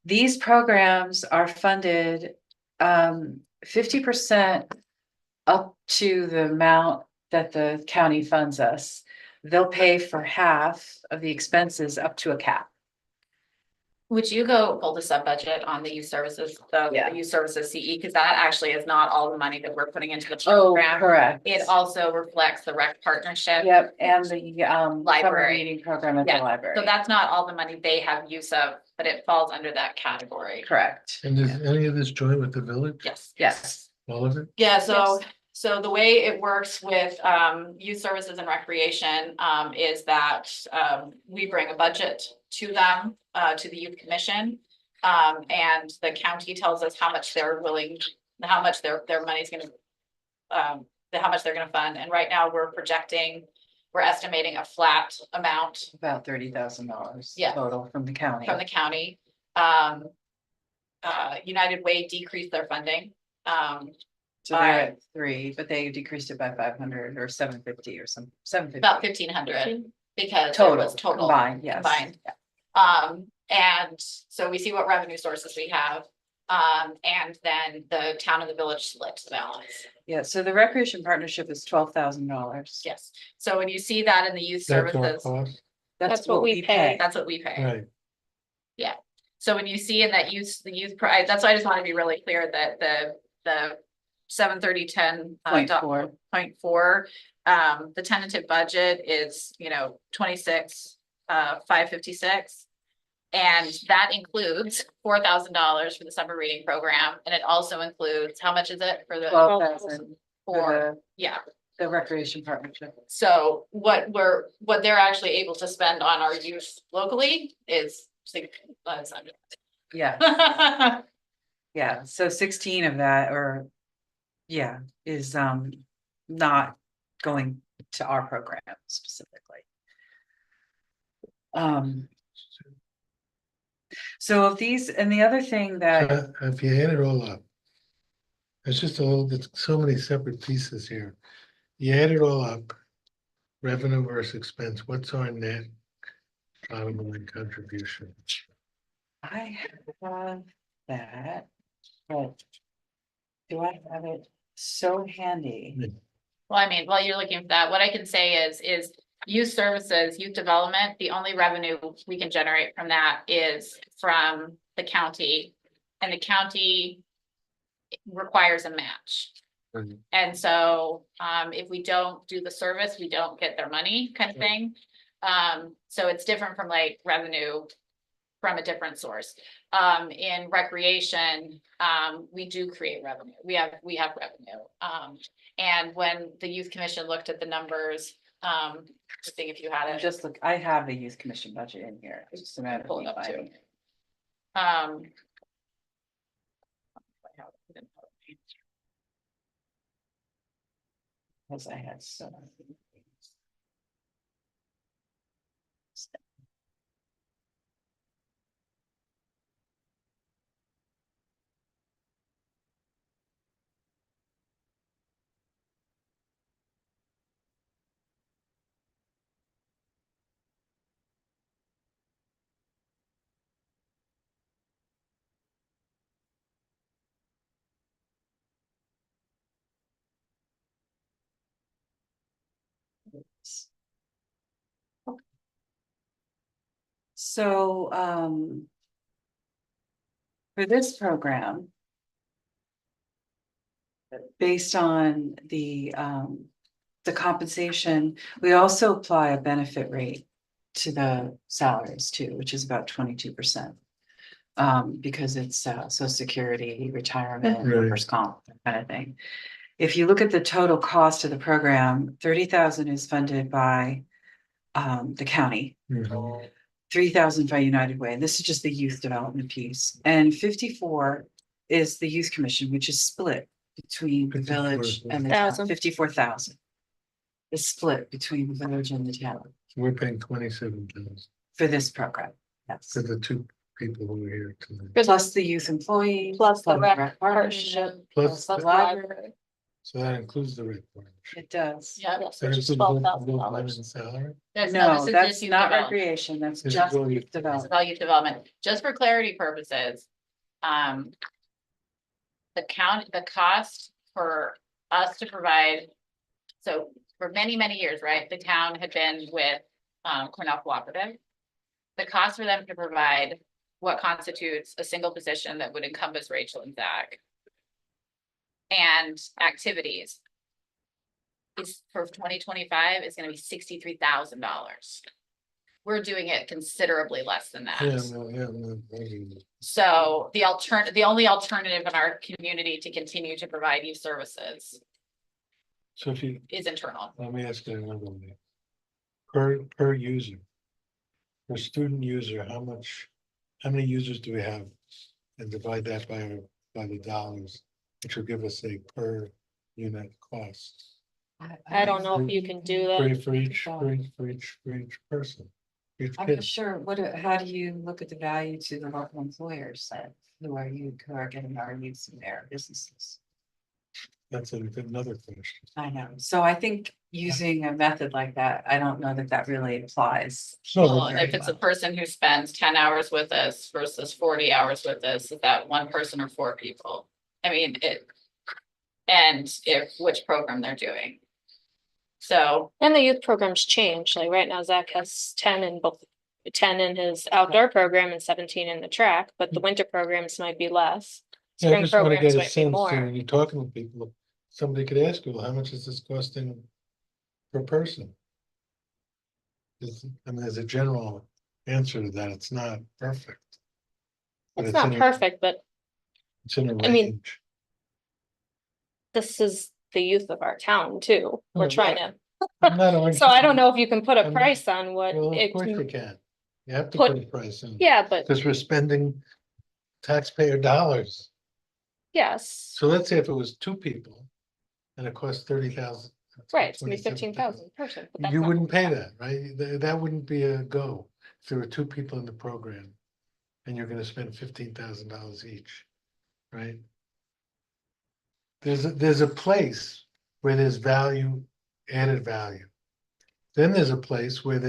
These programs are funded 50% up to the amount that the county funds us. They'll pay for half of the expenses up to a cap. Would you go pull the sub budget on the youth services, Yeah. the youth services CE, because that actually is not all the money that we're putting into the Oh, program. correct. It also reflects the rec partnership. Yep, and the summer Library. reading program at the Yeah, library. So that's not all the money they have use of, but it falls under that category. Correct. And does any of this join with the village? Yes. Yes. All of it? Yeah, so the way it works with youth services and recreation is that we bring a budget to them, to the youth commission. And the county tells us how much they're willing, how much their money's gonna how much they're gonna fund. And right now we're estimating a flat amount About $30,000. Yeah. Total from the county. from the county. United Way decreased their funding. So they're at 3, but they decreased it by 500 or 750 or some, 750. About 1,500 because it Total, was total combined, yes. combined. And so we see what revenue sources we have. And then the town and the village split the balance. Yeah, so the recreation partnership is $12,000. Yes. So when you see that in the youth That's our services, cost, That's what we pay. that's what we pay. right, So when you see in that the youth price, that's why I just want to be really clear that the 73010 .4. 0.4, the tentative budget is, 26, 556. And that includes $4,000 for the summer reading program, and it also includes, how much is it for the? 12,000 For, for yeah, the recreation partnership. so what they're actually able to spend on our youth locally is, Yeah, yeah, so 16 of that is not going to our program specifically. So of these, and the other thing that, so if you add it all up. It's just there's so many separate pieces here. You add it all up. Revenue versus expense, what's our net bottom line contribution? I have that, but do I have it so handy? Well, I mean, while you're looking for that, what I can say is youth services, youth development, the only revenue we can generate from that is from the county. And the county requires a match. Mhm. And so, if we don't do the service, we don't get their money kind of thing. So it's different from like revenue from a different source. In recreation, we do create revenue. We have revenue. And when the youth commission looked at the numbers, just think if you had it. Just look, I have the youth commission budget in here, it's just a matter Pull of it up, finding too. it. Because I had so many. So, for this program, based on the compensation, we also apply a benefit rate to the salaries too, which is about 22%. Because it's social security, retirement, Right. workers' comp, that kind of thing. If you look at the total cost of the program, 30,000 is funded by the county. Mhm. 3,000 by United Way, and this is just the youth development piece, and 54 is the youth commission, which is split between the village and the town. 1,000. 54,000 is split between the village and the town We're paying 27,000 for this program, yes. for the two people who are here tonight. Plus the youth employee. Plus the rec partnership, partnership. Plus, the library, so that includes the rec partnership. it does. Yeah. Yes, That which is includes both $12,000. and salary? No, this is that's just youth not development. recreation, that's This is just all youth youth This is development. all youth development, just for clarity purposes. The cost for us to provide, so for many, many years, right, the town had been with Cornell Cooperative. The cost for them to provide what constitutes a single position that would encompass Rachel and Zach. And activities. Is for 2025 is gonna be $63,000. We're doing it considerably less than that. Maybe. So the only alternative in our community to continue to provide youth services So if you, is internal. let me ask you another one. Per user. Per student user, how many users do we have? And divide that by the dollars, which will give us a per unit cost. I don't know if you can do that. For each person. Each I'm kid. not sure, how do you look at the value to the local employers that, who are getting our use in their businesses? That's another question. I know, so I think using a method like that, I don't know that that really applies. Well, So, if it's a person who spends 10 hours with us versus 40 hours with us, is that one person or 4 people? I mean, and which program they're doing. So, And the youth programs change, like right now Zach has 10 in his outdoor program and 17 in the track, but the winter programs might be less. yeah, I Spring just wanna programs get a might be sense, more. when you're talking to people, somebody could ask you, well, how much is this costing per person? I mean, there's a general answer to that, it's not perfect. But It's not in a- perfect, but It's in a I mean, range. this is the youth of our town too. We're Oh, trying yeah. to, I'm not arguing- so I don't know if you can put a I'm not- price on what Well, of it, course you can. You have to put- put a price on. yeah, but Because we're spending taxpayer dollars. yes, So let's say if it was 2 people and it cost 30,000. right, it's gonna be 15,000 per person. but that's You not- wouldn't pay that, right? That wouldn't be a go. If there were 2 people in the program and you're gonna spend $15,000 each, right? There's a place where there's value, added value. Then there's a place where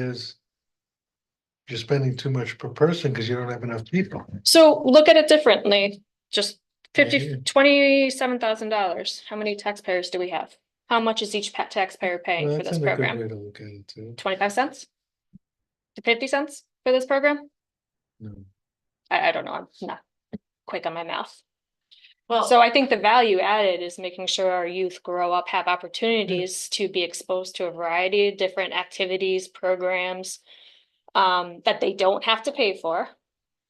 you're spending too much per person because you don't have enough people. So look at it differently, just Yeah. $27,000. How many taxpayers do we have? How much is each taxpayer paying Well, for that's this a good program? way to look at it too. 25 cents? To 50 cents for this program? No. I don't know, I'm not quick on my math. well, So I think the value added is making sure our youth grow up, have opportunities to be exposed to a variety of different activities, programs. That they don't have to pay for,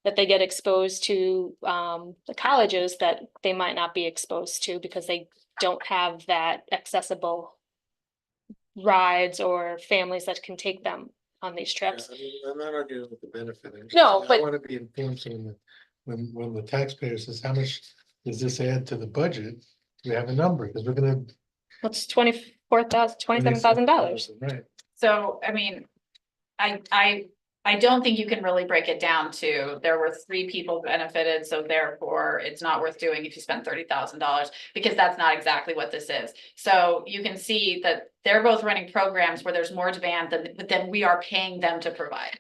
that they get exposed to the colleges that they might not be exposed to because they don't have that accessible rides or families that can take them on these trips. I'm not arguing with the benefit. I'm just No, saying I but- wanna be informed so when the taxpayer says, how much does this add to the budget? We have a number, because we're gonna. That's $27,000. Right. so, I mean, I don't think you can really break it down to, there were 3 people benefited, so therefore it's not worth doing if you spend $30,000, because that's not exactly what this is. So you can see that they're both running programs where there's more demand than we are paying them to provide.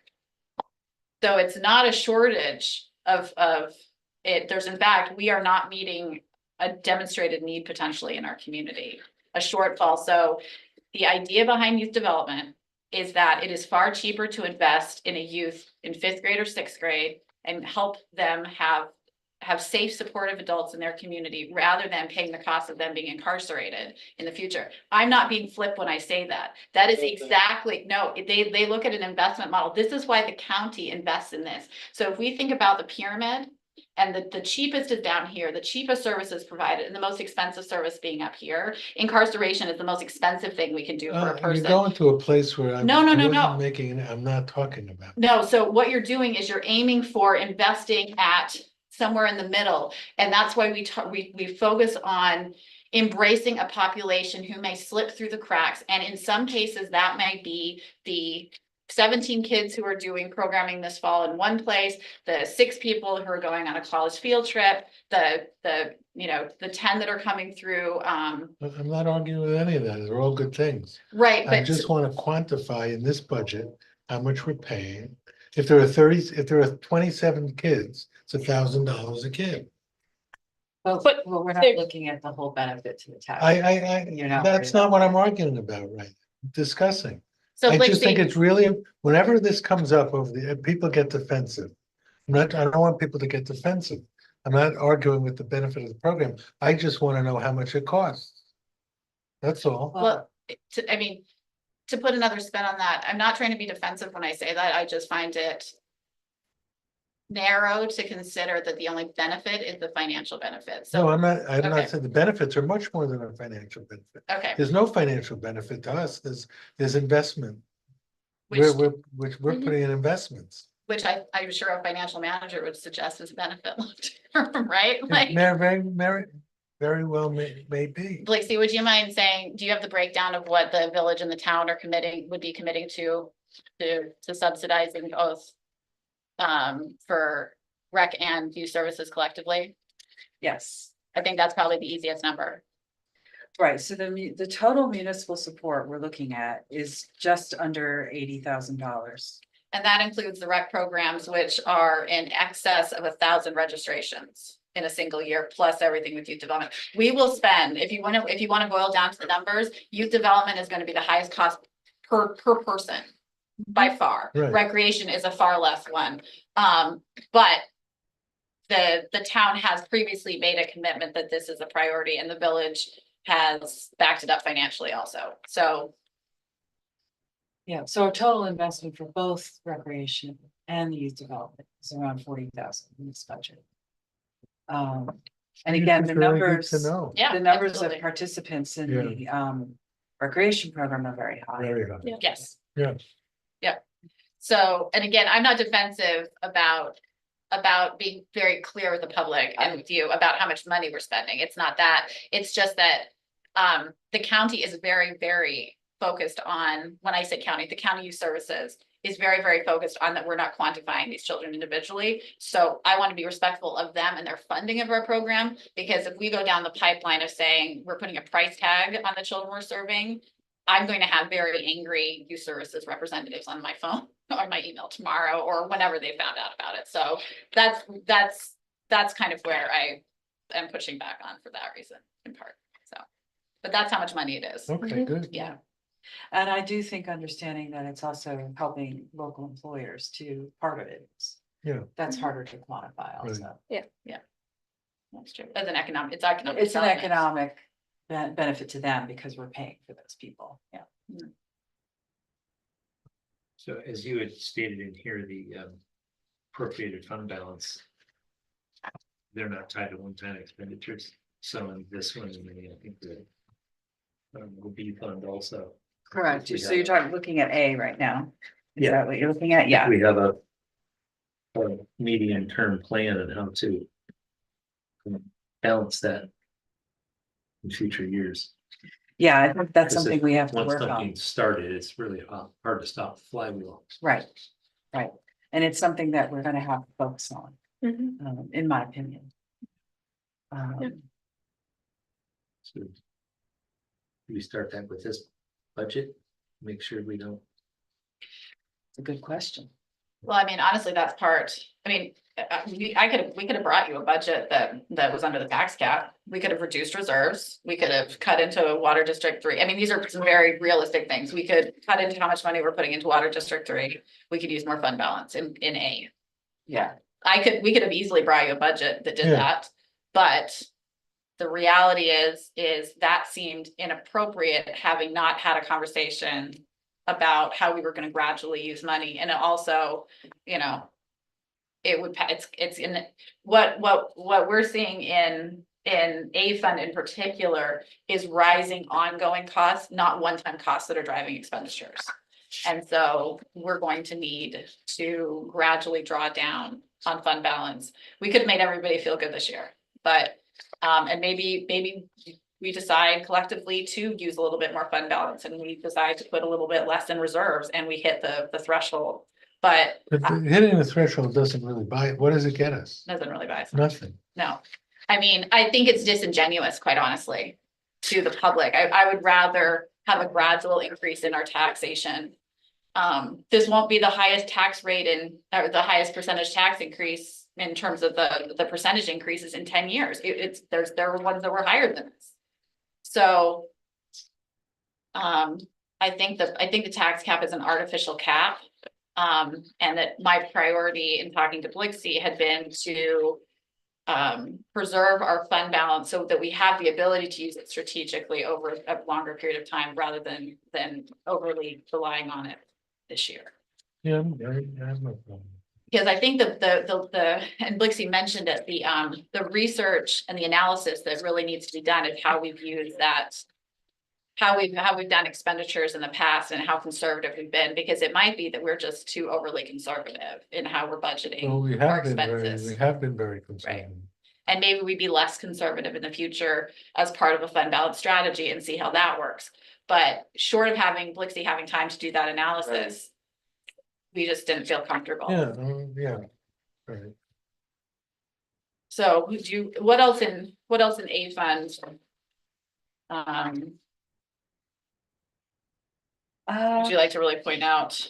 So it's not a shortage of it. There's, in fact, we are not meeting a demonstrated need potentially in our community, a shortfall. So the idea behind youth development is that it is far cheaper to invest in a youth in 5th grade or 6th grade and help them have safe, supportive adults in their community rather than paying the cost of them being incarcerated in the future. I'm not being flip when I say that. That is exactly, no, they look at an investment model. This is why the county invests in this. So if we think about the pyramid, and the cheapest is down here, the cheapest services provided, and the most expensive service being up here. Incarceration is the most expensive thing we can do for a You're person. going to a place where I'm. No, I no. wasn't making, I'm not talking about. No, so what you're doing is you're aiming for investing at somewhere in the middle. And that's why we focus on embracing a population who may slip through the cracks. And in some cases, that might be the 17 kids who are doing programming this fall in one place, the 6 people who are going on a college field trip, the 10 that are coming through. I'm not arguing with any of that. They're all good things. Right, I but just want to quantify in this budget how much we're paying. If there are 27 kids, it's $1,000 a kid. But But we're not there- looking at the whole benefit to the tax. You're not That's worried not about what that. I'm arguing about, right? Discussing. so I like just think the, it's really, whenever this comes up over people get defensive. I don't want people to get defensive. I'm not arguing with the benefit of the program. I just want to know how much it costs. That's all. Well, I mean, to put another spin on that, I'm not trying to be defensive when I say that, I just find it narrow to consider that the only benefit is the financial benefit, No, so, I'm okay. not saying the benefits are much more than a financial benefit. okay. There's no financial benefit to us. There's investment. Which, We're Mhm. putting in investments. which I'm sure a financial manager would suggest is a benefit long term, right? It Like, very well may be. Lacey, would you mind saying, do you have the breakdown of what the village and the town are would be committing to subsidizing both for rec and youth services collectively? Yes, I think that's probably the easiest number. right, so the total municipal support we're looking at is just under $80,000. And that includes the rec programs, which are in excess of 1,000 registrations in a single year, plus everything with youth development. We will spend, if you want to boil down to the numbers, youth development is going to be the highest cost per person by far. Right. Recreation is a far less one. But the town has previously made a commitment that this is a priority, and the village has backed it up financially also. So Yeah, so our total investment for both recreation and the youth development is around 40,000 in this budget. And again, the It's really good numbers, to know. yeah, the numbers absolutely. of participants in Yeah. the recreation program are very high. Very high. Yeah. Yes. Yeah. Yeah. So, and again, I'm not defensive about being very clear with the public and with you about how much money we're spending. It's not that. It's just that the county is very, very focused on, when I say county, the county youth services is very, very focused on that we're not quantifying these children individually. So I want to be respectful of them and their funding of our program, because if we go down the pipeline of saying we're putting a price tag on the children we're serving, I'm going to have very angry youth services representatives on my phone or my email tomorrow or whenever they found out about it. So that's kind of where I am pushing back on for that reason in part. So, but that's how much money it is. Okay, good. Yeah. And I do think understanding that it's also helping local employers too, part of it is. Yeah. That's harder to quantify also. That's true. As an economic, it's economic. It's an development. economic benefit to them because we're paying for those people, yeah. So as you had stated in here, the appropriated fund balance. They're not tied to one-time expenditures, so in this one, I think the will be fund also. Correct, We so have you're talking, looking at A right now. Is Yeah. that what you're looking at? Yeah, We have a medium-term plan on how to balance that in future years. yeah, I think that's Because something we have to Once work on, something started, it's really hard to stop the flywheel. right, right. And it's something that we're gonna have to focus on, Mhm. in my opinion. Yeah. So we start that with this budget, make sure we don't. It's a good question. Well, I mean, honestly, that's part, I mean, we could have brought you a budget that was under the tax cap. We could have reduced reserves. We could have cut into Water District 3. I mean, these are some very realistic things. We could cut into how much money we're putting into Water District 3. We could use more fund balance in A. Yeah, We could have easily brought you a budget that did Yeah. that, but the reality is that seemed inappropriate, having not had a conversation about how we were gonna gradually use money, and it also, you know, it would, it's in, what we're seeing in A fund in particular is rising ongoing costs, not one-time costs that are driving expenditures. And so we're going to need to gradually draw down on fund balance. We could have made everybody feel good this year, but, and maybe we decide collectively to use a little bit more fund balance, and we decide to put a little bit less in reserves, and we hit the threshold, but Hitting the threshold doesn't really buy it. What does it get us? doesn't really buy us. Nothing. No, I mean, I think it's disingenuous, quite honestly, to the public. I would rather have a gradual increase in our taxation. This won't be the highest tax rate or the highest percentage tax increase in terms of the percentage increases in 10 years. There were ones that were higher than this. So I think the tax cap is an artificial cap. And that my priority in talking to Blixie had been to preserve our fund balance so that we have the ability to use it strategically over a longer period of time rather than overly relying on it this year. Yeah, I have no problem. Because I think that and Blixie mentioned it, the research and the analysis that really needs to be done of how we've used that. How we've done expenditures in the past and how conservative we've been, because it might be that we're just too overly conservative in how we're budgeting. Well, we our have been very, expenses. we have been very conservative. And maybe we'd be less conservative in the future as part of a fund balance strategy and see how that works. But short of having Blixie having time to do that analysis, we just didn't feel comfortable. Yeah, yeah, right. So would you, what else in A funds? Would you like to really point out?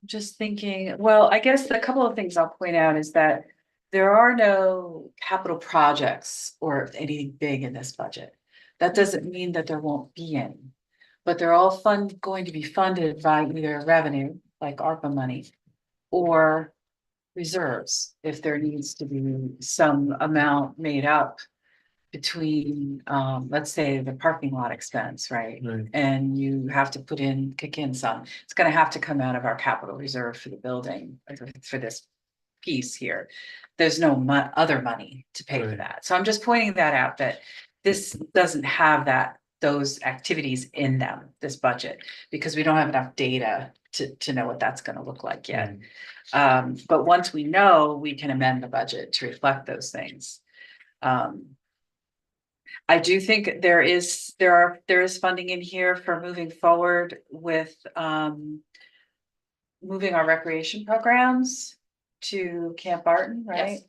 Just thinking, well, I guess a couple of things I'll point out is that there are no capital projects or anything big in this budget. That doesn't mean that there won't be any, but they're all going to be funded by either revenue, like ARPA money, or reserves, if there needs to be some amount made up between, let's say, the parking lot expense, right? Right. And you have to kick in some, it's gonna have to come out of our capital reserve for the building, for this piece here. There's no other money to pay for Right. that. So I'm just pointing that out, that this doesn't have those activities in them, this budget, because we don't have enough data to know what that's gonna look like yet. But once we know, we can amend the budget to reflect those things. I do think there is funding in here for moving forward with moving our recreation programs to Camp Barton, right? Yes.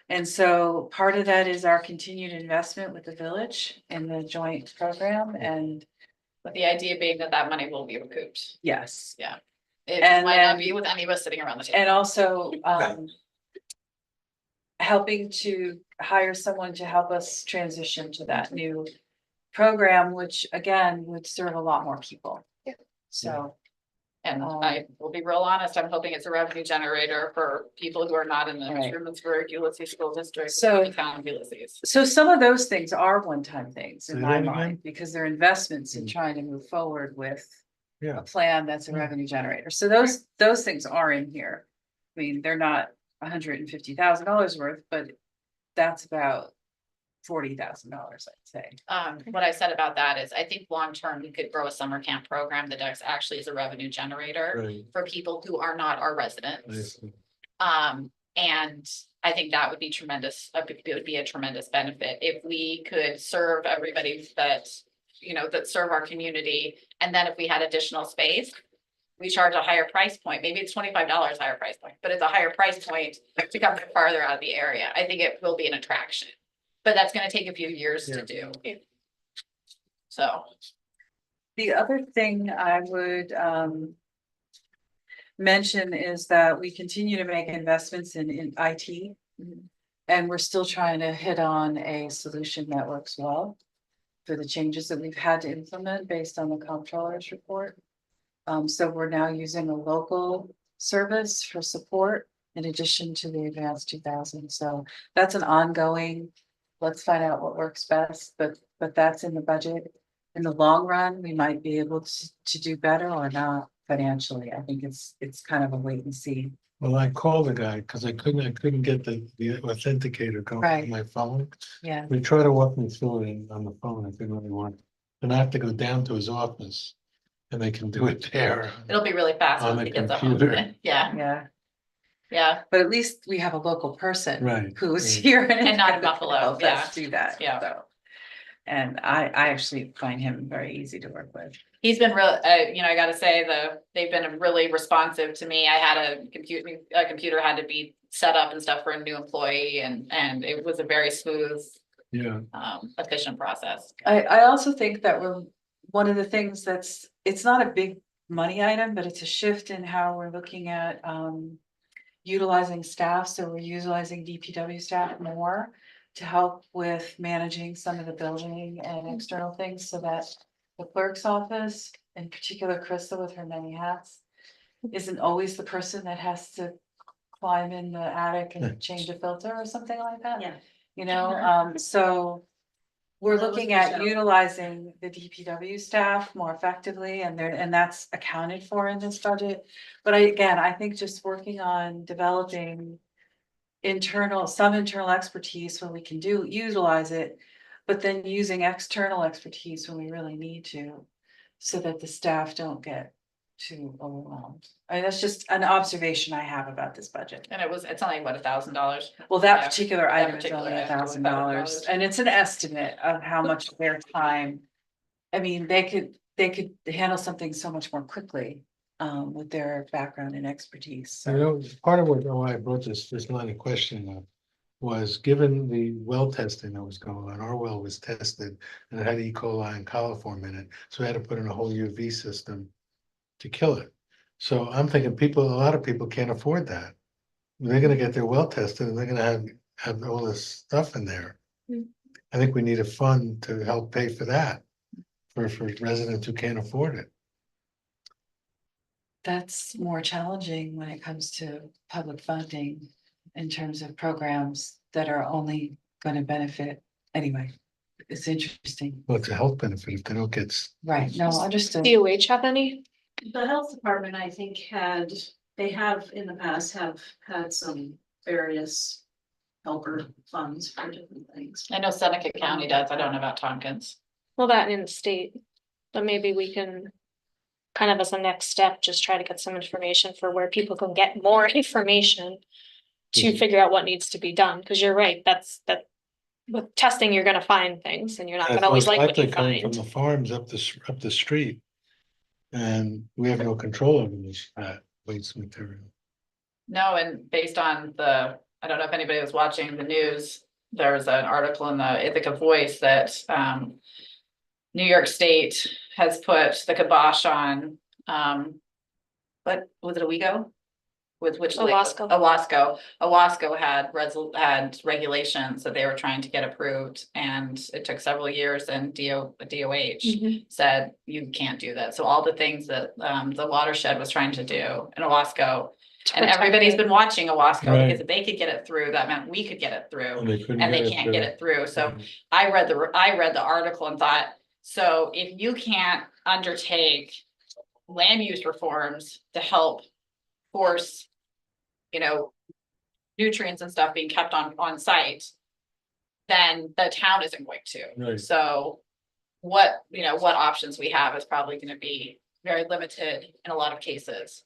And so part of that is our continued investment with the village in the joint program, and With the idea being that money will be recouped. yes. It And might not then- be with any of us sitting around the table. And also helping to hire someone to help us transition to that new program, which again would serve a lot more people. Yeah. So, And I will be real honest, I'm hoping it's a revenue generator for people who are not in the Right. Trumansburg, Ulysses School District, So- the town of Ulysses. so some of those things are one-time things Say in that my again? mind, because they're investments in Mm. trying to move forward with Yeah. a plan that's a Yeah. revenue generator. So those things are in here. I mean, they're not $150,000 worth, but that's about $40,000, I'd say. What I said about that is I think long-term, we could grow a summer camp program that actually is a revenue generator Right. for people who are not our I residents. see. And I think that would be tremendous, it would be a tremendous benefit if we could serve everybody that, that serve our community. And then if we had additional space, we charge a higher price point, maybe it's $25 higher price point, but it's a higher price point to come farther out of the area. I think it will be an attraction, but that's gonna take a few years to do. So, The other thing I would mention is that we continue to make investments in IT. And we're still trying to hit on a solution that works well for the changes that we've had to implement based on the comptroller's report. So we're now using a local service for support in addition to the advanced 2000. So that's an ongoing, let's find out what works best, but that's in the budget. In the long run, we might be able to do better or not financially. I think it's kind of a wait and see. Well, I called the guy because I couldn't get the authenticator going Right. on my phone. Yeah, We tried to walk me through it on the phone. It didn't really work. And I have to go down to his office and they can do it there. it'll be really fast On once the he gets a computer. home. Yeah, yeah. yeah, But at least we have a local person. Right, Who's right. here And not in and Buffalo, help yeah, us do that. yeah. So. And I actually find him very easy to work with. he's been real, I gotta say, they've been really responsive to me. I had a computer had to be set up and stuff for a new employee and it was a very smooth, Yeah, efficient process. I also think that one of the things it's not a big money item, but it's a shift in how we're looking at utilizing staff. So we're utilizing DPW staff more to help with managing some of the building and external things so that the clerk's office in particular Krista with her many hats, isn't always the person that has to climb in the attic and change a filter or something like that. Yeah. You know, so we're Well, that was looking at Michelle. utilizing the DPW staff more effectively and that's accounted for in this budget. But I think just working on developing some internal expertise when we can utilize it, but then using external expertise when we really need to, so that the staff don't get too overwhelmed. That's just an observation I have about this budget. And it's only what, $1,000? Well, that Yeah, particular that item is particular only item is $1,000, $1,000. and it's an estimate of how much of their time. I mean, they could handle something so much more quickly, with their background and expertise, so. You know, part of why I brought this line of questioning up was given the well testing that was going on, our well was tested and it had E. coli and coliform in it, so we had to put in a whole UV system to kill it. So I'm thinking a lot of people can't afford that. They're gonna get their well tested and they're gonna have all this stuff in there. Hmm. I think we need a fund to help pay for that, for residents who can't afford it. That's more challenging when it comes to public funding in terms of programs that are only gonna benefit anyway. It's interesting, Well, it's a health benefit if they don't get. right? No, understood. DOH have any? The health department, I think, they have in the past have had some various helper funds for different things. I know Seneca County does. I don't know about Tompkins. Well, that in the state, but maybe we can. Kind of as a next step, just try to get some information for where people can get more information. To Mhm. figure out what needs to be done, because you're right, that. With testing, you're gonna find things and you're not It's gonna always most like what likely you coming from find. the farms up the street. And we have no control over that waste material. No, and based on I don't know if anybody was watching the news, there was an article in the Ithaca Voice that New York State has put the kibosh on, what was it, a week ago? With which lake? Owasco. Owasco had regulations that they were trying to get approved, and it took several years, and DOH Mhm. said, you can't do that. So all the things that the watershed was trying to do in Owasco, and protect everybody's it. been watching Owasco, Right. because if they could get it through, that meant we could get it through, And they couldn't and they get it can't get it through. So Mhm. I read the article and thought, so if you can't undertake land use reforms to help force, nutrients and stuff being kept on site, then the town isn't going to. Right. So what options we have is probably gonna be very limited in a lot of cases.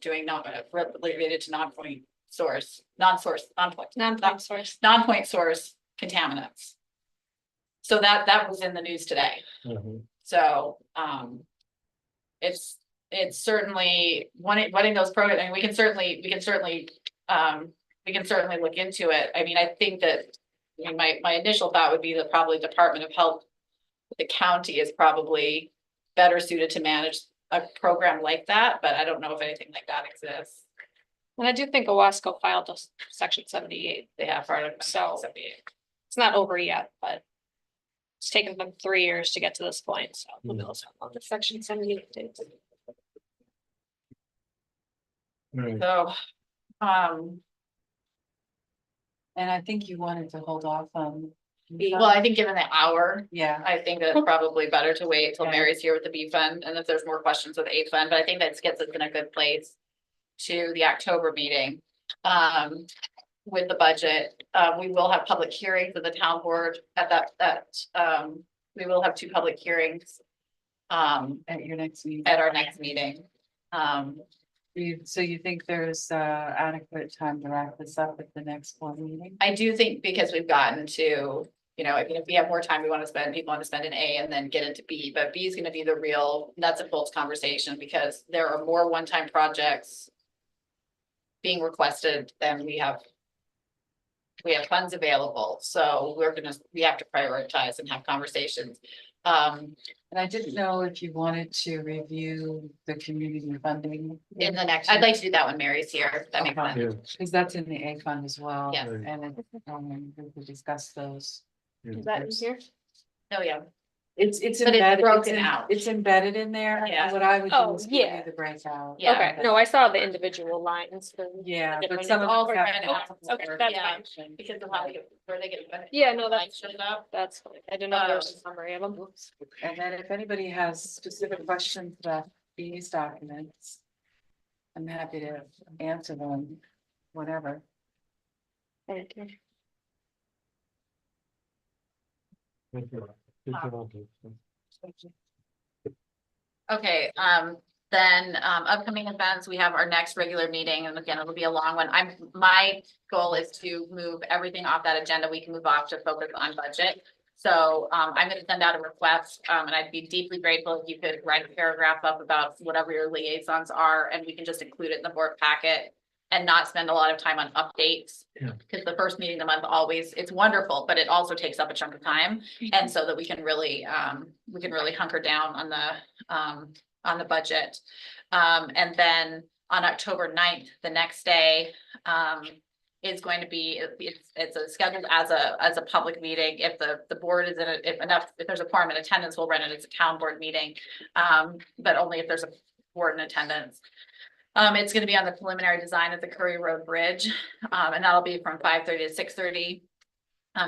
Doing not related to non-point source Non-point source. non-point source contaminants. So that was in the news today. Mhm. So, it's certainly wanting those programs, and we can certainly look into it. I mean, I think that, my initial thought would be that probably Department of Health, the county is probably better suited to manage a program like that, but I don't know if anything like that exists. And I do think Owasco filed a section 78. They have part of So- 78. It's not over yet, but. It's taken them 3 years to get to this point, so we'll be able to on the section 78 dates. Right. So, And I think you wanted to hold off on. well, I think given the hour, Yeah, I think that it's probably better to wait till Okay. Mary's here with the B fund, and if there's more questions with the A fund, but I think that gets us in a good place to the October meeting. With the budget, we will have public hearings with the town board we will have 2 public hearings. at your next meeting. At our next meeting. So you think there's adequate time to wrap this up at the next board meeting? I do think because we've gotten to, I mean, if we have more time, people want to spend in A and then get into B, but B is gonna be the real nuts and bolts conversation, because there are more one-time projects being requested than we have funds available, so we have to prioritize and have conversations. And I didn't know if you wanted to review the community funding. In the next, I'd like to do that when Mary's here, if that makes Okay. sense. Yeah. Because that's in the A fund as well. Yes. Right. And we could discuss those. Is that in here? Oh, yeah. It's But it's embedded, broken out. it's embedded in there. Yeah. And what I would do Oh, is give yeah. you the breakout. Yeah. Okay, no, I saw the individual lines for. Yeah, the but different- some of all them have spread out. multiple Okay, that's Yeah. fine. Because of how where they get. Yeah, no, line that's, shows up. that's fine. I didn't know there was a summary of them. And then if anybody has specific questions about these documents, I'm happy to answer them, whatever. Thank you. Okay, then, upcoming events, we have our next regular meeting, and again, it'll be a long one. My goal is to move everything off that agenda. We can move off to focus on budget. So, I'm gonna send out a request, and I'd be deeply grateful if you could write a paragraph up about whatever your liaisons are, and we can just include it in the board packet and not spend a lot of time on updates. Yeah. Because the first meeting of the month always, it's wonderful, but it also takes up a chunk of time. And so that we can really hunker down on the budget. And then on October 9th, the next day, is going to be, it's scheduled as a public meeting. If the board is if there's a quorum in attendance, we'll run it as a town board meeting. But only if there's a board in attendance. It's gonna be on the preliminary design of the Curry Road Bridge, and that'll be from 5:30 to 6:30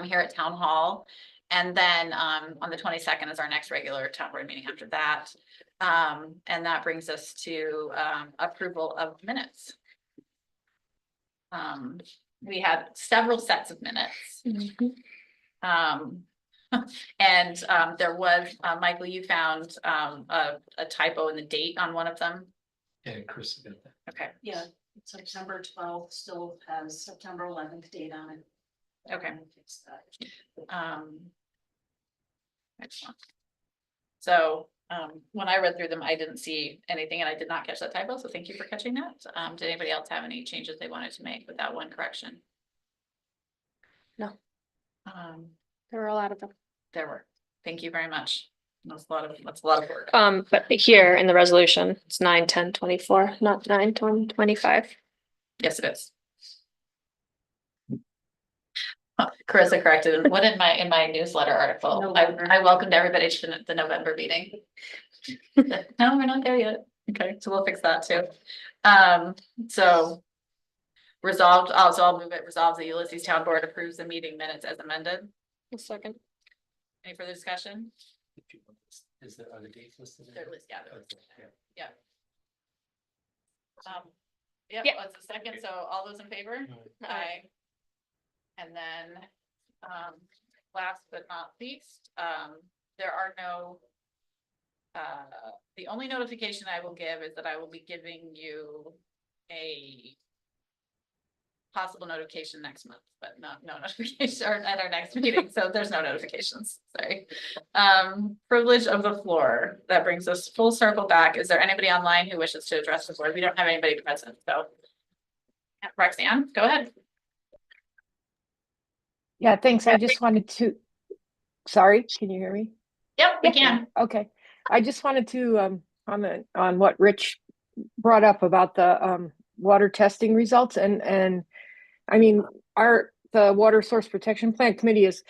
here at Town Hall. And then, on the 22nd is our next regular town board meeting after that. And that brings us to, approval of minutes. We had several sets of minutes. And, there was, Michael, you found, a typo in the date on one of them. Yeah, Chris got that. Okay, Yeah, September 12th still has September 11th date on it. okay. Fix that. Excellent. So, when I read through them, I didn't see anything and I did not catch that typo, so thank you for catching that. Did anybody else have any changes they wanted to make with that one correction? No. There were a lot of them. There were. Thank you very much. That's a lot of work. But here in the resolution, it's 9/10/24, not 9/10/25. Yes, it is. Carissa corrected, what in my newsletter article, November. I welcomed everybody to the November meeting. No, we're not there yet. Okay, so we'll fix that too. So. Resolved, also I'll move it, resolves the Ulysses Town Board approves the meeting minutes as amended. A second. Any further discussion? Is there other dates listed? They're listed, yeah, they're listed. Yeah. Yep, Yeah. that's the second, so all those in favor? Aye. And then, last but not least, there are no. The only notification I will give is that I will be giving you a. Possible notification next month, but no notification or at our next meeting, so there's no notifications, sorry. Privilege of the floor, that brings us full circle back. Is there anybody online who wishes to address the board? We don't have anybody present, so. Roxanne, go ahead. Yeah, thanks. I just wanted to, sorry, can you hear me? Yep, we can. Okay, I just wanted to comment on what Rich brought up about the water testing results and I mean, the Water Source Protection Plan Committee is